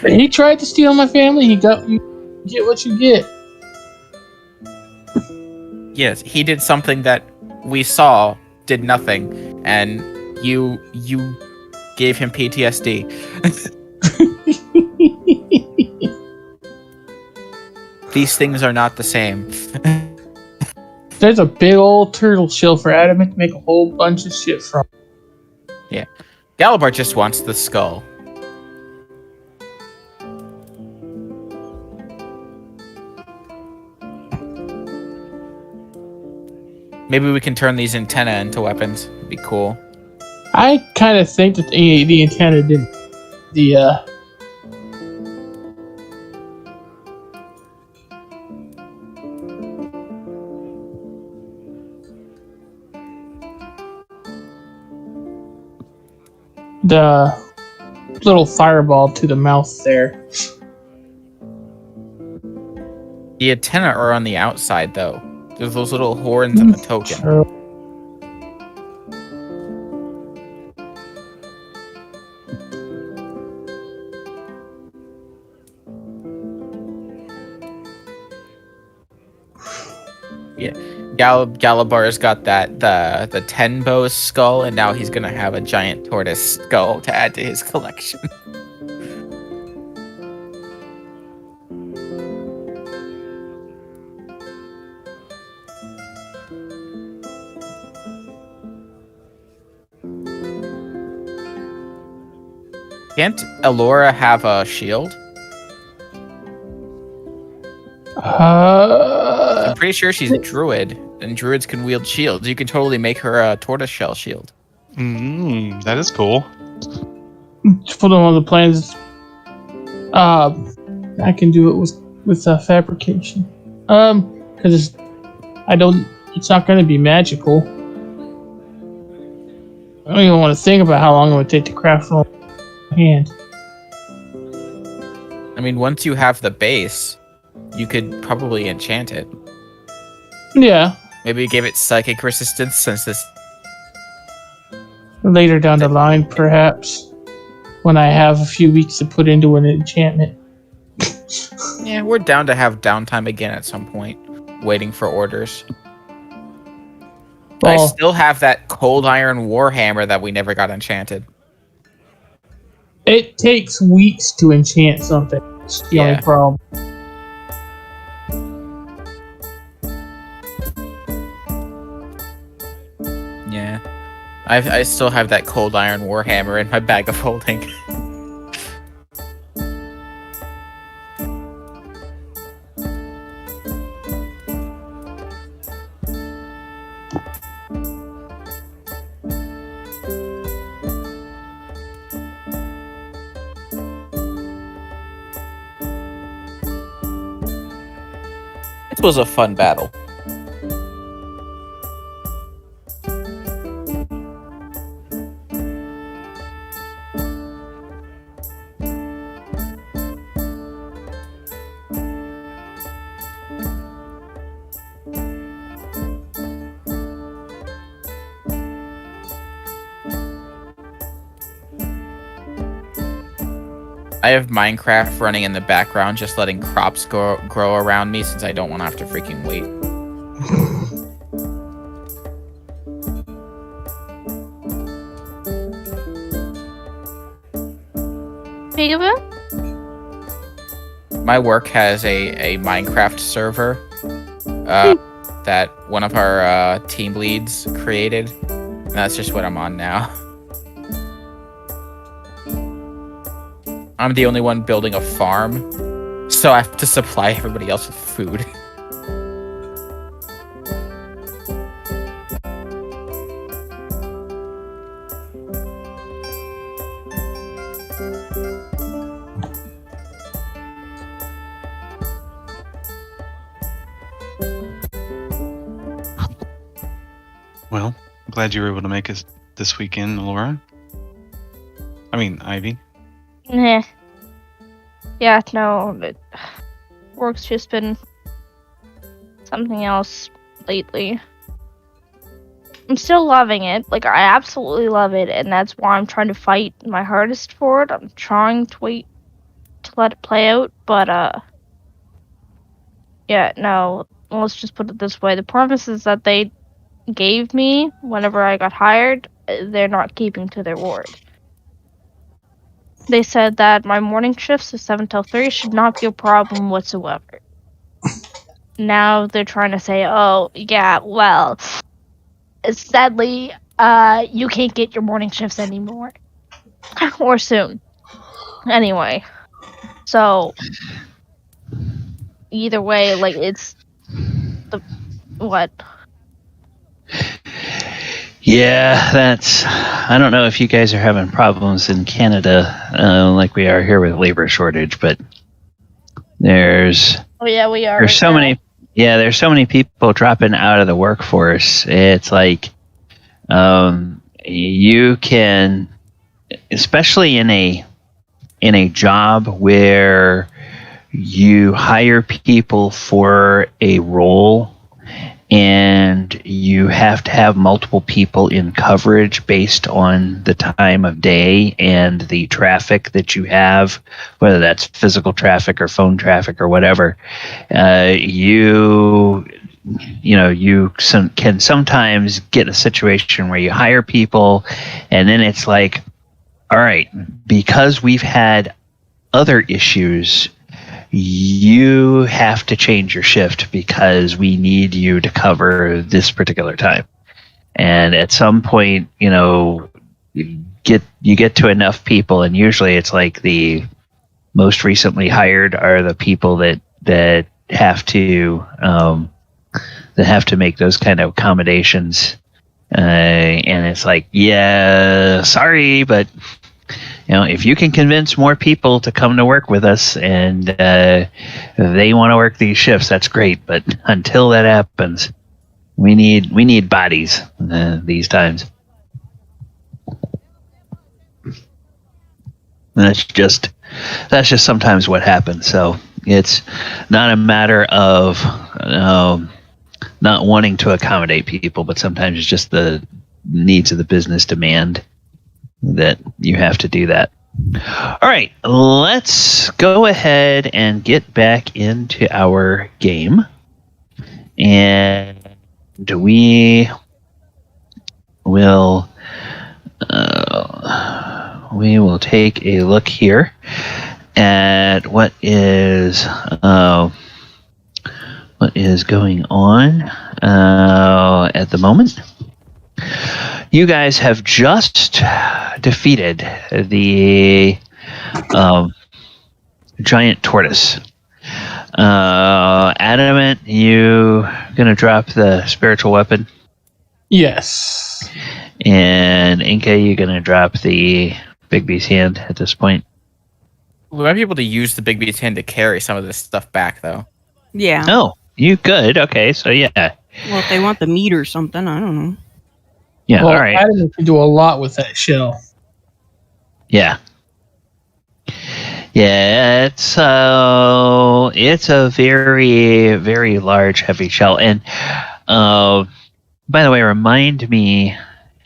He tried to steal my family. You get what you get. Yes, he did something that we saw did nothing, and you gave him PTSD. These things are not the same. There's a big old turtle shell for Adamant to make a whole bunch of shit from. Yeah, Galibar just wants the skull. Maybe we can turn these antennae into weapons. It'd be cool. I kind of think that the antenna didn't. The little fireball to the mouth there. The antennae are on the outside, though. There's those little horns and the token. True. Yeah, Galibar's got the 10 bow skull, and now he's gonna have a giant tortoise skull to add to his collection. Can't Elora have a shield? I'm pretty sure she's a druid, and druids can wield shields. You can totally make her a tortoiseshell shield. That is cool. Just put on one of the plans. I can do it with fabrication. Because it's not going to be magical. I don't even want to think about how long it would take to craft from hand. I mean, once you have the base, you could probably enchant it. Yeah. Maybe give it psychic resistance since this... Later down the line, perhaps. When I have a few weeks to put into an enchantment. Yeah, we're down to have downtime again at some point. Waiting for orders. Well, I still have that cold iron warhammer that we never got enchanted. it takes weeks to enchant something. That's the only problem. Yeah. I still have that cold iron warhammer in my bag of holding. It was a fun battle. I have Minecraft running in the background, just letting crops grow around me since I don't want to have to freaking wait. Haven? My work has a Minecraft server that one of our team leads created. And that's just what I'm on now. I'm the only one building a farm, so I have to supply everybody else with food. Well, I'm glad you were able to make us this weekend, Elora. I mean, Ivy. Nah. Yeah, no. Work's just been something else lately. I'm still loving it. Like, I absolutely love it, and that's why I'm trying to fight my hardest for it. I'm trying to wait to let it play out, but, yeah, no. Let's just put it this way. The promises that they gave me whenever I got hired, they're not keeping to their word. They said that my morning shifts of 7 till 3 should not be a problem whatsoever. Now they're trying to say, oh, yeah, well, sadly, you can't get your morning shifts anymore. Or soon. Anyway. So, either way, like, it's the... What? Yeah, I don't know if you guys are having problems in Canada like we are here with labor shortage, but there's Oh, yeah, we are. there's so many there's so many people dropping out of the workforce. It's like you can, especially in a job where you hire people for a role and you have to have multiple people in coverage based on the time of day and the traffic that you have, whether that's physical traffic or phone traffic or whatever. You can sometimes get a situation where you hire people and then it's like, all right, because we've had other issues, you have to change your shift because we need you to cover this particular time. And at some point, you get to enough people, and usually it's like the most recently hired are the people that have to make those kind of accommodations. And it's like, yeah, sorry, but if you can convince more people to come to work with us and they want to work these shifts, that's great. But until that happens, we need bodies these times. That's just sometimes what happens. So it's not a matter of not wanting to accommodate people, but sometimes it's just the needs of the business demand that you have to do that. All right, let's go ahead and get back into our game, and we will take a look here at what is going on at the moment. You guys have just defeated the giant tortoise. Adamant, you gonna drop the spiritual weapon? Yes. And Enka, you gonna drop the big beast hand at this point? We might be able to use the big beast hand to carry some of this stuff back, though. Yeah. Oh, you could. Okay, so yeah. Well, if they want the meat or something, I don't know. Yeah, Well, all right. Adam can do a lot with that shell. Yeah. Yeah, it's a very, very large, heavy shell. And by the way, remind me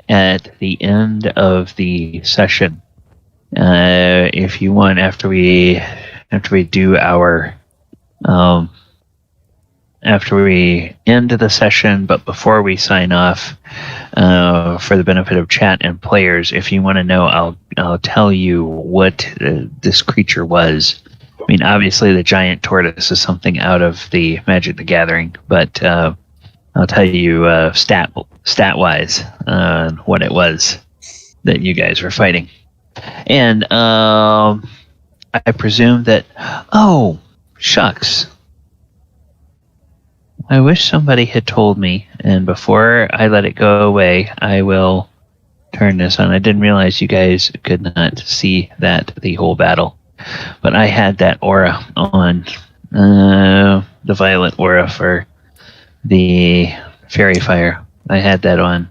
at the end of the session, if you want, after we do our after we end the session, but before we sign off, for the benefit of chat and players, if you want to know, I'll tell you what this creature was. I mean, obviously the giant tortoise is something out of the Magic the Gathering, but I'll tell you stat-wise what it was that you guys were fighting. And I presume that... Oh, shucks. I wish somebody had told me, and before I let it go away, I will turn this on. I didn't realize you guys could not see the whole battle. But I had that aura on, the violet aura for the Fairy Fire. I had that on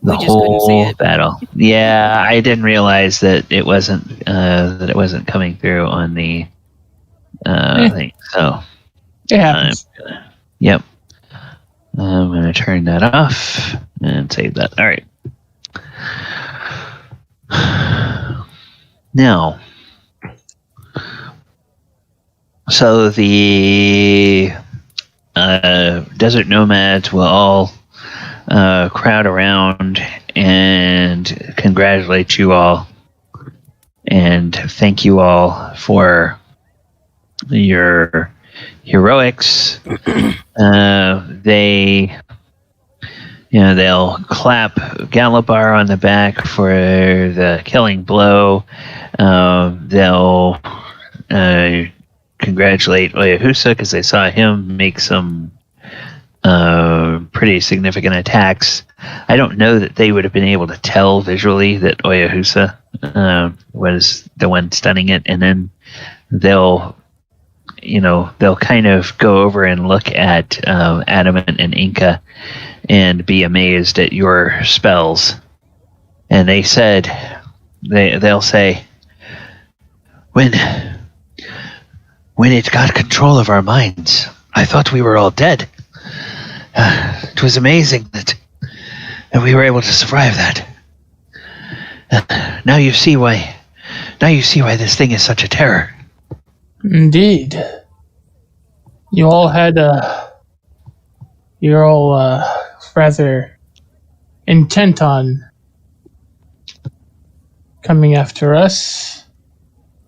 the We just couldn't see whole it. battle. Yeah, I didn't realize that it wasn't coming through on the thing. So It happens. yep. I'm going to turn that off and save that. All right. Now, so the desert nomads will all crowd around and congratulate you all and thank you all for your heroics. They'll clap Galibar on the back for the killing blow. They'll congratulate Oyohusa because they saw him make some pretty significant attacks. I don't know that they would have been able to tell visually that Oyohusa was the one stunning it, and then they'll kind of go over and look at Adamant and Enka and be amazed at your spells. And they'll say, when it got control of our minds, I thought we were all dead. It was amazing that we were able to survive that. Now you see why this thing is such a terror. Indeed. You all had you're all rather intent on coming after us.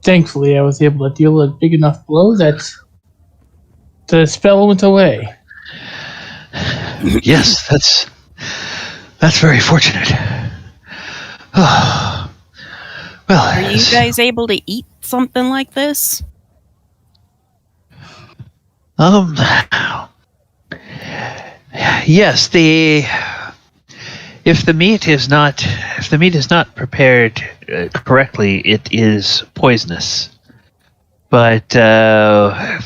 Thankfully, I was able to deal a big enough blow that the spell went away. Yes, that's very fortunate. Oh, well, Are you guys able to eat something like this? Yes, if the meat is not prepared correctly, it is poisonous. But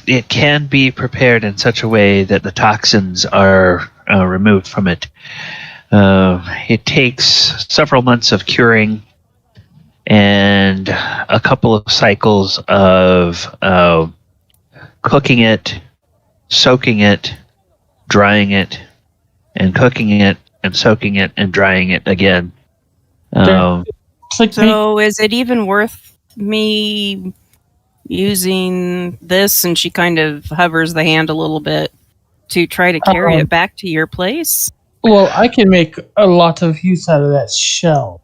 it can be prepared in such a way that the toxins are removed from it. It takes several months of curing and a couple of cycles of cooking it, soaking it, drying it, and cooking it, and soaking it, and drying it again. It's like So is it even worth me using this? And she kind of hovers the hand a little bit to try to carry it back to your place. well, I can make a lot of use out of that shell.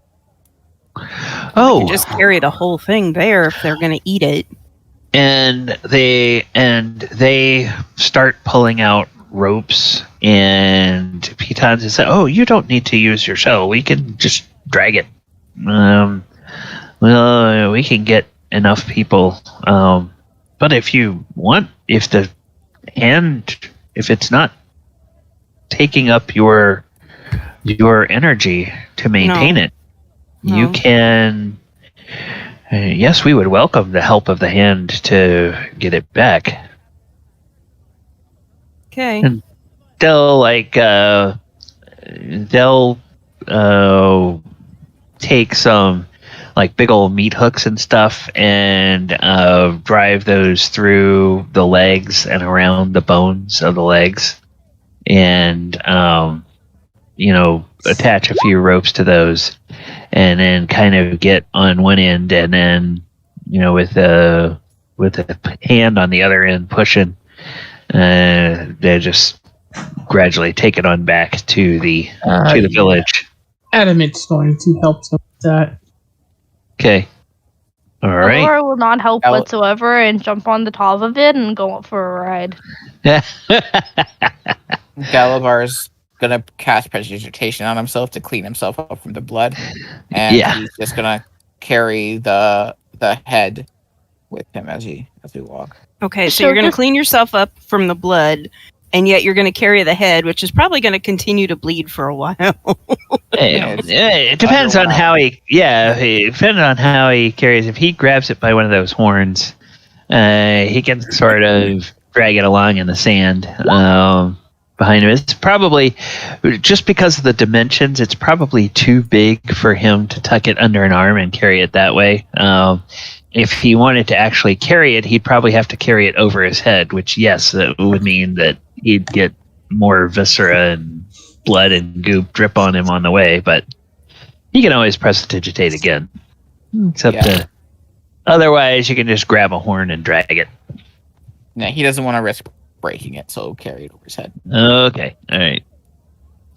Oh, You just carry the whole thing there if they're going to eat it. and they start pulling out ropes and pitons and say, "Oh, you don't need to use your shell. We can just drag it. Well, we can get enough people. But if you want, if it's not taking up your energy to maintain it, you No. can." Yes, we would welcome the help of the hand to get it back. Okay. And they'll take some like big old meat hooks and stuff and drive those through the legs and around the bones of the legs, and attach a few ropes to those, and then kind of get on one end, and then with a hand on the other end pushing, they just gradually take it on back to the village. Adamant's going to help them with that. Okay. All right. Elora will not help whatsoever and jump on the top of it and go up for a ride. Galibar's gonna cast prestidigitation on himself to clean himself up from the blood, and he's just gonna carry the head with him as we walk. Okay, so you're gonna clean yourself up from the blood, and yet you're gonna carry the head, which is probably gonna continue to bleed for a while. It depends on how he. Yeah, depending on how he carries. If he grabs it by one of those horns, he can sort of drag it along in the sand behind him. It's probably just because of the dimensions. It's probably too big for him to tuck it under an arm and carry it that way. If he wanted to actually carry it, he'd probably have to carry it over his head, which, yes, that would mean that he'd get more viscera and blood and goop drip on him on the way, but he can always prestidigitate again. Except otherwise, you can just grab a horn and drag it. Yeah, he doesn't want to risk breaking it, so he'll carry it over his head. Okay, all right.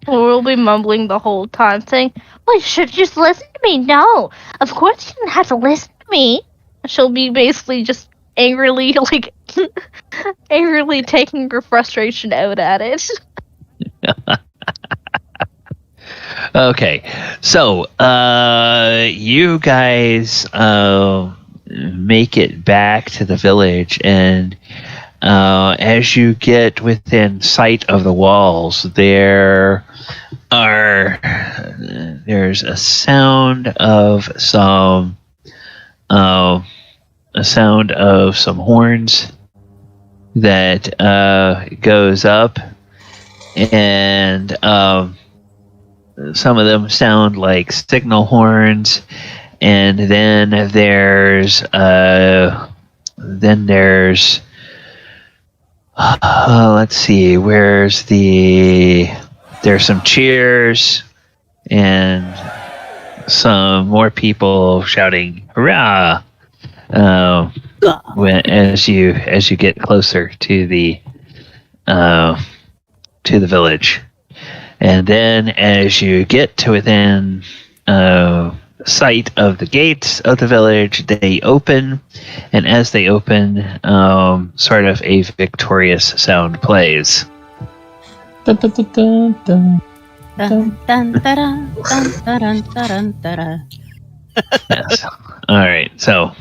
We'll be mumbling the whole time, saying, "Well, you should just listen to me." No, of course you didn't have to listen to me. She'll be basically just angrily, angrily taking her frustration out at it. Okay, so you guys make it back to the village, and as you get within sight of the walls, there's a sound of some horns that goes up, and some of them sound like signal horns, and then there's let's see, there's some cheers and some more people shouting hurrah as you get closer to the village. And then as you get to within sight of the gates of the village, they open, and as they open, sort of a victorious sound plays. Dun, dun, dun, dun, dun. Dun, dun, dun, dun, dun, dun, dun. Yes. All right. So,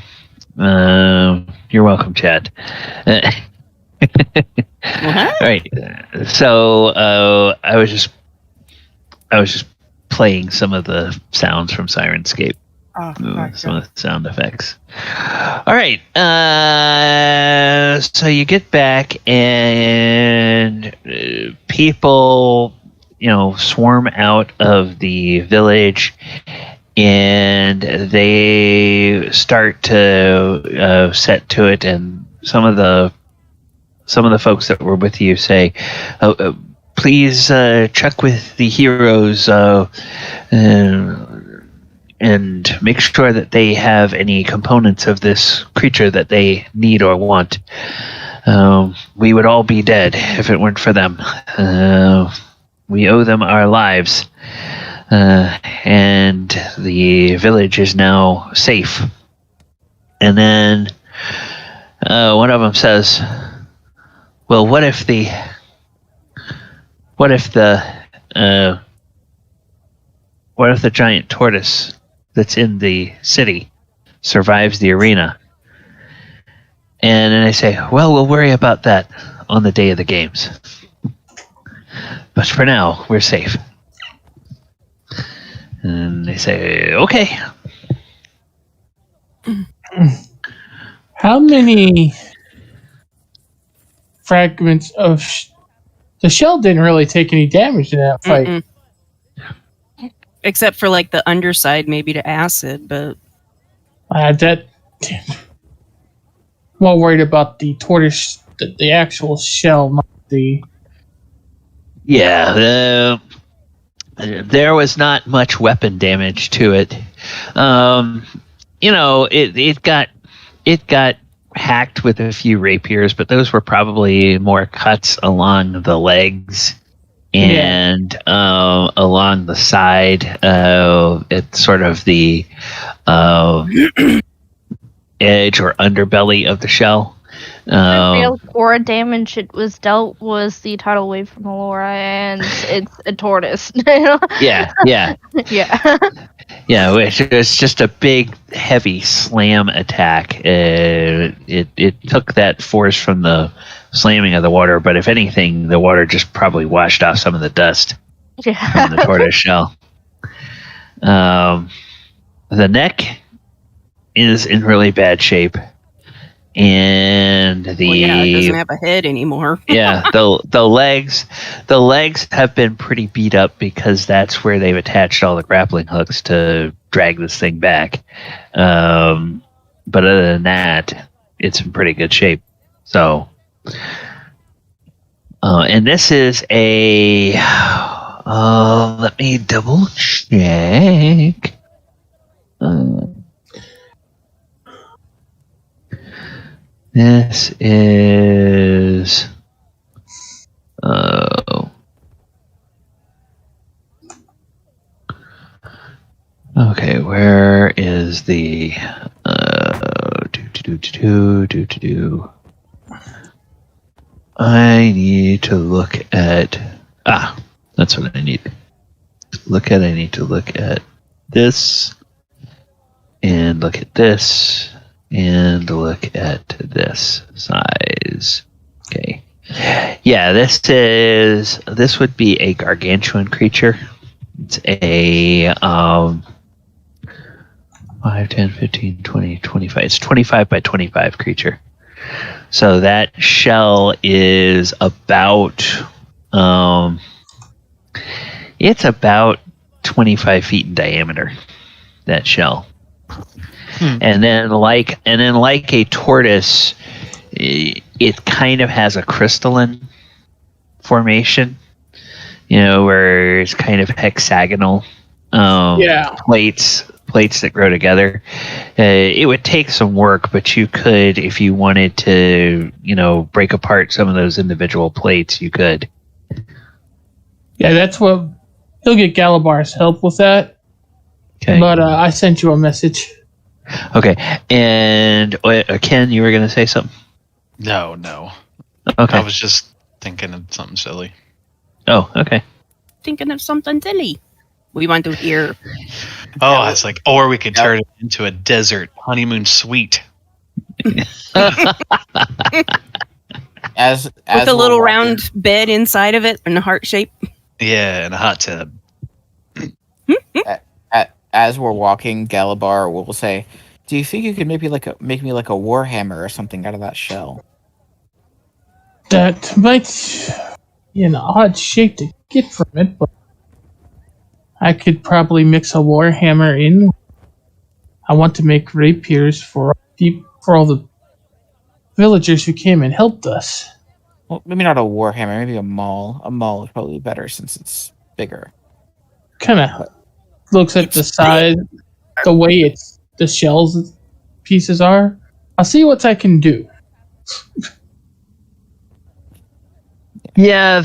you're welcome, Chad. All right. So, I was just playing some of the sounds from Sirenscape. Some of the sound effects. All right. So you get back, and people, swarm out of the village, and they start to set to it. And some of the folks that were with you say, please check with the heroes and make sure that they have any components of this creature that they need or want. We would all be dead if it weren't for them. We owe them our lives. And the village is now safe. And then one of them says, well, what if the giant tortoise that's in the city survives the arena? And then I say, well, we'll worry about that on the day of the games. But for now, we're safe. And they say, okay. How many fragments of the shell didn't really take any damage in that fight? Mm-mm. Except for the underside, maybe to acid, but more worried about the tortoise, the actual shell, not the. Yeah, there was not much weapon damage to it. It got hacked with a few rapiers, but those were probably more cuts along the legs and along the side. It's sort of the edge or underbelly of the shell. The real core damage it was dealt was the tidal wave from Elora, and it's a tortoise. Yeah. Yeah, which was just a big, heavy slam attack. It took that force from the slamming of the water, but if anything, the water just probably washed off some of the dust from the tortoise shell. The neck is in really bad shape. And it doesn't have a head anymore. the legs have been pretty beat up because that's where they've attached all the grappling hooks to drag this thing back. But other than that, it's in pretty good shape. So, and this is a let me double check. This is okay, where is the I need to look at that's what I need I need to look at this and look at this and look at this size. Okay. Yeah, this would be a gargantuan creature. It's a 5, 10, 15, 20, 25. It's 25 by 25 creature. So that shell is about it's about 25 feet in diameter. That shell. And then like a tortoise, it kind of has a crystalline formation, where it's kind of hexagonal plates that grow together. It would take some work, but you could, if you wanted to, break apart some of those individual plates, you could. Yeah, that's what he'll get Galibar's help with that. Okay. But I sent you a message. Okay, and Ken, you were going to say something? No. Okay. I was just thinking of something silly. Oh, okay. Thinking of something silly. We want to hear. Oh, it's like, or we could turn it into a desert honeymoon suite. With a little round bed inside of it and a heart shape. Yeah, and a hot tub. As we're walking, Galibar will say, "Do you think you could maybe make me like a warhammer or something out of that shell?" That might be an odd shape to get from it, but I could probably mix a warhammer in. I want to make rapiers for all the villagers who came and helped us. Well, maybe not a warhammer, maybe a maul. A maul is probably better since it's bigger. Kind of looks at the size, the way the shells pieces are. I'll see what I can do. Yeah,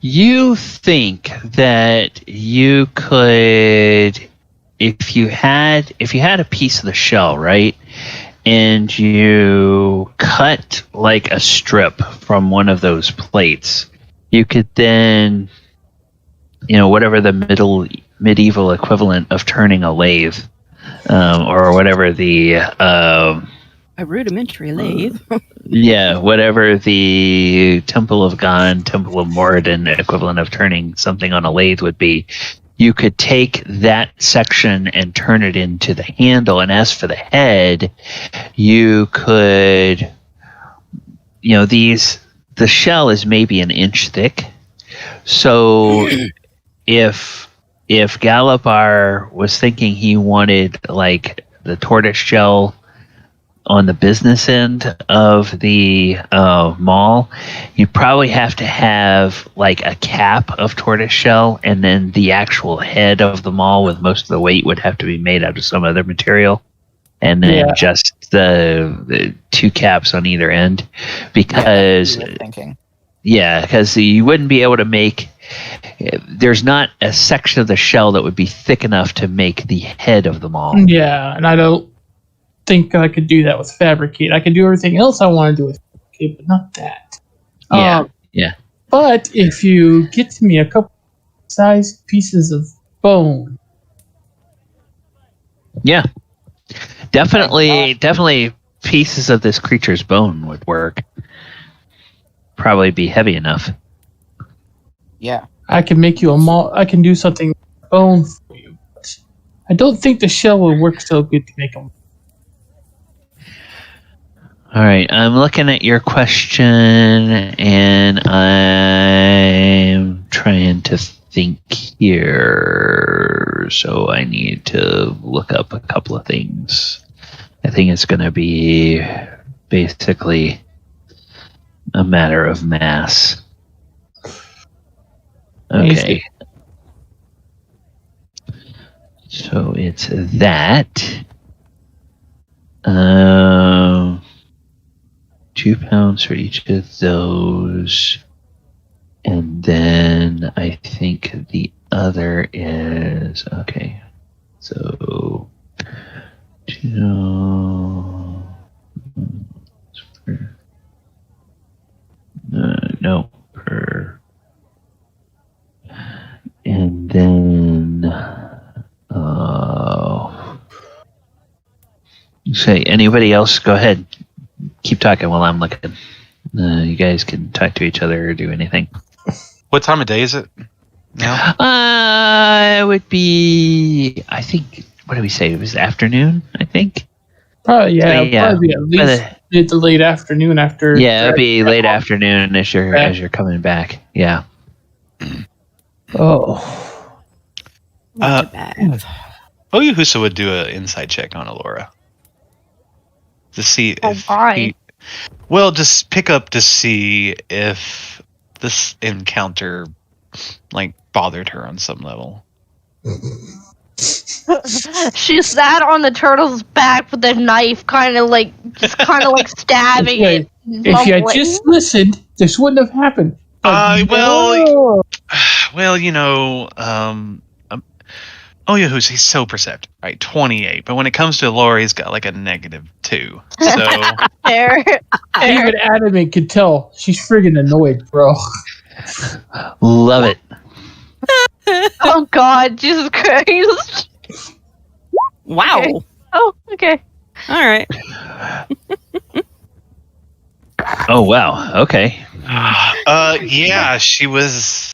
you think that you could, if you had a piece of the shell, right, and you cut like a strip from one of those plates, you could then, whatever the medieval equivalent of turning a lathe, or whatever the a rudimentary lathe. Yeah, whatever the Temple of Gan, Temple of Moradin equivalent of turning something on a lathe would be, you could take that section and turn it into the handle. And as for the head, you could, the shell is maybe an inch thick. So if Galibar was thinking he wanted like the tortoise shell on the business end of the mall, you probably have to have like a cap of tortoise shell, and then the actual head of the mall with most of the weight would have to be made out of some other material, and then just the two caps on either end, because thinking. Yeah, because you wouldn't be able to make. There's not a section of the shell that would be thick enough to make the head of the mall. Yeah, and I don't think I could do that with fabricate. I can do everything else I want to do with fabricate, but not that. Yeah. But if you get to me a couple sized pieces of bone. Yeah. Definitely pieces of this creature's bone would work. Probably be heavy enough. Yeah. I can make you I can do something with bone for you. But I don't think the shell will work so good to make them. All right, I'm looking at your question, and I'm trying to think here. So I need to look up a couple of things. I think it's going to be basically a matter of mass. Okay. So it's that. 2 pounds for each of those. And then I think the other is okay. So 2 no per, and then say anybody else go ahead, keep talking while I'm looking. You guys can talk to each other or do anything. What time of day is it now? It would be, I think, what did we say? It was afternoon, I think. Probably probably at least mid to late afternoon after. Yeah, it'd be late afternoon as you're coming back. Yeah. Oh. Oyohusa would do an insight check on Elora to see if just pick up to see if this encounter bothered her on some level. She sat on the turtle's back with a knife, kind of stabbing it. If you had just listened, this wouldn't have happened. Oyohusa, he's so perceptive, right? 28, but when it comes to Elora, he's got like a -2. So even Adamant could tell she's friggin' annoyed, bro. Love it. Oh God, Jesus Christ! Wow. Okay. Oh, okay. All right. Oh wow. Okay. Yeah, she was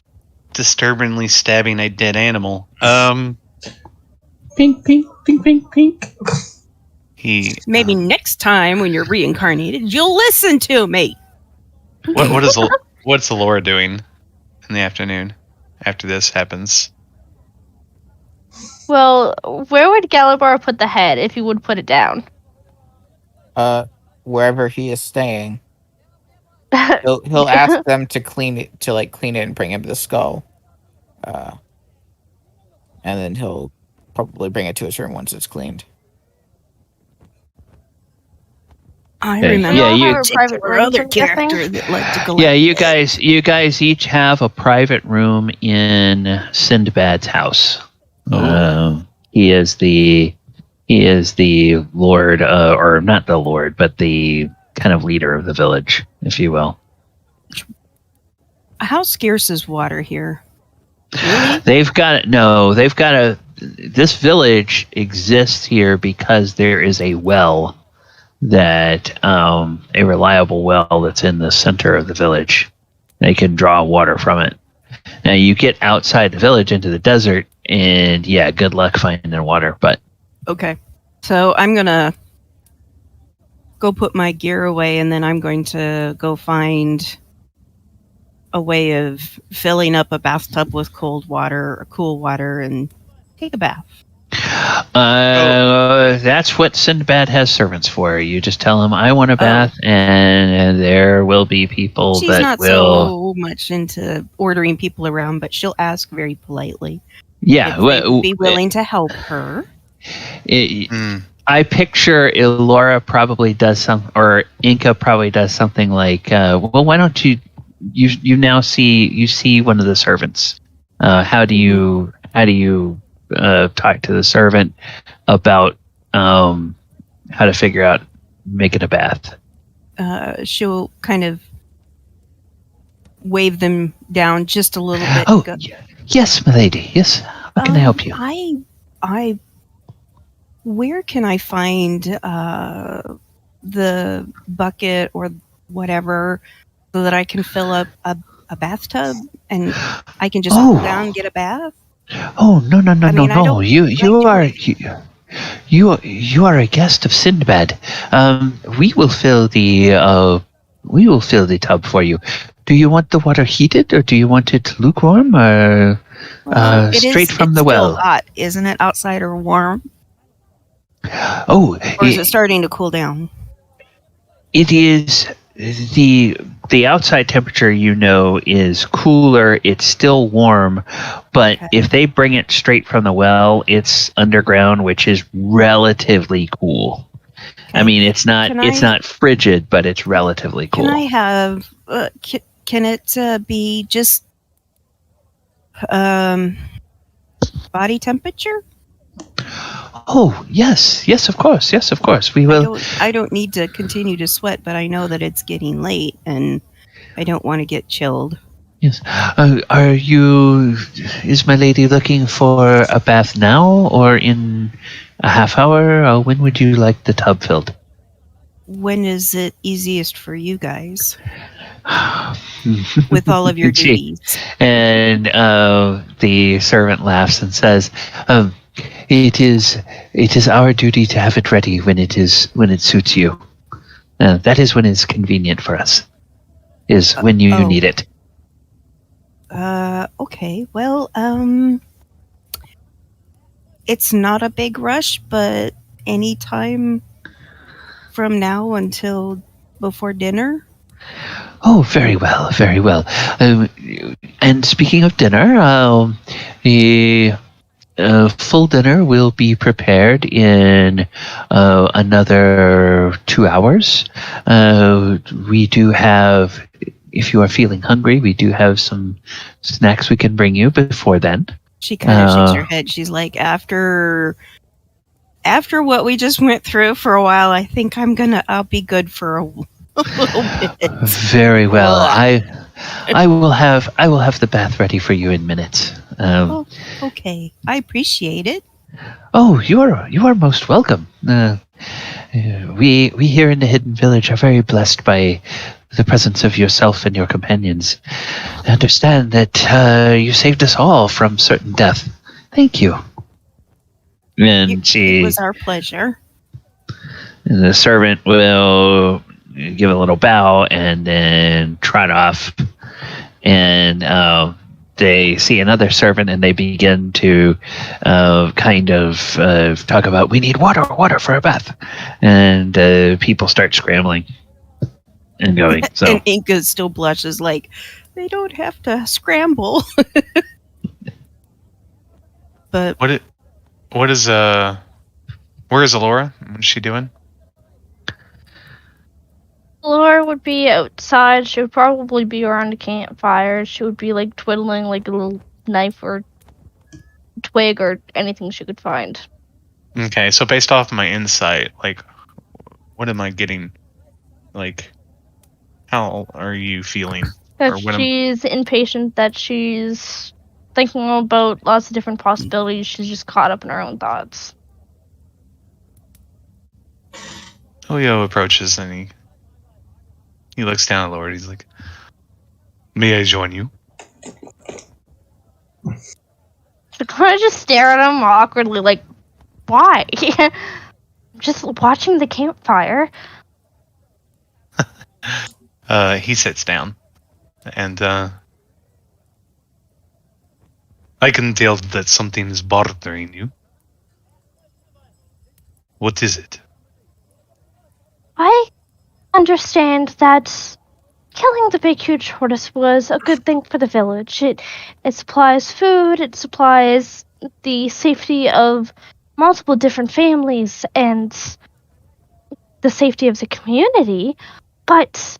disturbingly stabbing a dead animal. Pink, pink, pink, pink, pink. Maybe next time when you're reincarnated, you'll listen to me. What's Elora doing in the afternoon after this happens? Well, where would Galibar put the head if he would put it down? Wherever he is staying. He'll ask them to clean it and bring him the skull. And then he'll probably bring it to his room once it's cleaned. I remember. Yeah, you have a private room, other character that liked to collect. Yeah, you guys each have a private room in Sindbad's house. He is the lord, or not the lord, but the kind of leader of the village, if you will. How scarce is water here? Really? This village exists here because there is a well that, a reliable well that's in the center of the village. They can draw water from it. Now you get outside the village into the desert, and yeah, good luck finding water. But okay, so I'm gonna go put my gear away, and then I'm going to go find a way of filling up a bathtub with cold water or cool water and take a bath. That's what Sinbad has servants for. You just tell him, I want a bath, and there will be people She's that not will... so much into ordering people around, but she'll ask very politely Yeah. if they would be willing to help her. I picture Elora probably does or Enka probably does something like, well, why don't you now see one of the servants. How do you talk to the servant about how to figure out making a bath? She'll kind of wave them down just a little bit. Oh, yes, my lady. Yes, how can I help you? I where can I find the bucket or whatever so that I can fill up a bathtub and I can just go down and get a bath? Oh, no. You are a guest of Sinbad. We will fill the tub for you. Do you want the water heated, or do you want it lukewarm, or straight from the well? It's still hot, isn't it? Outside or warm? Oh, or is it starting to cool down? It is the outside temperature, is cooler. It's still warm, but if they bring it straight from the well, it's underground, which is relatively cool. Okay. I mean, it's not frigid, but it's relatively cool. Can I have? Can it be just body temperature? Oh, yes, of course. We will. I don't need to continue to sweat, but I know that it's getting late, and I don't want to get chilled. Yes. Is my lady looking for a bath now, or in a half hour? Or when would you like the tub filled? When is it easiest for you guys? With all of your duties. And the servant laughs and says, It is our duty to have it ready when it suits you. That is when it's convenient for us. Is when you need it. Okay. Well, it's not a big rush, but any time from now until before dinner. Oh, very well. And speaking of dinner, the full dinner will be prepared in another 2 hours. We do have, if you are feeling hungry, we do have some snacks we can bring you before then. She kind of shakes her head. She's like, after what we just went through for a while, I think I'll be good for a little bit. Very well. I will have the bath ready for you in minutes. Okay. I appreciate it. Oh, you are most welcome. We here in the Hidden Village are very blessed by the presence of yourself and your companions. I understand that you saved us all from certain death. Thank you. And it was our pleasure. And the servant will give a little bow and then trot off. And they see another servant and they begin to talk about, we need water for a bath. And people start scrambling and going. So. And Enka still blushes like, they don't have to scramble. But where is Elora? What is she doing? Elora would be outside. She would probably be around a campfire. She would be like twiddling like a little knife or twig or anything she could find. Okay, so based off my insight, like, what am I getting? Like, how are you feeling? That she's impatient, that she's thinking about lots of different possibilities. She's just caught up in her own thoughts. Oyo approaches and he looks down at Lord. He's like, may I join you? So kind of just stare at him awkwardly, like, why? Just watching the campfire. He sits down, and I can tell that something is bothering you. What is it? I understand that killing the big huge tortoise was a good thing for the village. It supplies food, it supplies the safety of multiple different families and the safety of the community, but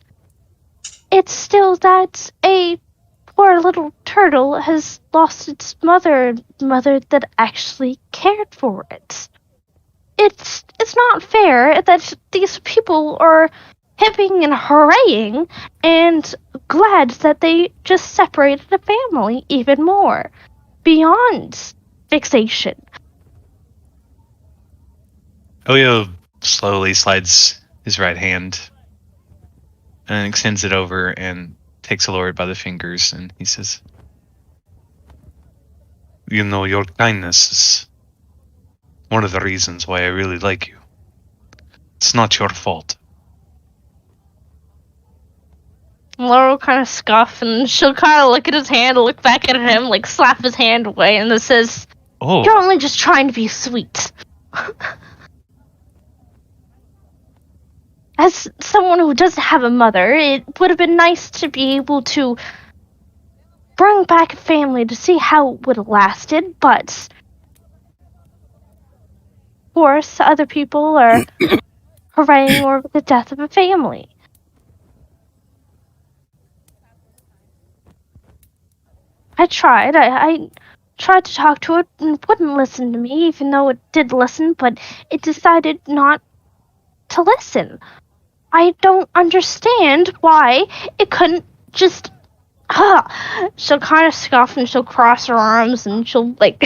it's still that a poor little turtle has lost its mother that actually cared for it. It's not fair that these people are hipping and hooray and glad that they just separated the family even more, beyond fixation. Oyo slowly slides his right hand and extends it over and takes Elora by the fingers, and he says, "You know, your kindness is one of the reasons why I really like you. It's not your fault." Laura will kind of scoff, and she'll kind of look at his hand, look back at him, like slap his hand away, and then says, Oh, "You're only just trying to be sweet." As someone who doesn't have a mother, it would have been nice to be able to bring back a family to see how it would have lasted, but of course, other people are hurraying over the death of a family. I tried. I tried to talk to it and it wouldn't listen to me, even though it did listen, but it decided not to listen. I don't understand why it couldn't just... She'll kind of scoff and she'll cross her arms and she'll, like,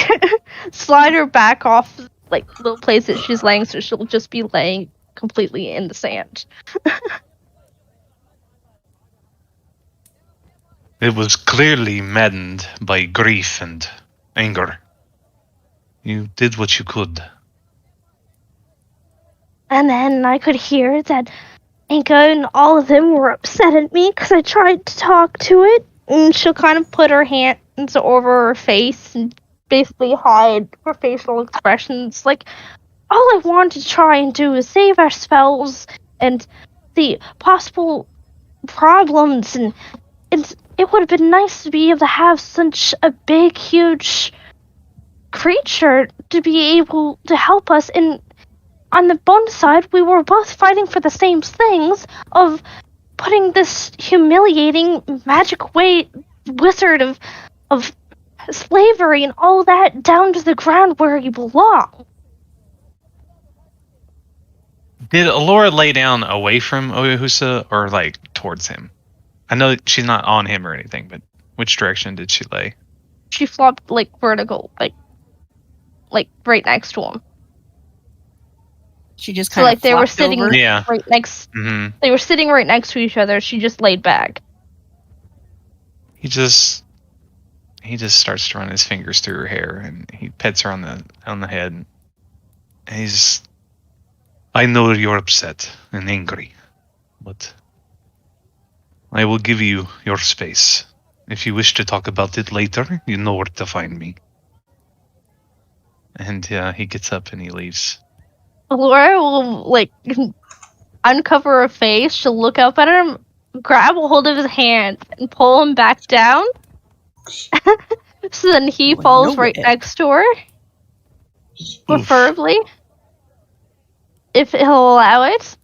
slide her back off, like, the place that she's laying, so she'll just be laying completely in the sand. it was clearly maddened by grief and anger. You did what you could. And then I could hear that Enka and all of them were upset at me because I tried to talk to it. And she'll kind of put her hands over her face and basically hide her facial expressions. Like, all I wanted to try and do is save our spells and the possible problems. And it would have been nice to be able to have such a big, huge creature to be able to help us. And on the bonus side, we were both fighting for the same things of putting this humiliating magic wizard of slavery and all that down to the ground where you belong. Did Elora lay down away from Oyohusa or, like, towards him? I know she's not on him or anything, but which direction did she lay? She flopped, like, vertical, like right next to him. She just So, kind of like, they were sitting over. Yeah. right next... Mm-hmm. They were sitting right next to each other. She just laid back. He just starts to run his fingers through her hair, and he pets her on the head. And I know you're upset and angry, but I will give you your space. If you wish to talk about it later, you know where to find me. And he gets up and he leaves. Laura will, like, uncover her face. She'll look up at him, grab a hold of his hand, and pull him back down. So then he Going falls right nowhere. next to her. Preferably. If he'll allow it.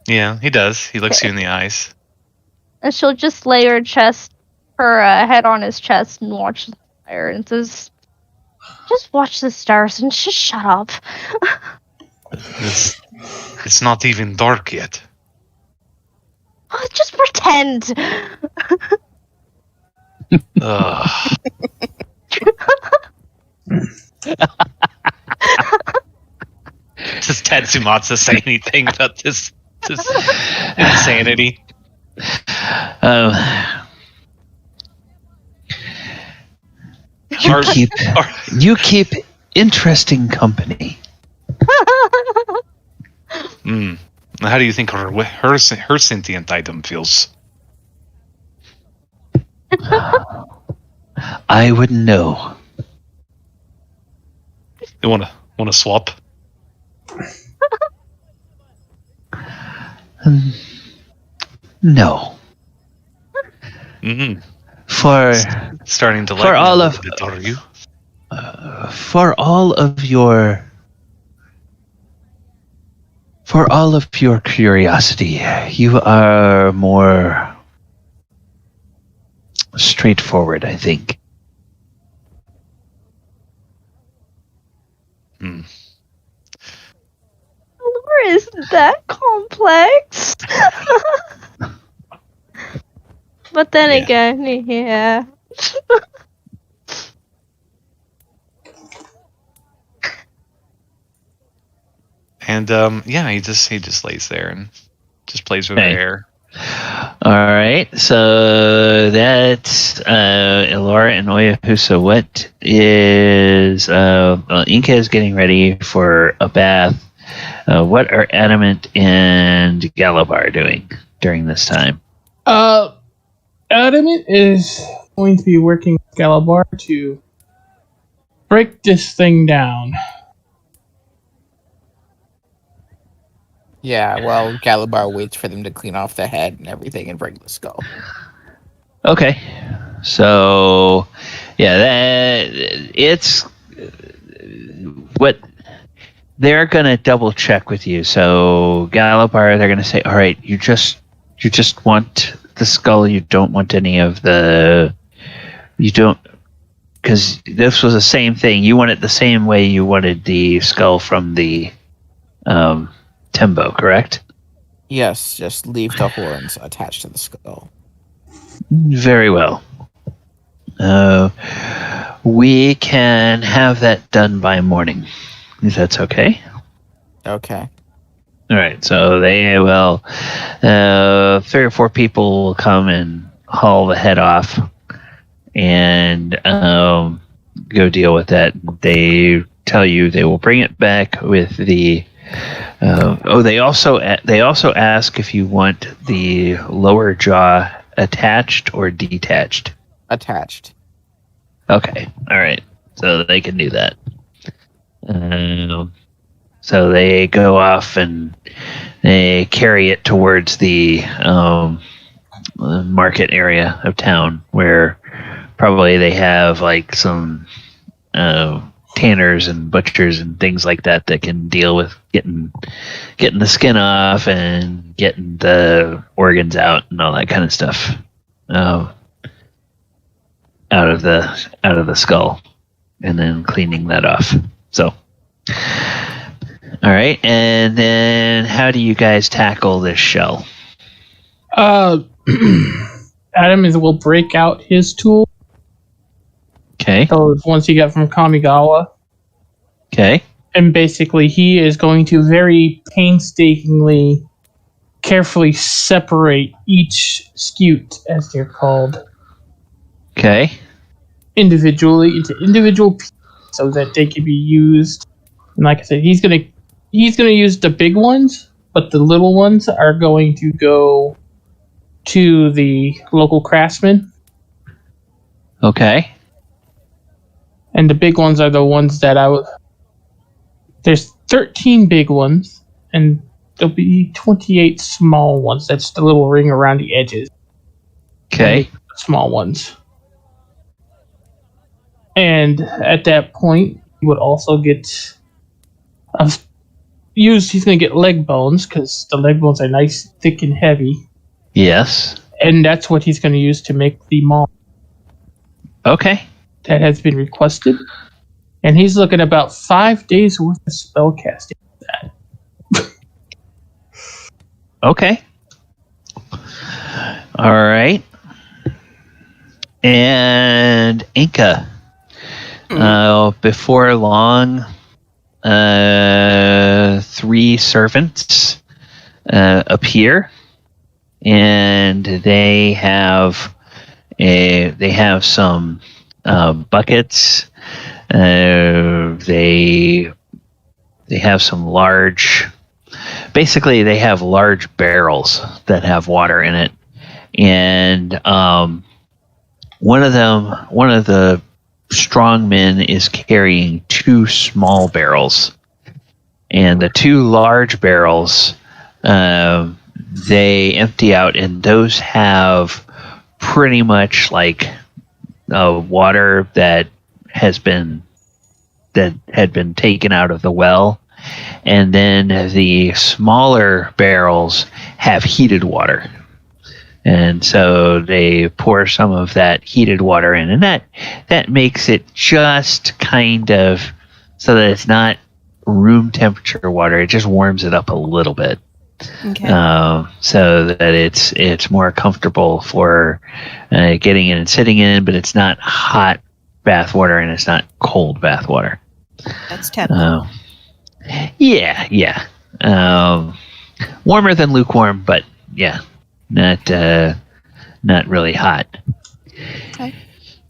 Yeah, he does. He looks you in the eyes. And she'll just lay her head on his chest and watch the fire and says, "Just watch the stars and just shut up." It's not even dark yet. Oh, just pretend. Ugh. Does Tatsumatsu say anything about this insanity? You keep interesting company. How do you think her sentient item feels? I wouldn't know. You wanna swap? No. Mm-hmm. For Starting to For like me a all little of- bit, are you? for all of your curiosity, you are more straightforward, I think. Hmm. Elora isn't that complex. But then Yeah. again, yeah. And yeah, he just lays there and just plays with her Okay. hair. All right, so that's Elora and Oyohusa. What is Enka is getting ready for a bath. What are Adamant and Galibar doing during this time? Adamant is going to be working with Galibar to break this thing down. Yeah, well, Galibar waits for them to clean off the head and everything and break the skull. Okay, so yeah, it's what they're gonna double check with you. So Galibar, they're gonna say, "All right, you just want the skull. You don't want any of the. You don't because this was the same thing. You want it the same way you wanted the skull from the Tembo, correct? Yes, just leave the horns attached to the skull. Very well. We can have that done by morning, if that's okay. Okay. All right, so they will. 3 or 4 people will come and haul the head off, and go deal with that. They tell you they will bring it back with the. They also ask if you want the lower jaw attached or detached. Attached. Okay, all right, so they can do that. So they go off and they carry it towards the market area of town, where probably they have like some tanners and butchers and things like that that can deal with getting the skin off and getting the organs out and all that kind of stuff out of the skull, and then cleaning that off. So. All right, and then how do you guys tackle this shell? Adam will break out his tool. Okay. Those ones he got from Kamigawa. Okay. And basically, he is going to very painstakingly, carefully separate each skute, as they're called, Okay. individually into individual pieces so that they can be used. And like I said, he's gonna use the big ones, but the little ones are going to go to the local craftsman. Okay. And the big ones are the ones that there's 13 big ones, and there'll be 28 small ones. That's the little ring around the edges. Okay. Small ones. And at that point, he would also get he's going to get leg bones, because the leg bones are nice, thick, and heavy. Yes. And that's what he's going to use to make the maul. Okay. That has been requested. And he's looking about 5 days worth of spell casting for that. Okay. All right. And Enka. Before long, 3 servants appear, and they have some buckets. They have some large. Basically, they have large barrels that have water in it, and one of the strong men is carrying 2 small barrels, and the 2 large barrels they empty out, and those have pretty much like water that had been taken out of the well, and then the smaller barrels have heated water. And so they pour some of that heated water in, and that makes it just kind of so that it's not room temperature water. It just warms it up a little bit, Okay. so that it's more comfortable for getting in and sitting in. But it's not hot bath water, and it's not cold bath water. That's tepid. Yeah. Warmer than lukewarm, but yeah. Not really hot. Okay.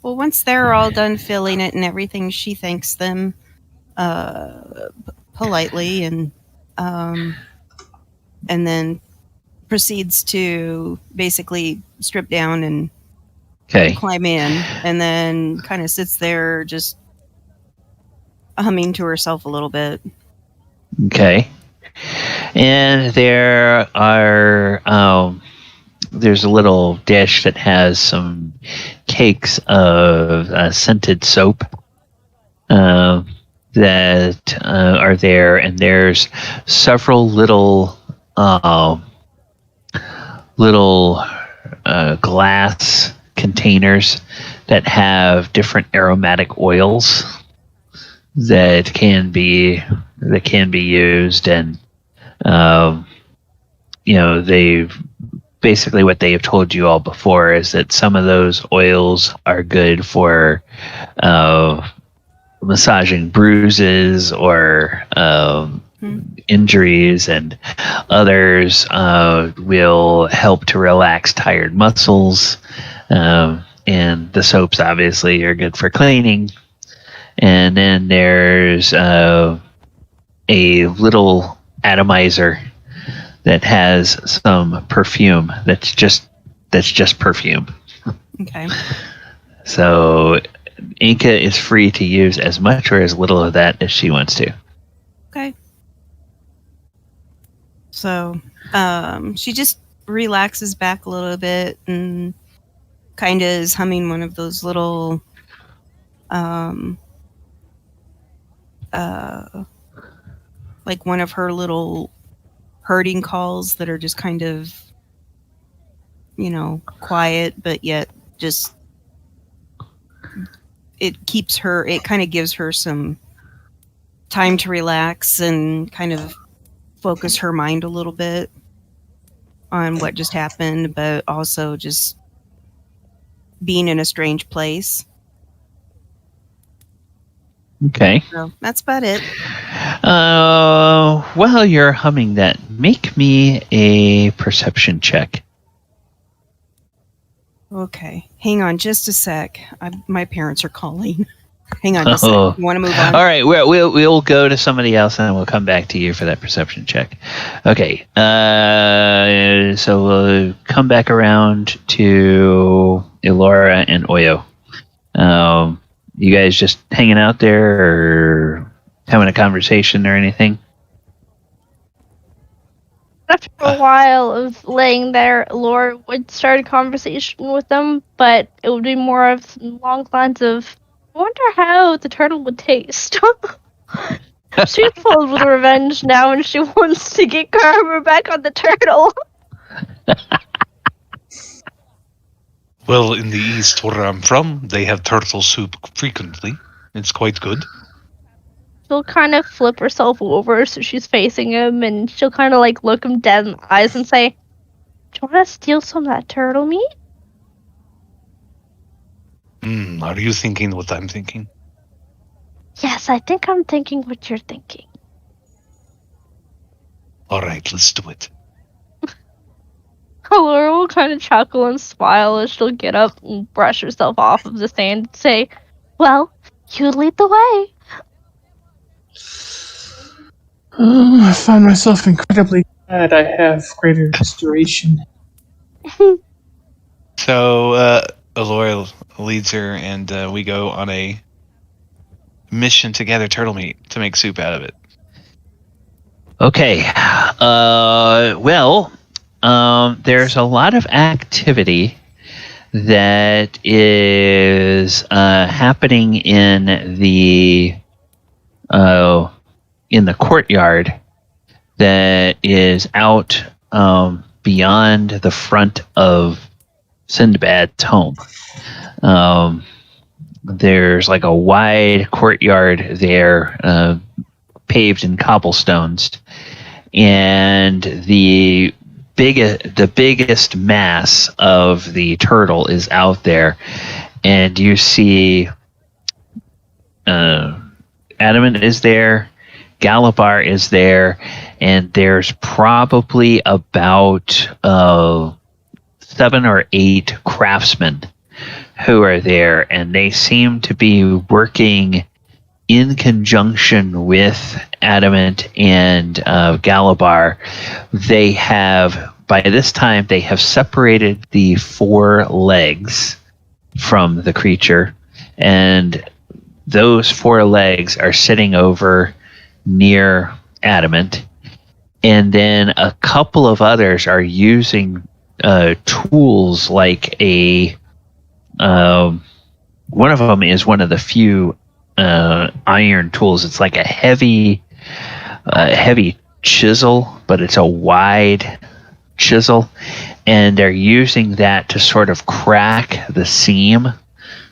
Well, once they're all done filling it and everything, she thanks them politely and then proceeds to basically strip down and Okay. climb in, and then kind of sits there just humming to herself a little bit. Okay. And there are there's a little dish that has some cakes of scented soap that are there, and there's several little glass containers that have different aromatic oils that can be used, and they've basically what they have told you all before is that some of those oils are good for massaging bruises or injuries, and others will help to relax tired muscles, and the soaps obviously are good for cleaning. And then there's a little atomizer that has some perfume that's just perfume. Okay. So Enka is free to use as much or as little of that as she wants to. Okay. So she just relaxes back a little bit and kind of is humming one of those little like one of her little herding calls that are just kind of, quiet, but yet just it kind of gives her some time to relax and kind of focus her mind a little bit on what just happened, but also just being in a strange place. Okay. So that's about it. While you're humming that, make me a perception check. Okay. Hang on just a sec. My parents are calling. Hang on just a Oh. sec. You want to move on? All right, we'll go to somebody else, and then we'll come back to you for that perception check. Okay. So we'll come back around to Elora and Oyo. You guys just hanging out there, or having a conversation or anything? After a while of laying there, Laura would start a conversation with them, but it would be more of some long lines of, I wonder how the turtle would taste. She's filled with revenge now, and she wants to get karma back on the turtle. Well, in the east where I'm from, they have turtle soup frequently. It's quite good. She'll kind of flip herself over so she's facing him, and she'll kind of like look him dead in the eyes and say, "Do you want to steal some of that turtle meat?" Are you thinking what I'm thinking? Yes, I think I'm thinking what you're thinking. All right, let's do it. Laura will kind of chuckle and smile as she'll get up and brush herself off of the sand and say, "Well, you lead the way." I find myself incredibly glad I have greater restoration. So, Elora leads her, and we go on a mission to gather turtle meat to make soup out of it. Okay. Well, there's a lot of activity that is happening in the courtyard that is out beyond the front of Sinbad's home. There's like a wide courtyard there, paved in cobblestones, and the biggest mass of the turtle is out there, and you see Adamant is there, Galibar is there, and there's probably about 7 or 8 craftsmen who are there, and they seem to be working in conjunction with Adamant and Galibar. They have, by this time, they have separated the 4 legs from the creature, and those 4 legs are sitting over near Adamant, and then a couple of others are using tools like a one of them is one of the few iron tools. It's like a heavy chisel, but it's a wide chisel, and they're using that to sort of crack the seam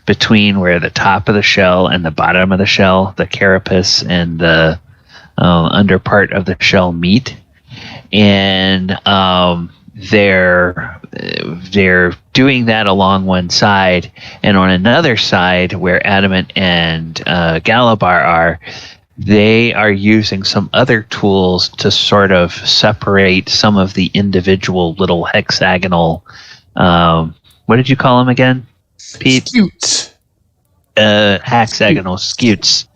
between where the top of the shell and the bottom of the shell, the carapace and the under part of the shell meet, and they're doing that along one side, and on another side where Adamant and Galibar are, they are using some other tools to sort of separate some of the individual little hexagonal what did you call them again, Pete? Scutes. Hexagonal scutes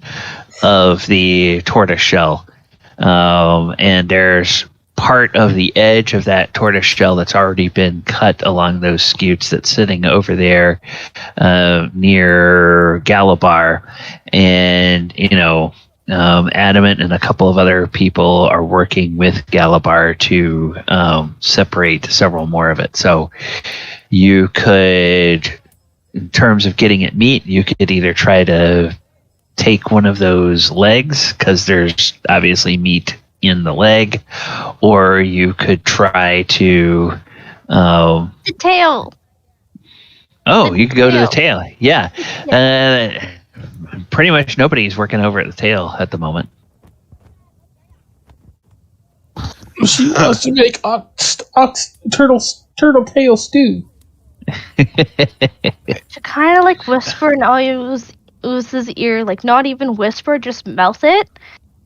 of the tortoise shell, and there's part of the edge of that tortoise shell that's already been cut along those scutes that's sitting over there near Galibar, and Adamant and a couple of other people are working with Galibar to separate several more of it. So you could, in terms of getting it meat, you could either try to take one of those legs, because there's obviously meat in the leg, or you could try to The tail. you could go to the tail. Yeah. Pretty much nobody's working over at the tail at the moment. She wants to make turtle tail stew. To kind of like whisper in Oyohusa's ear, like not even whisper, just mouth it,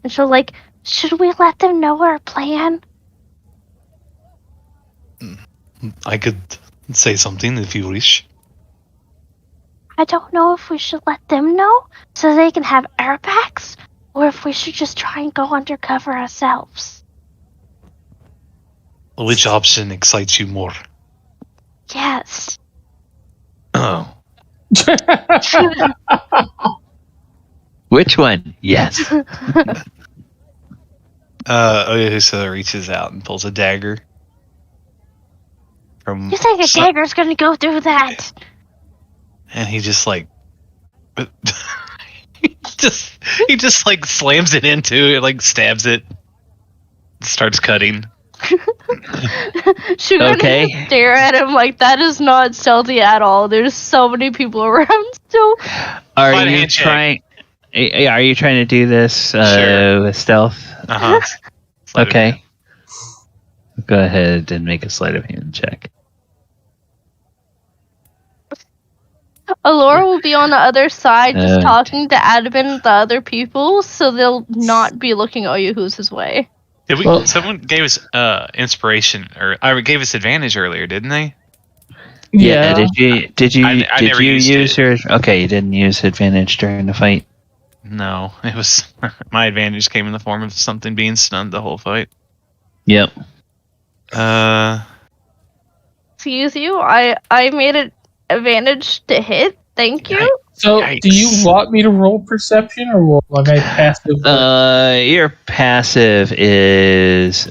and she'll like, should we let them know our plan? I could say something if you wish. I don't know if we should let them know so they can have our backs, or if we should just try and go undercover ourselves. Which option excites you more? Yes. Oh. Which one? Yes. Oyohusa reaches out and pulls a dagger. From You think a dagger's gonna go through that? and he just like he just like slams it into it, like stabs it, starts cutting. She gonna Okay. stare at him like that is not stealthy at all. There's so many people around still. Are Fight a you handshake. trying? Are you trying to do this Sure. with stealth? Uh-huh. Okay. Go ahead and make a sleight of hand check. Elora will be on the other side just Uh, talking to Adamant and the other people, so they'll not be looking Oyohusa's way. Did we? Well- Someone gave us inspiration, or gave us advantage earlier, didn't they? Yeah. Did you I never used use it. your? Okay, you didn't use advantage during the fight. No, it was my advantage came in the form of something being stunned the whole fight. Yep. Excuse you, I made it advantage to hit. Thank you. So, do you Yikes. want me to roll perception, or will I passive? Your passive is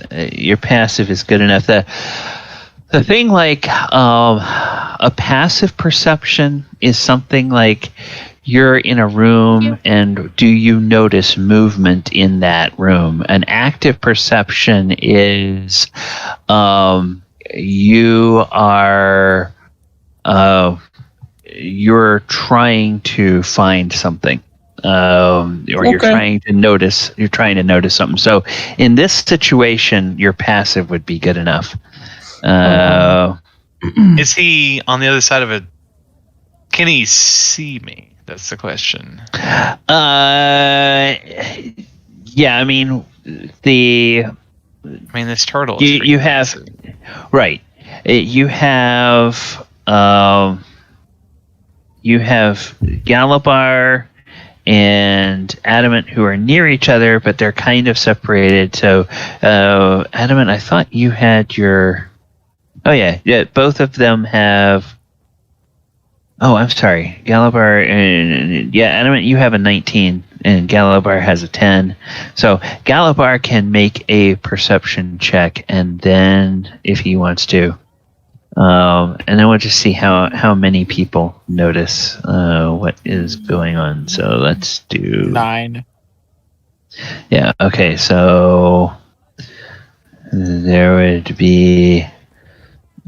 good enough. The thing like a passive perception is something like you're in a room and do you notice movement in that room? An active perception is you are you're trying to find something. Or you're trying to notice something. So in this situation, your passive would be good enough. Is he on the other side of it? Can he see me? That's the question. Yeah, I mean this turtle. Is you have massive. right. You have Galibar and Adamant who are near each other, but they're kind of separated. So, Adamant, I thought you had your. Oh yeah. Both of them have. Oh, I'm sorry, Galibar and Adamant, you have a 19, and Galibar has a 10. So Galibar can make a perception check, and then if he wants to. And then we'll just see how many people notice what is going on. So let's do 9. Yeah. Okay. So there would be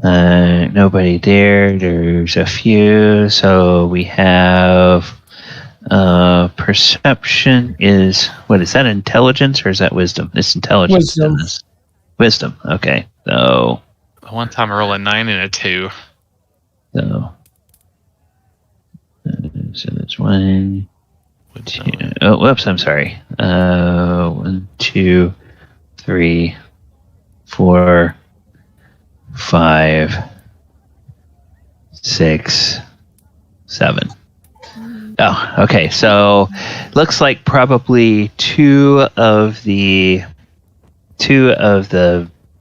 nobody there. There's a few. So we have perception is what is that? Intelligence or is that wisdom? It's intelligence. Wisdom. Okay. So. One time I roll a 9 and a 2. So that's 1, 2. Oh, whoops! I'm sorry. 1, 2, 3, 4, 5, 6, 7. Oh, okay. So looks like probably two of the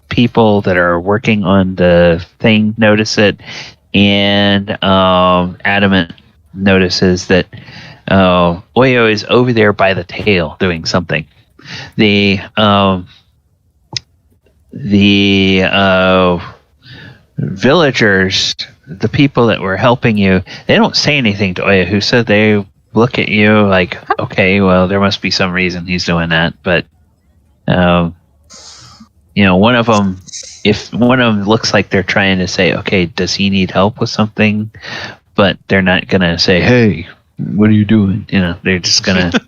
people that are working on the thing notice it, and Adamant notices that Oyo is over there by the tail doing something. The villagers, the people that were helping you, they don't say anything to Oyohusa. They look at you like, okay, well, there must be some reason he's doing that, but one of them, if one of them looks like they're trying to say, okay, does he need help with something? But they're not going to say, hey, what are you doing? They're just going to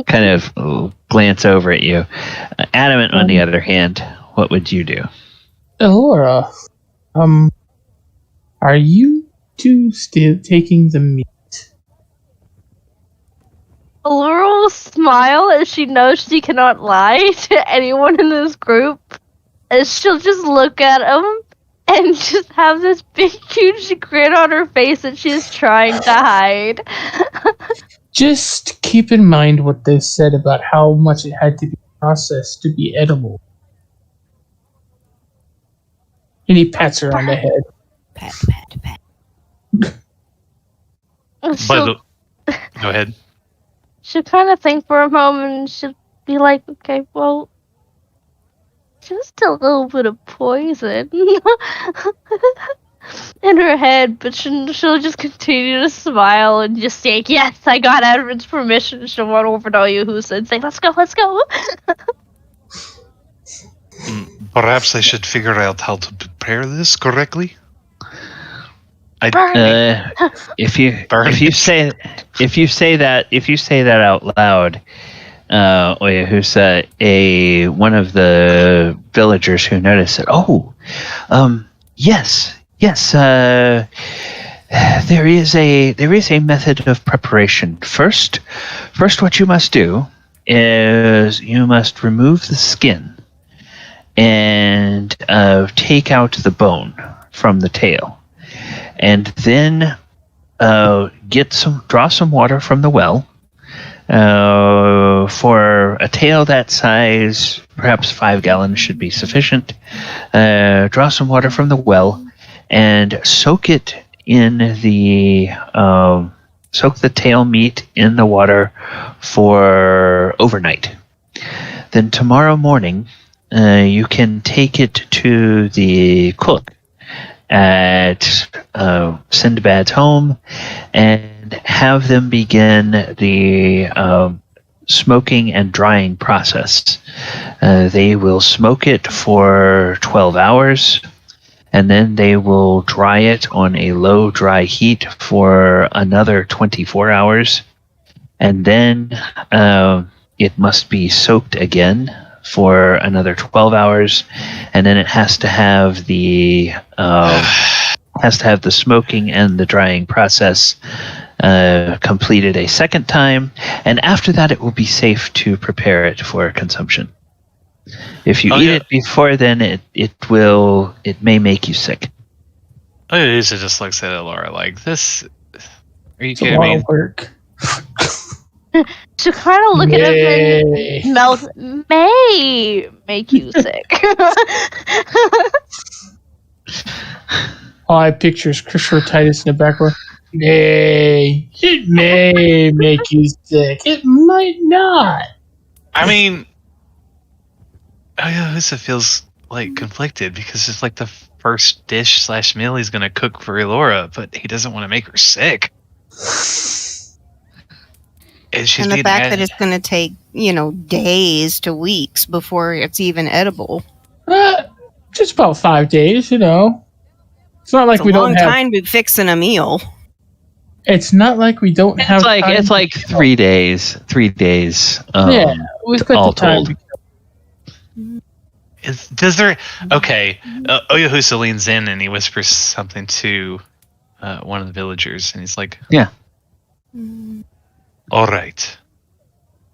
kind of glance over at you. Adamant, on the other hand, what would you do? Elora, are you two still taking the meat? Elora will smile as she knows she cannot lie to anyone in this group. And she'll just look at him and just have this big, huge grin on her face that she's trying to hide. Just keep in mind what they said about how much it had to be processed to be edible. And he pats her on the head. Pat. Go ahead. She'll kind of think for a moment and she'll be like, okay, well, just a little bit of poison in her head, but she'll just continue to smile and just say, yes, I got Adamant's permission. She'll run over to Oyohusa and say, let's go. Perhaps I should figure out how to prepare this correctly. If you say that out loud, Oyohusa, one of the villagers who noticed it. Oh, yes. There is a method of preparation. First, what you must do is you must remove the skin and take out the bone from the tail, and then draw some water from the well. For a tail that size, perhaps 5 gallons should be sufficient. Draw some water from the well and soak the tail meat in the water for overnight. Then tomorrow morning, you can take it to the cook at Sinbad's home and have them begin the smoking and drying process. They will smoke it for 12 hours, and then they will dry it on a low dry heat for another 24 hours. And then it must be soaked again for another 12 hours, and then it has to have the smoking and the drying process completed a second time, and after that it will be safe to prepare it for consumption. If you eat it before then, it may make you sick. Oyohusa just looks at Elora like, this... Are you It's a kidding lot me? of work. To kind of look at him and mouth may make you sick. All I picture is Christopher Titus in the background. It may make you sick. It might not. I mean, Oyohusa feels like conflicted because it's like the first dish / meal he's going to cook for Elora, but he doesn't want to make her sick. And the fact that it's going to take, days to weeks before it's even edible. Just about 5 days, It's not like we don't have... It's a long time to be fixing a meal. It's not like we don't have... It's like 3 days. 3 days. Yeah, we've got all the time. told. Does there... Okay, Oyohusa leans in and he whispers something to one of the villagers, and he's like... Yeah. All right.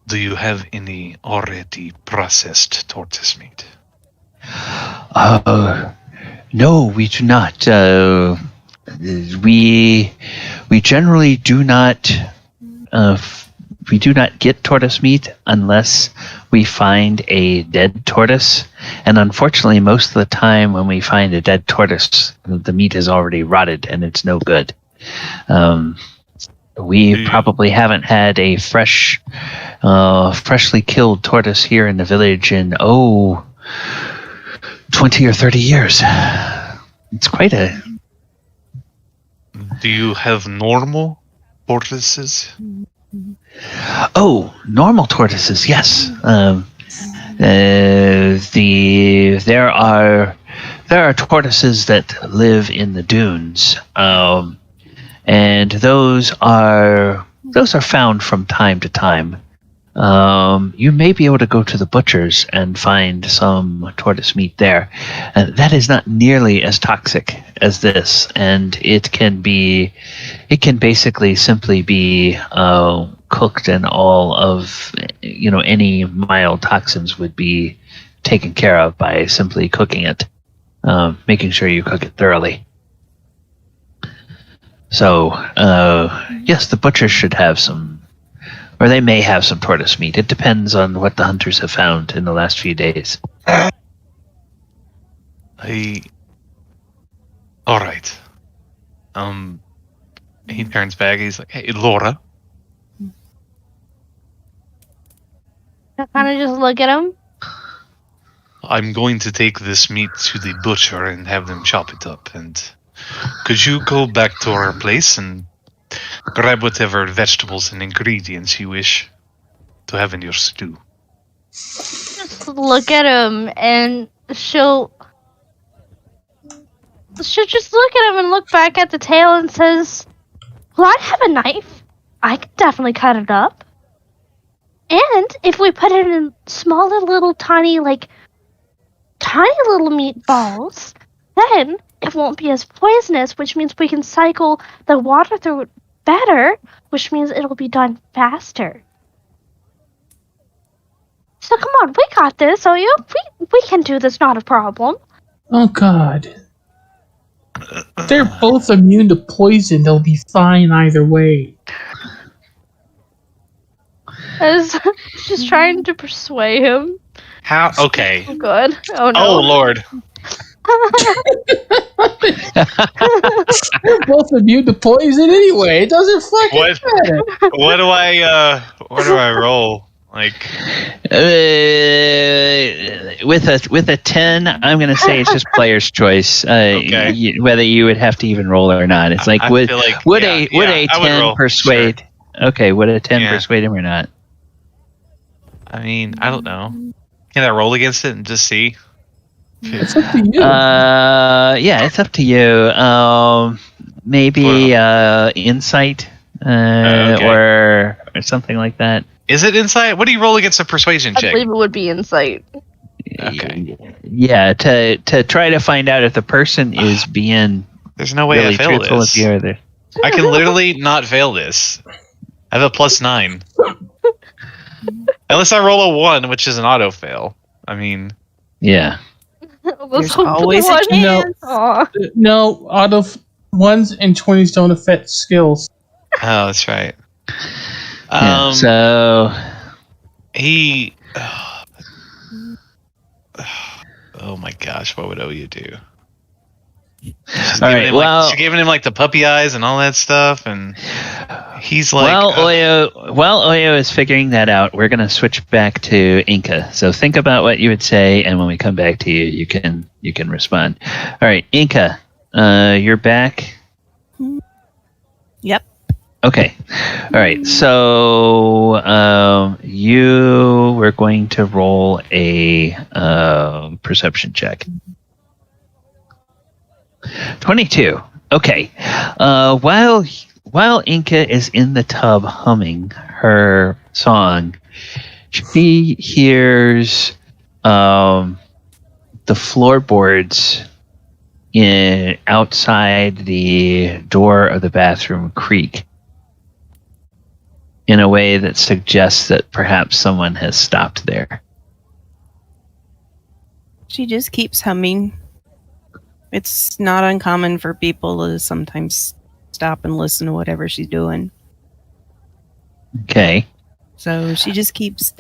Do you have any already processed tortoise meat? No, we do not. We generally do not. We do not get tortoise meat unless we find a dead tortoise, and unfortunately, most of the time when we find a dead tortoise, the meat is already rotted and it's no good. We probably haven't had a freshly killed tortoise here in the village in 20 or 30 years. It's quite a... Do you have normal tortoises? Oh, normal tortoises, yes. There are tortoises that live in the dunes, and those are found from time to time. You may be able to go to the butcher's and find some tortoise meat there. That is not nearly as toxic as this, and it can basically simply be cooked, and all of any mild toxins would be taken care of by simply cooking it, making sure you cook it thoroughly. So, yes, the butcher should have some, or they may have some tortoise meat. It depends on what the hunters have found in the last few days. All right. He turns back. He's like, "Hey, Elora." I kind of just look at him. I'm going to take this meat to the butcher and have them chop it up. And could you go back to our place and grab whatever vegetables and ingredients you wish to have in your stew? Just look at him, and she'll just look at him and look back at the tail and says, "Well, I have a knife. I could definitely cut it up. And if we put it in small little tiny little meatballs, then it won't be as poisonous, which means we can cycle the water through it better, which means it'll be done faster. So come on, we got this, Oyo. We can do this, not a problem." Oh, God. They're both immune to poison. They'll be fine either way. She's trying to persuade him. How? Okay. Oh, good. Oh, no. Oh, Lord. They're both immune to poison anyway. It doesn't fucking matter. What do I roll? Like, with a 10, I'm going to say it's just player's choice. Okay. Whether you would have to even roll or not. It's like I would feel like, would yeah, a I would 10 roll, persuade? Okay, would a 10 Yeah. persuade him or not? I mean, I don't know. Can I roll against it and just see? It's up to you. Yeah, it's up to you. Maybe insight Okay. or something like that. Is it insight? What do you roll against a persuasion I check? believe it would be insight. Okay. Yeah, to try to find out if the person is being There's no way really I fail truthful this. with you or they're- I can literally not fail this. I have a +9. Unless I roll a 1, which is an auto fail. I mean, Yeah. There's always a No. chance. Aw. No, ones and 20s don't affect skills. oh, that's right. Yeah, so He. Oh my gosh, what would Oyu do? She's All giving right, him, well- she's giving him like the puppy eyes and all that stuff, and he's like, while Oyo is figuring that out, we're gonna switch back to Enka. So think about what you would say, and when we come back to you, you can respond. All right, Enka, you're back. Yep. Okay. All right. So you were going to roll a perception check. 22. Okay. While Enka is in the tub humming her song, she hears the floorboards outside the door of the bathroom creak in a way that suggests that perhaps someone has stopped there. She just keeps humming. It's not uncommon for people to sometimes stop and listen to whatever she's doing. Okay. So she just keeps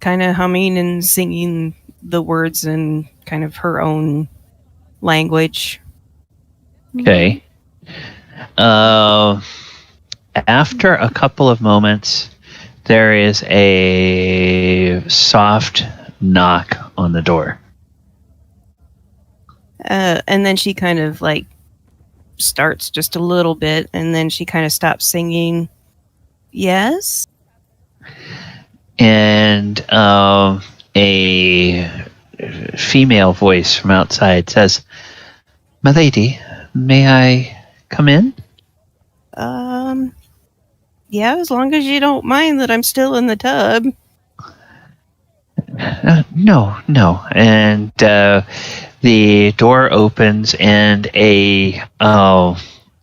kind of humming and singing the words in kind of her own language. Okay. After a couple of moments, there is a soft knock on the door. And then she kind of like starts just a little bit, and then she kind of stops singing. Yes? And a female voice from outside says, "My lady, may I come in?" Yeah, as long as you don't mind that I'm still in the tub. No. And the door opens, and a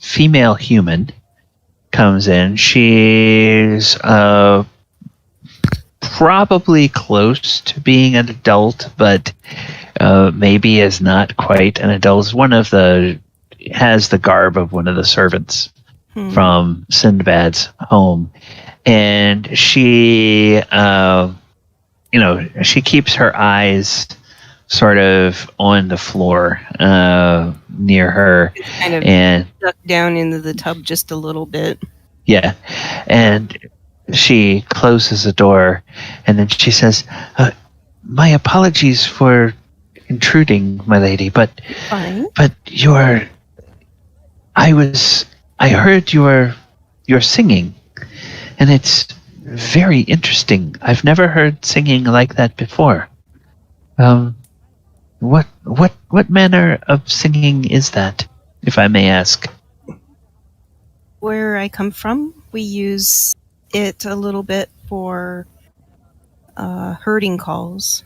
female human comes in. She's probably close to being an adult, but maybe is not quite an adult. Has the garb of one of the servants from Sinbad's home, and she she keeps her eyes sort of on the floor near her, Kind of and ducked down into the tub just a little bit. yeah, and she closes the door, and then she says, "My apologies for intruding, my lady, but Fine. I heard you're singing, and it's very interesting. I've never heard singing like that before. What manner of singing is that, if I may ask?" Where I come from, we use it a little bit for herding calls.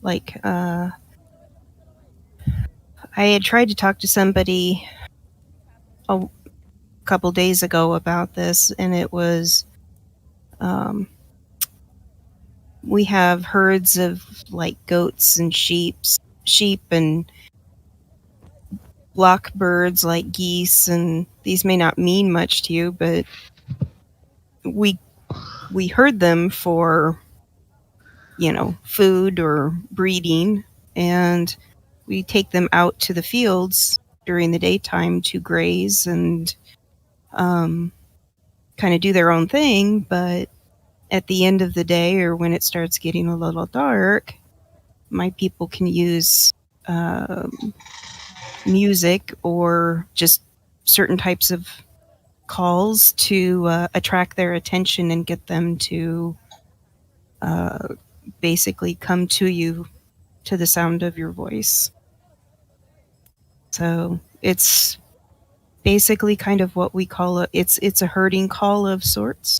Like, I had tried to talk to somebody a couple days ago about this, and it was we have herds of like goats and sheep and blackbirds like geese, and these may not mean much to you, but we herd them for food or breeding, and we take them out to the fields during the daytime to graze and kind of do their own thing. But at the end of the day, or when it starts getting a little dark, my people can use music or just certain types of calls to attract their attention and get them to basically come to you to the sound of your voice. So it's basically kind of what we call it's a herding call of sorts.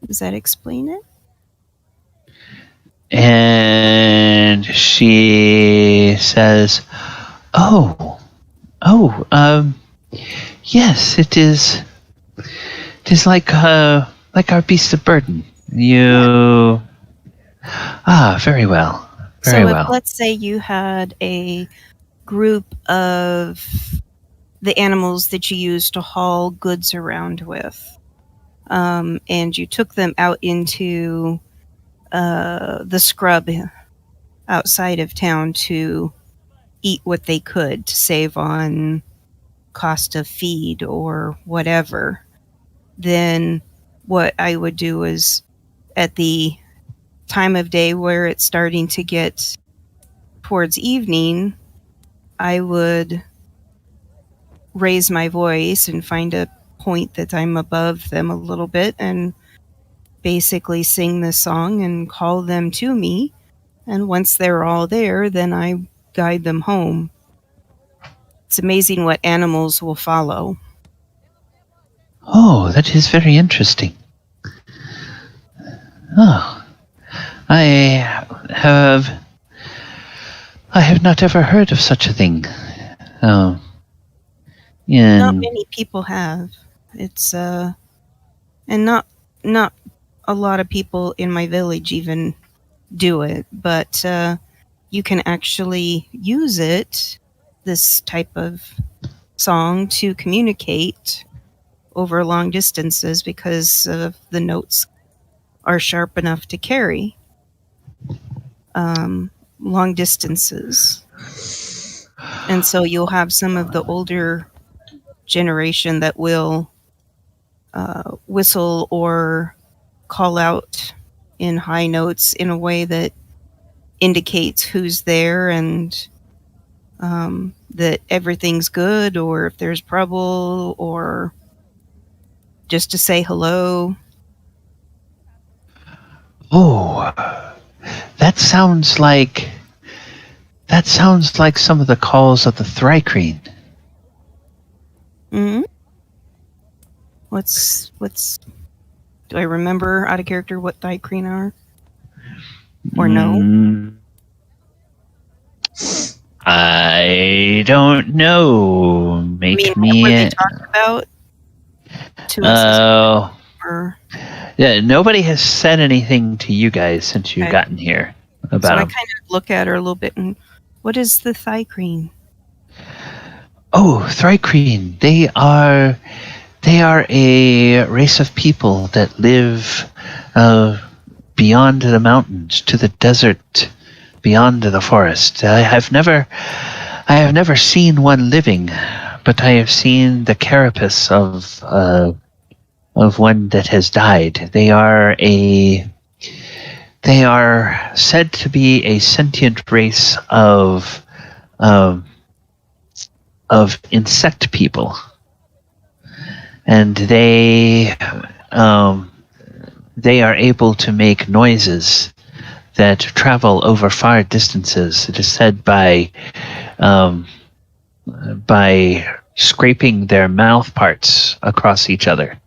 Does that explain it? And she says, yes, it is. It is like our beast of burden. You, very well, very so well. if, let's say you had a group of the animals that you use to haul goods around with, and you took them out into the scrub outside of town to eat what they could to save on cost of feed or whatever, then what I would do is at the time of day where it's starting to get towards evening, I would raise my voice and find a point that I'm above them a little bit and basically sing this song and call them to me. And once they're all there, then I guide them home. It's amazing what animals will follow. Oh, that is very interesting. Oh, I have not ever heard of such a thing. Yeah. Not many people have. It's and not a lot of people in my village even do it, but you can actually use it, this type of song, to communicate over long distances because the notes are sharp enough to carry long distances. And so you'll have some of the older generation that will whistle or call out in high notes in a way that indicates who's there and that everything's good, or if there's trouble, or just to say hello. Oh, that sounds like some of the calls of the Thrycreen. Mm-hmm. What's do I remember out of character what Thrycreen are? Or no? I don't know. Make me. What they talked about to us? Or... Yeah, nobody has said anything to you guys since you've Okay. gotten here about So I them. kind of look at her a little bit and, what is the Thrycreen? Oh, Thrycreen. They are a race of people that live beyond the mountains, to the desert, beyond the forest. I have never seen one living, but I have seen the carapace of one that has died. They are said to be a sentient race of insect people, and they are able to make noises that travel over far distances. It is said by scraping their mouth parts across each other.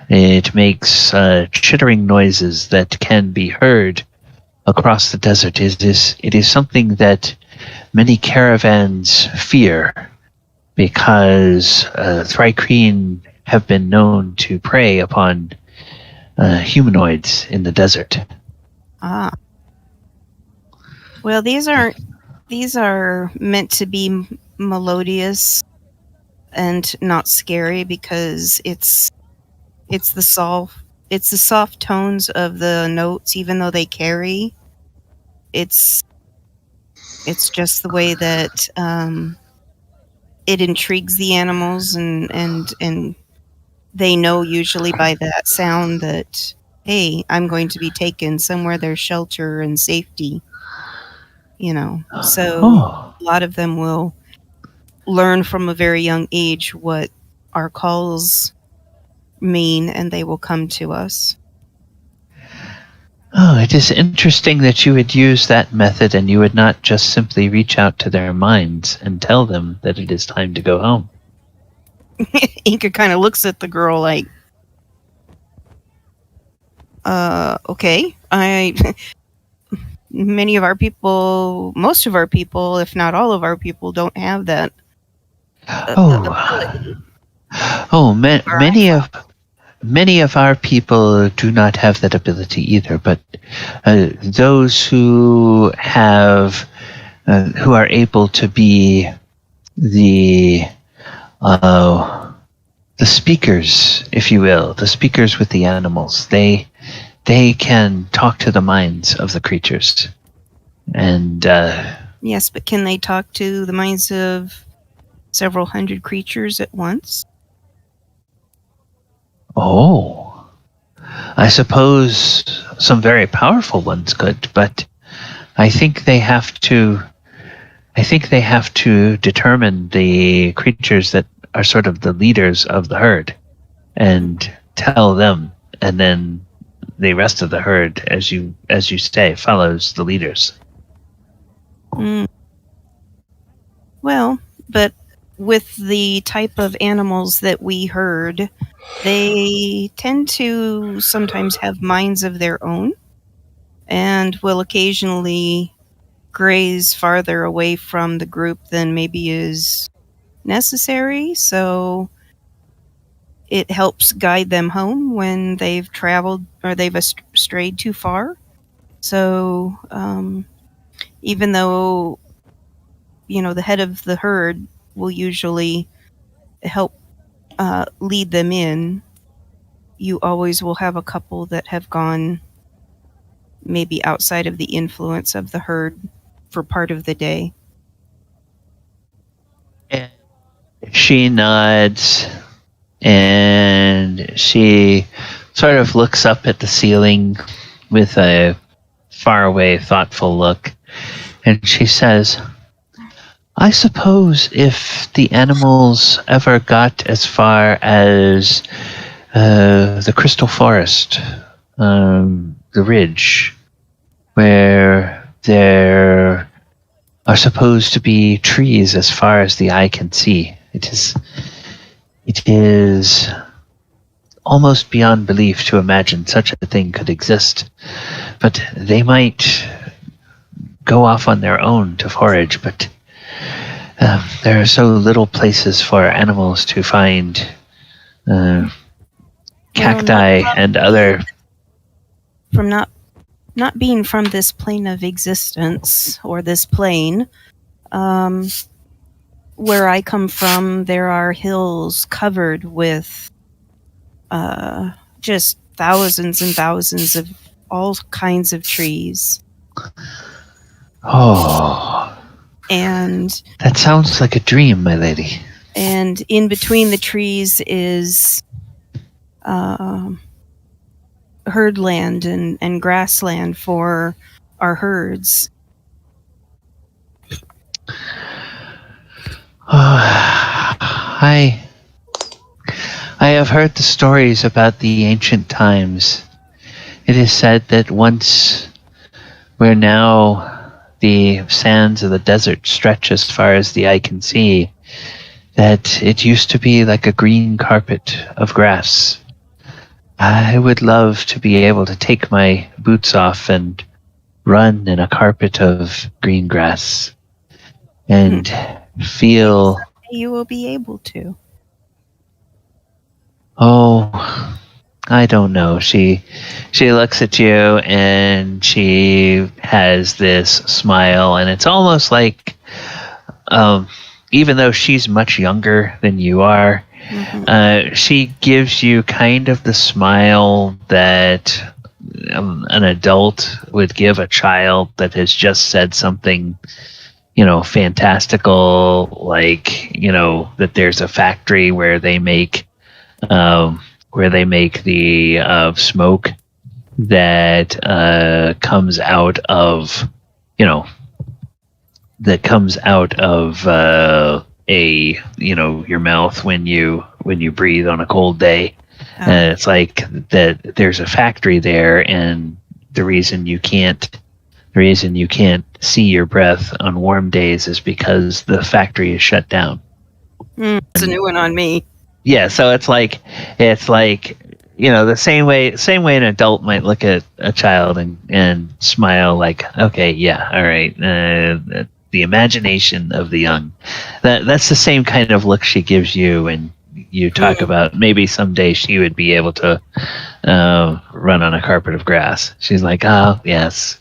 It makes chittering noises that can be heard across the desert. It is something that many caravans fear, because Thrycreen have been known to prey upon humanoids in the desert. Ah. Well, these are meant to be melodious and not scary, because it's the soft tones of the notes, even though they carry. It's just the way that it intrigues the animals, and they know usually by that sound that hey, I'm going to be taken somewhere there's shelter and safety. So Oh. a lot of them will learn from a very young age what our calls mean, and they will come to us. Oh, it is interesting that you would use that method and you would not just simply reach out to their minds and tell them that it is time to go home. Enka kind of looks at the girl like, okay. Most of our people, if not all of our people, don't have that ability. Many of our people do not have that ability either, but those who are able to be the speakers, if you will, the speakers with the animals, they can talk to the minds of the creatures. And yes, but can they talk to the minds of several hundred creatures at once? Oh, I suppose some very powerful ones could, but I think they have to determine the creatures that are sort of the leaders of the herd and tell them, and then the rest of the herd, as you say, follows the leaders. Well, but with the type of animals that we herd, they tend to sometimes have minds of their own and will occasionally graze farther away from the group than maybe is necessary. So it helps guide them home when they've traveled or they've strayed too far. So even though, the head of the herd will usually help lead them in, you always will have a couple that have gone maybe outside of the influence of the herd for part of the day. And she nods and she sort of looks up at the ceiling with a faraway, thoughtful look, and she says, I suppose if the animals ever got as far as the Crystal Forest, the ridge, where there are supposed to be trees as far as the eye can see, it is almost beyond belief to imagine such a thing could exist. But they might go off on their own to forage, but there are so little places for animals to find cacti and other... From not being from this plane of existence, or this plane, where I come from, there are hills covered with just thousands and thousands of all kinds of trees. Oh. And that sounds like a dream, my lady. And in between the trees is herd land and grassland for our herds. I have heard the stories about the ancient times. It is said that once, where now the sands of the desert stretch as far as the eye can see, that it used to be like a green carpet of grass. I would love to be able to take my boots off and run in a carpet of green grass and feel... You will be able to. Oh, I don't know. She looks at you and she has this smile, and it's almost like, even though she's much younger than you are, she gives you kind of the smile that an adult would give a child that has just said something, fantastical, like, that there's a factory where they make the smoke, that comes out of, your mouth when you breathe on a cold day. And it's like that there's a factory there, and the reason you can't see your breath on warm days is because the factory is shut down. It's a new one on me. Yeah, so it's like the same way an adult might look at a child and smile like, okay, yeah, all right, the imagination of the young. That's the same kind of look she gives you, and you talk about maybe someday she would be able to run on a carpet of grass. She's like, oh yes,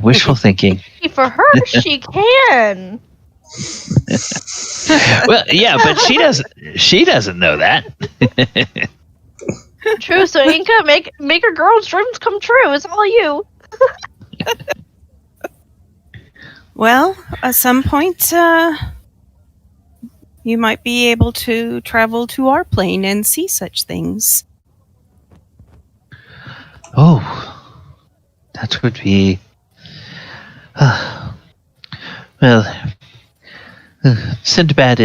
wishful thinking. For her, she can. Well, yeah, but she doesn't know that. True. So Enka, make her girl's dreams come true. It's all you. Well, at some point, you might be able to travel to our plane and see such things. Oh, that would be. Well, Sindbad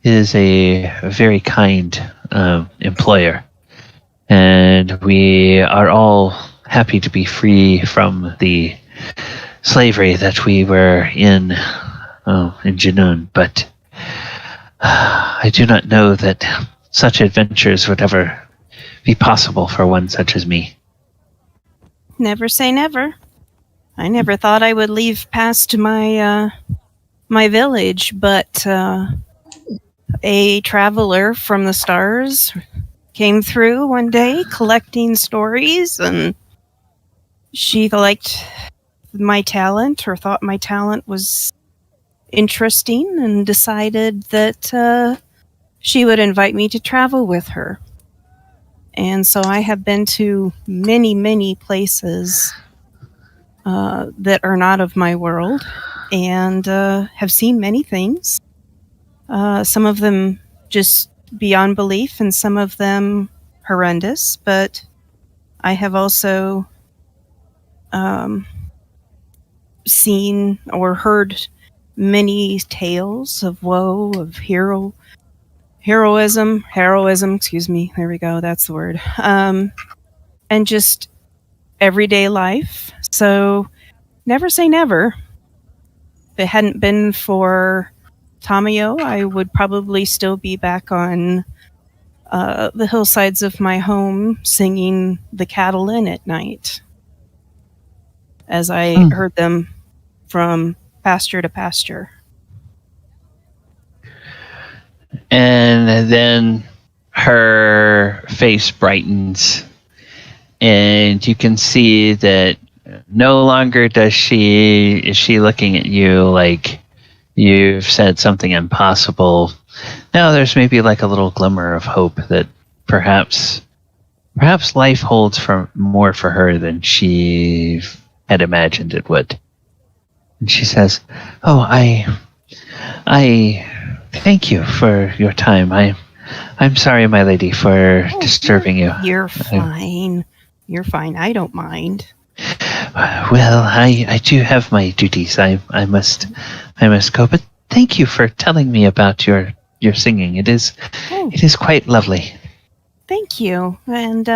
is a very kind employer, and we are all happy to be free from the slavery that we were in Junoon. But I do not know that such adventures would ever be possible for one such as me. Never say never. I never thought I would leave past my my village, but a traveler from the stars came through one day collecting stories, and she liked my talent, or thought my talent was interesting, and decided that she would invite me to travel with her. And so I have been to many, many places that are not of my world, and have seen many things. Some of them just beyond belief, and some of them horrendous. But I have also seen or heard many tales of woe, of heroism, excuse me, there we go, that's the word. And just everyday life. So never say never. If it hadn't been for Tamayo, I would probably still be back on the hillsides of my home singing the cattle in at night, as I heard them from pasture to pasture. And then her face brightens, and you can see that no longer is she looking at you like you've said something impossible. Now there's maybe like a little glimmer of hope that perhaps life holds more for her than she had imagined it would. And she says, "Oh, I thank you for your time. I'm sorry, my lady, for disturbing you." You're fine. You're fine. I don't mind. Well, I do have my duties. I must go. But thank you for telling me about your singing. It is quite lovely. Thank you. And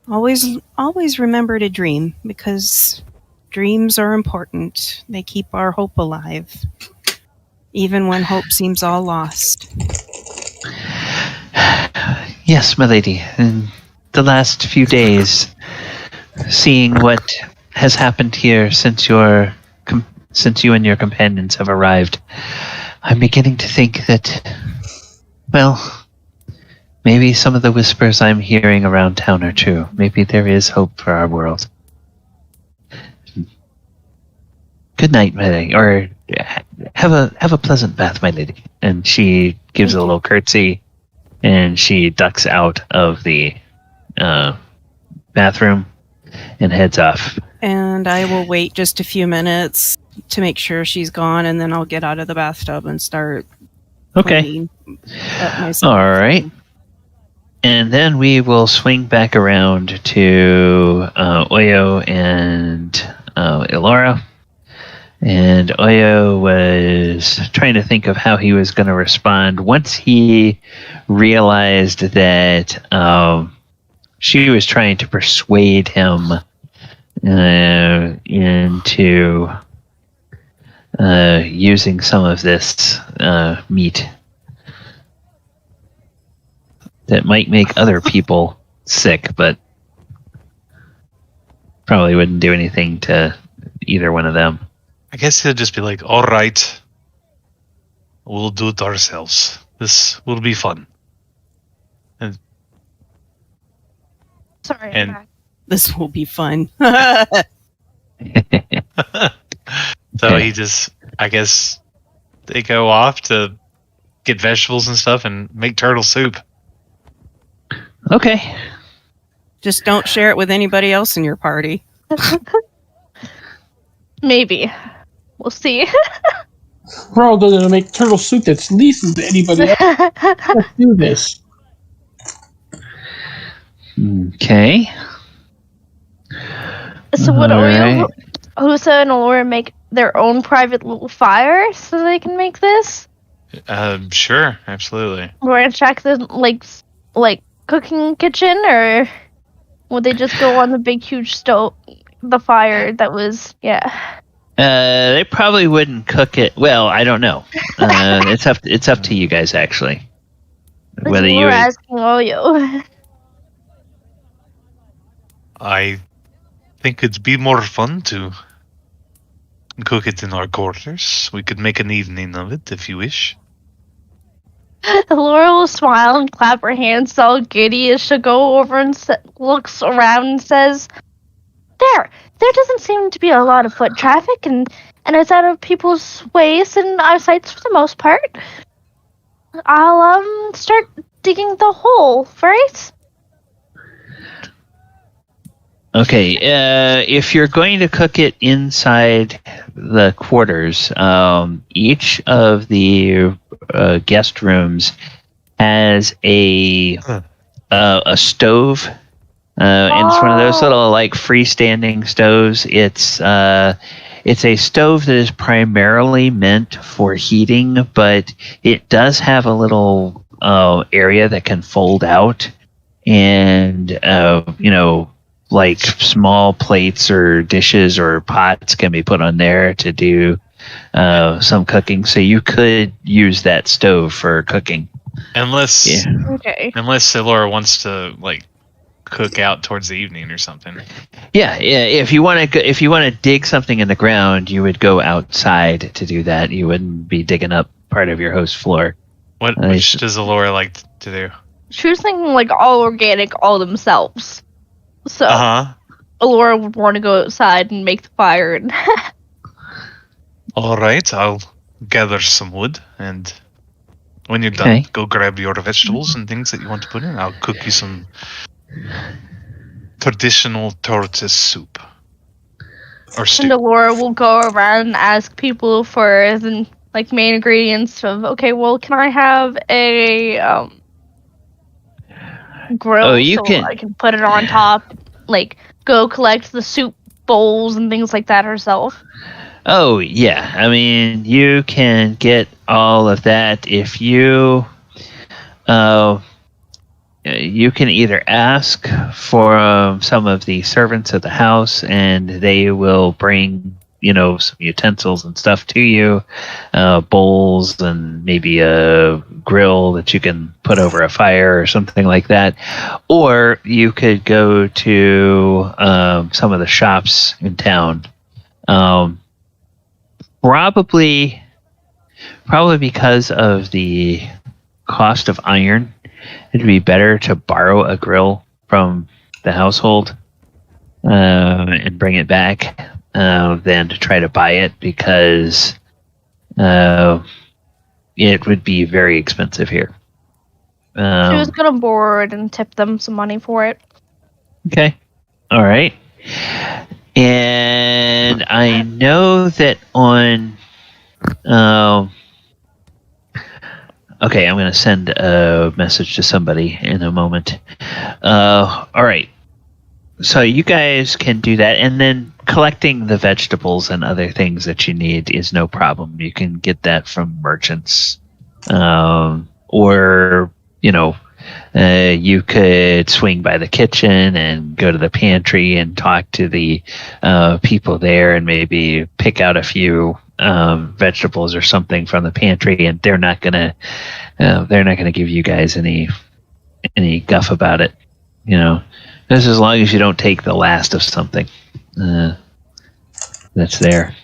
always remember to dream, because dreams are important. They keep our hope alive, even when hope seems all lost. Yes, my lady. In the last few days, seeing what has happened here since you and your companions have arrived, I'm beginning to think that, well, maybe some of the whispers I'm hearing around town are true. Maybe there is hope for our world. Good night, my lady, or have a pleasant bath, my lady. And she gives a little curtsy, and she ducks out of the bathroom and heads off. And I will wait just a few minutes to make sure she's gone, and then I'll get out of the bathtub and start cleaning up myself. All right. And then we will swing back around to Oyo and Elora. And Oyo was trying to think of how he was going to respond once he realized that she was trying to persuade him into using some of this meat that might make other people sick, but probably wouldn't do anything to either one of them. I guess he'll just be like, all right, we'll do it ourselves. This will be fun. Sorry. And- I'm back. This will be fun. So he just, I guess, they go off to get vegetables and stuff and make turtle soup. Okay. Just don't share it with anybody else in your party. Maybe. We'll see. We're all going to make turtle soup that's least as anybody else. Let's do this. Okay. So would Alright. Oyohusa and Elora make their own private little fire so they can make this? Sure, absolutely. Or check the like cooking kitchen, or would they just go on the big huge stove, the fire that was They probably wouldn't cook it. Well, I don't know. It's up to you guys actually. Whether you were would, asking Oyo. I think it'd be more fun to cook it in our quarters. We could make an evening of it if you wish. Laura will smile and clap her hands all giddy as she go over and looks around and says, There doesn't seem to be a lot of foot traffic, and it's out of people's ways and eyesight for the most part. I'll start digging the hole, right? Okay, if you're going to cook it inside the quarters, each of the guest rooms has a stove, and it's one of those little like freestanding stoves. It's a stove that is primarily meant for heating, but it does have a little area that can fold out, and like small plates or dishes or pots can be put on there to do some cooking. So you could use that stove for cooking. Unless Okay. Elora wants to like cook out towards the evening or something. Yeah. If you want to dig something in the ground, you would go outside to do that. You wouldn't be digging up part of your host floor. Which does Elora like to do? She was thinking like all organic, all themselves. So Elora would want to go outside and make the fire. And All right, I'll gather some wood, and when you're Okay. done, go grab your vegetables and things that you want to put in. I'll cook you some traditional tortoise soup. Or And stew. Elora will go around and ask people for the main ingredients of, okay, well, can I have a grill you so can- I can put it on top? Go collect the soup bowls and things like that herself. Oh, yeah. I mean, you can get all of that if you you can either ask for some of the servants of the house, and they will bring, some utensils and stuff to you, bowls and maybe a grill that you can put over a fire or something like that. Or you could go to some of the shops in town. Probably because of the cost of iron, it'd be better to borrow a grill from the household and bring it back than to try to buy it, because it would be very expensive here. She was gonna board and tip them some money for it. Okay. All right. And I know that on Okay, I'm going to send a message to somebody in a moment. All right. So you guys can do that, and then collecting the vegetables and other things that you need is no problem. You can get that from merchants, or you could swing by the kitchen and go to the pantry and talk to the people there, and maybe pick out a few vegetables or something from the pantry. And they're not gonna give you guys any guff about it. Just as long as you don't take the last of something that's there.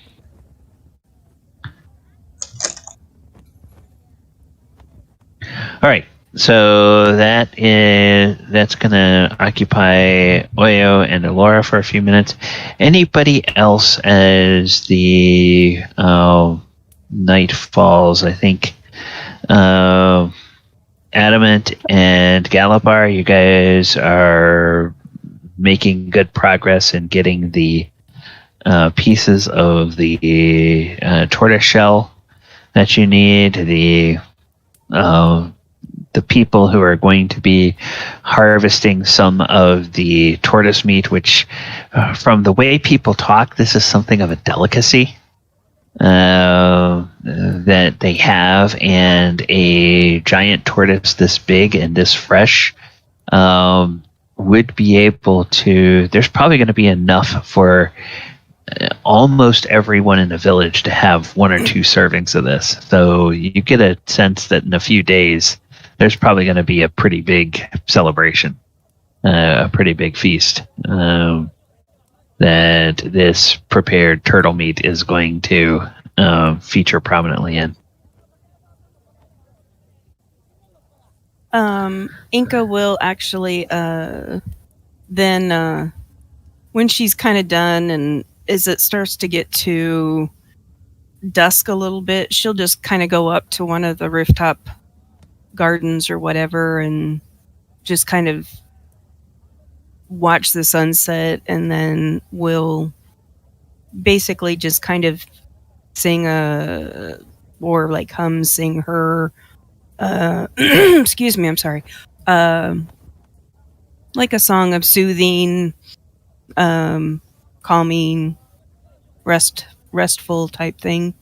All right, so that's gonna occupy Oyo and Elora for a few minutes. Anybody else as the night falls? I think Adamant and Galibar, you guys are making good progress in getting the pieces of the tortoise shell that you need. The people who are going to be harvesting some of the tortoise meat, which, from the way people talk, this is something of a delicacy that they have, and a giant tortoise this big and this fresh would be able to. There's probably going to be enough for almost everyone in the village to have 1 or 2 servings of this. So you get a sense that in a few days, there's probably going to be a pretty big celebration, a pretty big feast that this prepared turtle meat is going to feature prominently in. Enka will actually then when she's kind of done, and as it starts to get to dusk a little bit, she'll just kind of go up to one of the rooftop gardens or whatever and just kind of watch the sunset, and then we'll basically just kind of sing or like sing her excuse me, I'm sorry, like a song of soothing, calming, restful type thing.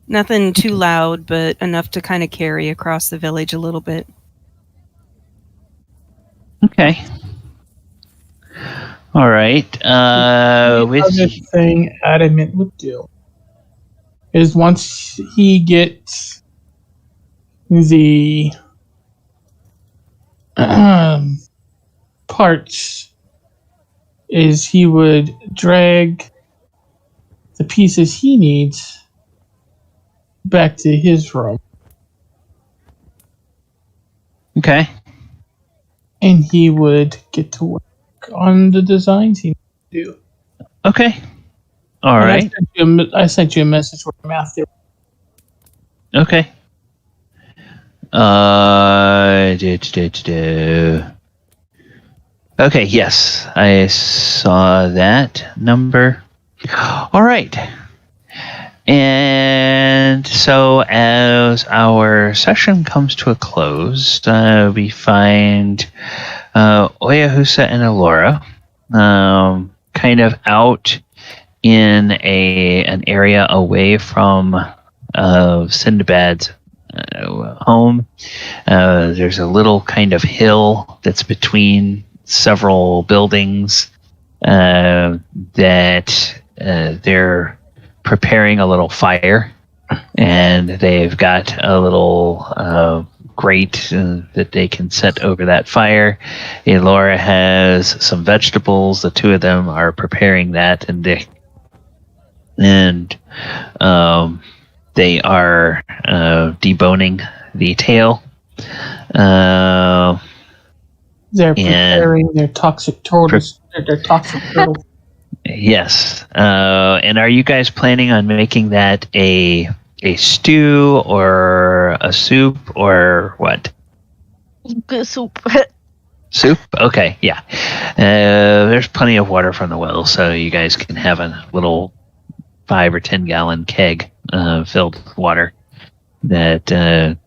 Nothing too loud, but enough to kind of carry across the village a little bit. Okay. All right. The other thing Adamant would do is, once he gets the parts, is he would drag the pieces he needs back to his room. Okay. And he would get to work on the designs he needs to do. Okay. All right. I sent you a message with Matthew. Okay. Okay, yes. I saw that number. All right. And so as our session comes to a close, we find Oyohusa and Elora kind of out in an area away from Sinbad's home. There's a little kind of hill that's between several buildings that they're preparing a little fire, and they've got a little grate that they can set over that fire. Elora has some vegetables. The two of them are preparing that, and they are deboning the tail. They're preparing their toxic tortoise. Their toxic turtle. Yes. And are you guys planning on making that a stew or a soup or what? Soup. Soup? Okay, yeah. There's plenty of water from the well, so you guys can have a little 5 or 10 gallon keg filled with water that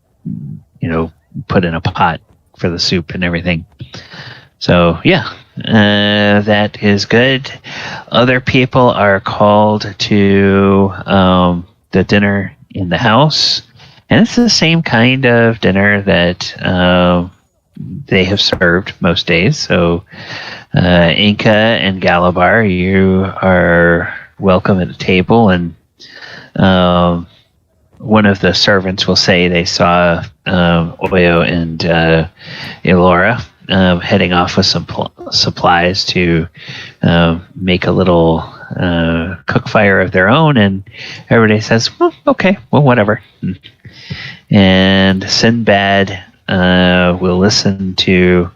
put in a pot for the soup and everything. So yeah, that is good. Other people are called to the dinner in the house, and it's the same kind of dinner that they have served most days. So Enka and Galibar, you are welcome at the table, and one of the servants will say they saw Oyo and Elora heading off with some supplies to make a little cook fire of their own, and everybody says, well, okay, well, whatever. And Sinbad will listen to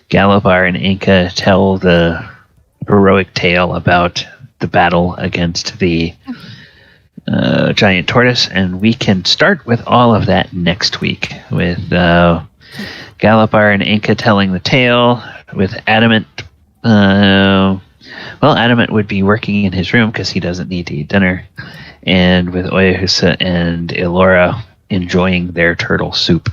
Galibar and Enka tell the heroic tale about the battle against the giant tortoise, and we can start with all of that next week with Galibar and Enka telling the tale, with Adamant. Adamant would be working in his room because he doesn't need to eat dinner, and with Oyohusa and Elora enjoying their turtle soup.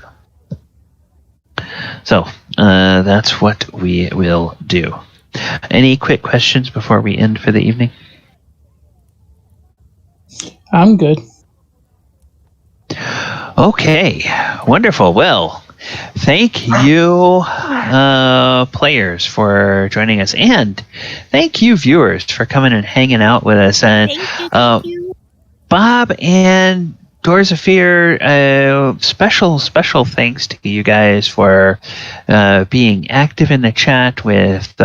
So that's what we will do. Any quick questions before we end for the evening? I'm good. Okay, wonderful. Well, thank you, players, for joining us, and thank you, viewers, for coming and hanging out with us. And Thank you. Bob and Doors of Fear, special thanks to you guys for being active in the chat with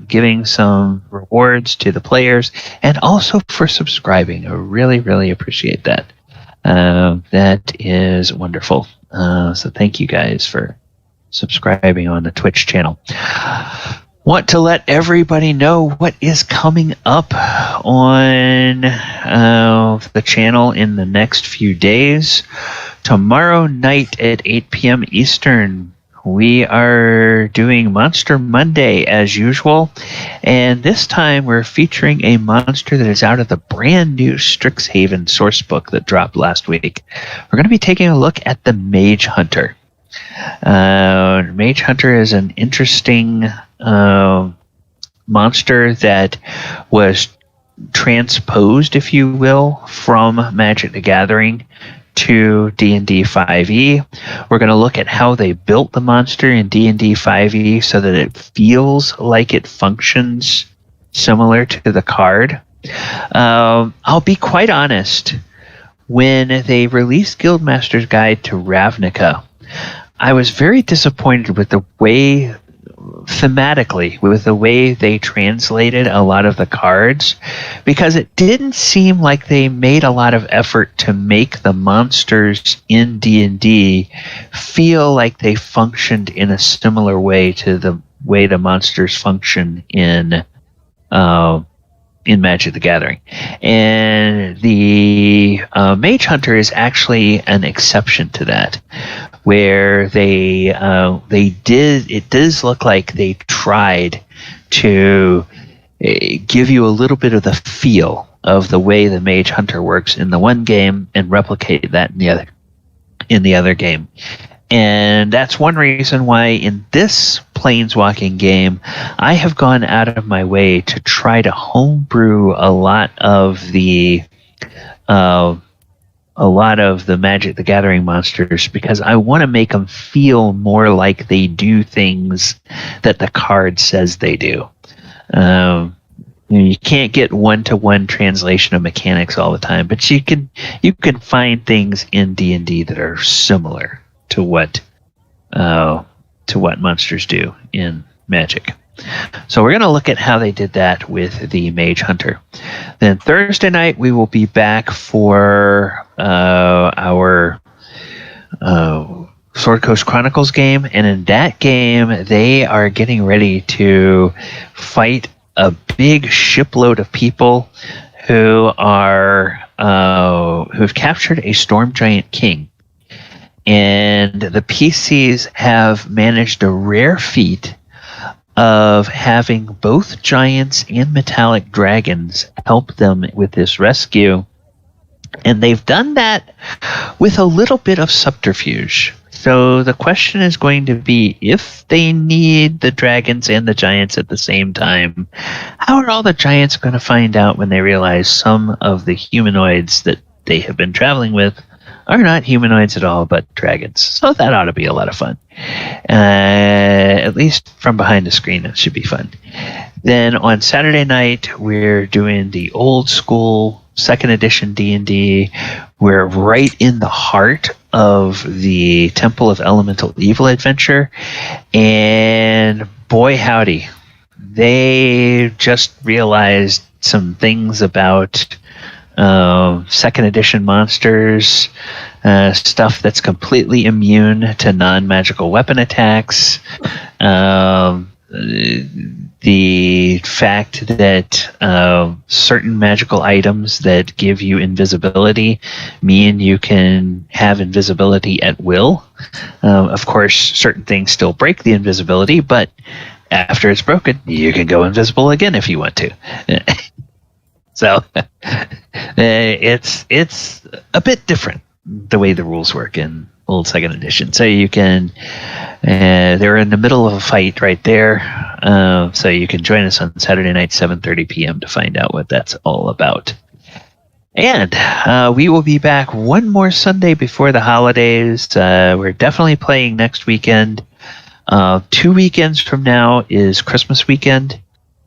giving some rewards to the players, and also for subscribing. I really, really appreciate that. That is wonderful. So thank you guys for subscribing on the Twitch channel. Want to let everybody know what is coming up on the channel in the next few days. Tomorrow night at 8 p.m. Eastern, we are doing Monster Monday as usual, and this time we're featuring a monster that is out of the brand new Strixhaven sourcebook that dropped last week. We're going to be taking a look at the Mage Hunter. Mage Hunter is an interesting monster that was transposed, if you will, from Magic the Gathering to D&D 5e. We're going to look at how they built the monster in D&D 5e so that it feels like it functions similar to the card. I'll be quite honest. When they released Guildmaster's Guide to Ravnica, I was very disappointed with the way, thematically, with the way they translated a lot of the cards, because it didn't seem like they made a lot of effort to make the monsters in D&D feel like they functioned in a similar way to the way the monsters function in Magic the Gathering. And the Mage Hunter is actually an exception to that, where it does look like they tried to give you a little bit of the feel of the way the Mage Hunter works in the one game and replicate that in the other game. And that's one reason why in this Planeswalking game, I have gone out of my way to try to homebrew a lot of the Magic the Gathering monsters, because I want to make them feel more like they do things that the card says they do. You can't get one-to-one translation of mechanics all the time, but you can find things in D&D that are similar to what monsters do in Magic. So we're going to look at how they did that with the Mage Hunter. Then Thursday night we will be back for our Sword Coast Chronicles game, and in that game they are getting ready to fight a big shipload of people who have captured a Storm Giant King. And the PCs have managed a rare feat of having both giants and metallic dragons help them with this rescue. And they've done that with a little bit of subterfuge. So the question is going to be, if they need the dragons and the giants at the same time, how are all the giants going to find out when they realize some of the humanoids that they have been traveling with are not humanoids at all, but dragons? So that ought to be a lot of fun. At least from behind the screen, it should be fun. Then on Saturday night, we're doing the old school 2nd edition D&D. We're right in the heart of the Temple of Elemental Evil adventure. And boy howdy, they just realized some things about 2nd edition monsters, stuff that's completely immune to non-magical weapon attacks, the fact that certain magical items that give you invisibility mean you can have invisibility at will. Of course, certain things still break the invisibility, but after it's broken, you can go invisible again if you want to. So it's a bit different the way the rules work in old 2nd edition. So you can they're in the middle of a fight right there. So you can join us on Saturday night, 7:30 p.m. to find out what that's all about. And we will be back one more Sunday before the holidays. We're definitely playing next weekend. 2 weekends from now is Christmas weekend.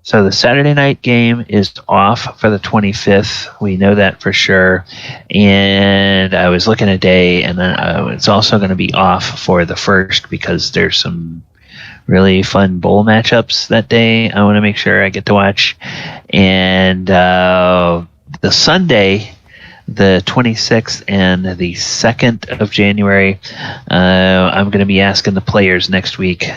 So the Saturday night game is off for the 25th. We know that for sure. And I was looking a day, and then it's also going to be off for the 1st because there's some really fun bowl matchups that day I want to make sure I get to watch. And the Sunday, the 26th and the 2nd of January, I'm going to be asking the players next week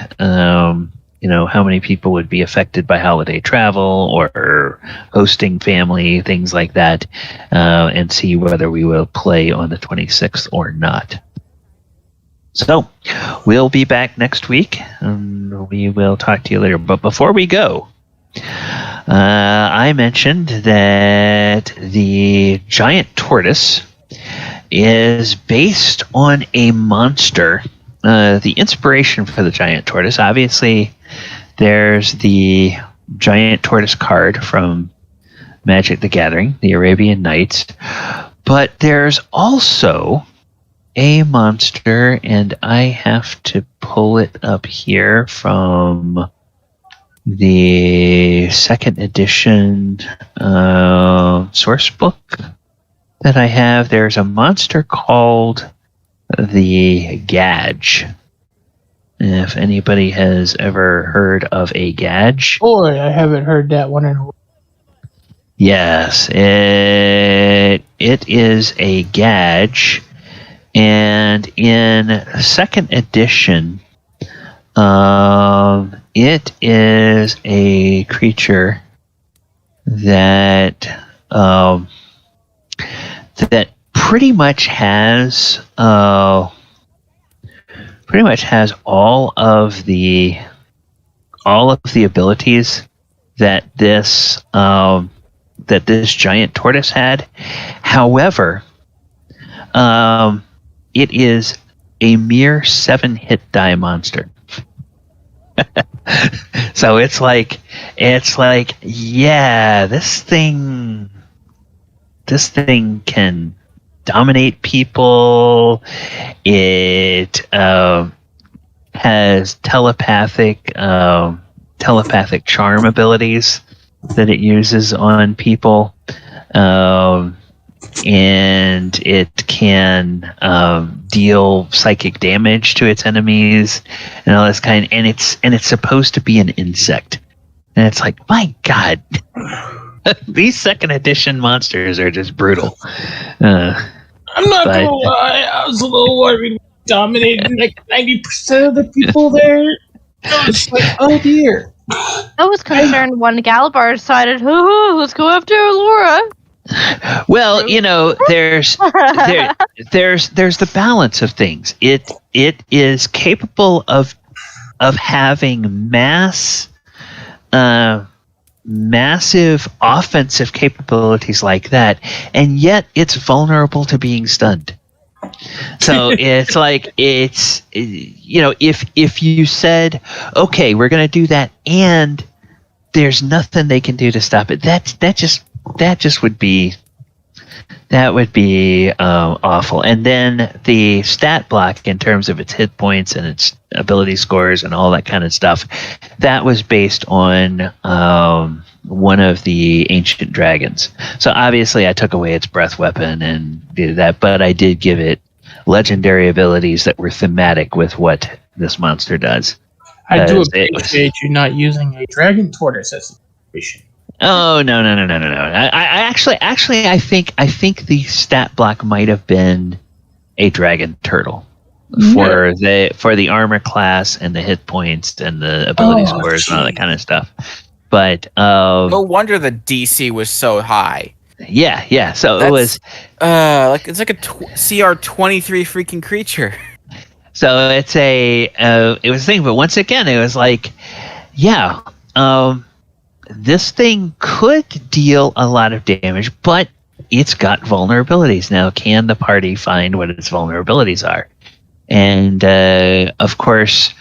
how many people would be affected by holiday travel or hosting family, things like that, and see whether we will play on the 26th or not. So we'll be back next week, and we will talk to you later. But before we go, I mentioned that the giant tortoise is based on a monster. The inspiration for the giant tortoise, obviously, there's the giant tortoise card from Magic the Gathering, the Arabian Nights, but there's also a monster, and I have to pull it up here from the 2nd edition source book that I have. There's a monster called the Gadge. If anybody has ever heard of a Gadge. Boy, I haven't heard that one in a while. Yes, it is a Gadge, and in 2nd edition, it is a creature that that pretty much has all of the abilities that this giant tortoise had. However, it is a mere 7-hit die monster. So it's like, yeah, this thing can dominate people. It has telepathic charm abilities that it uses on people, and it can deal psychic damage to its enemies and all this kind. And it's supposed to be an insect, and it's like, my God. These 2nd edition monsters are just brutal. I'm not gonna lie, I was a little worried. Dominating like 90% of the people there. I was like, oh dear. I was concerned when Galibar decided, let's go after Elora. Well, there's the balance of things. It is capable of having mass massive offensive capabilities like that, and yet it's vulnerable to being stunned. So it's like if you said, okay, we're going to do that, and there's nothing they can do to stop it, that just would be awful. And then the stat block in terms of its hit points and its ability scores and all that kind of stuff, that was based on one of the ancient dragons. So obviously I took away its breath weapon and did that, but I did give it legendary abilities that were thematic with what this monster does. I do appreciate you not using a dragon tortoise as a situation. Oh no! I think the stat block might have been a dragon turtle for the armor class and the hit points and the ability scores and all that kind of stuff. But no wonder the DC was so high. Yeah. So it was it's like a CR 23 freaking creature. So it's it was a thing, but once again, it was like, this thing could deal a lot of damage, but it's got vulnerabilities. Now, can the party find what its vulnerabilities are? And of course,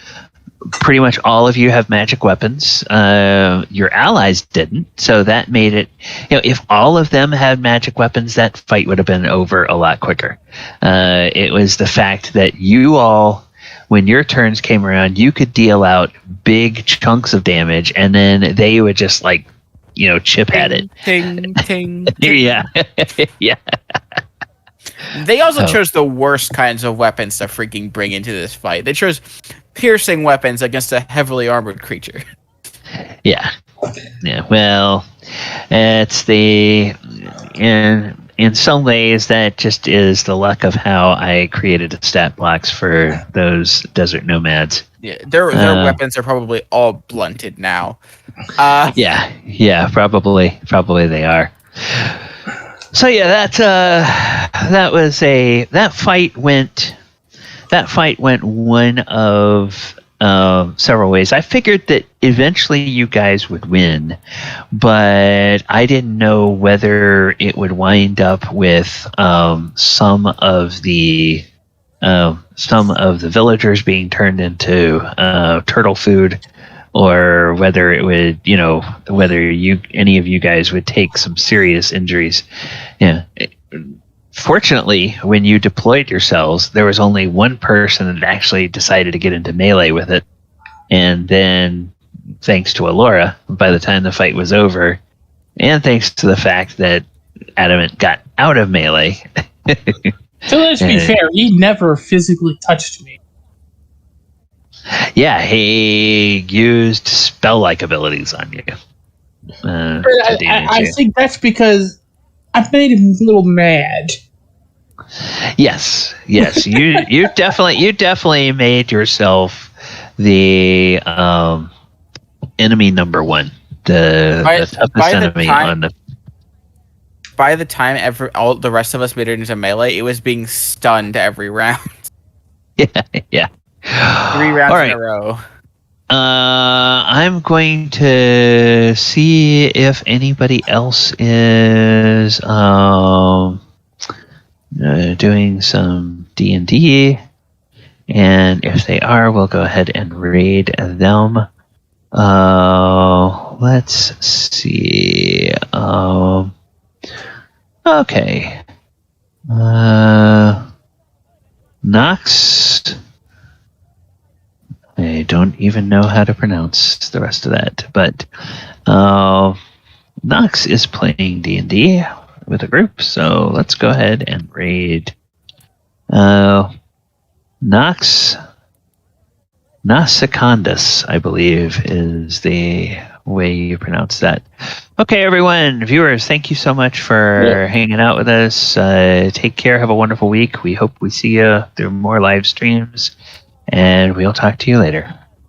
pretty much all of you have magic weapons. Your allies didn't, so that made it. If all of them had magic weapons, that fight would have been over a lot quicker. It was the fact that you all, when your turns came around, you could deal out big chunks of damage, and then they would just chip at it. Ting, ting, ting. Yeah. Yeah. They also chose the worst kinds of weapons to freaking bring into this fight. They chose piercing weapons against a heavily armored creature. Yeah. Well, it's in some ways that just is the luck of how I created the stat blocks for those desert nomads. Yeah, their weapons are probably all blunted now. Yeah, probably they are. So yeah, that fight went one of several ways. I figured that eventually you guys would win, but I didn't know whether it would wind up with some of the villagers being turned into turtle food, or whether it would, whether any of you guys would take some serious injuries. Yeah. Fortunately, when you deployed yourselves, there was only one person that actually decided to get into melee with it. And then, thanks to Elora, by the time the fight was over, and thanks to the fact that Adamant got out of melee. So let's be fair, he never physically touched me. Yeah, he used spell-like abilities on you. I think that's because I've made him a little mad. Yes. You definitely made yourself the enemy number one. The toughest enemy on the. By the time all the rest of us made it into melee, it was being stunned every round. Yeah. 3 rounds in a row. I'm going to see if anybody else is doing some D&D, and if they are, we'll go ahead and raid them. Let's see. Okay. Nox. I don't even know how to pronounce the rest of that, but Nox is playing D&D with a group, so let's go ahead and raid Nox Secundus, I believe, is the way you pronounce that. Okay, everyone, viewers, thank you so much for hanging out with us. Take care. Have a wonderful week. We hope we see you through more live streams, and we'll talk to you later.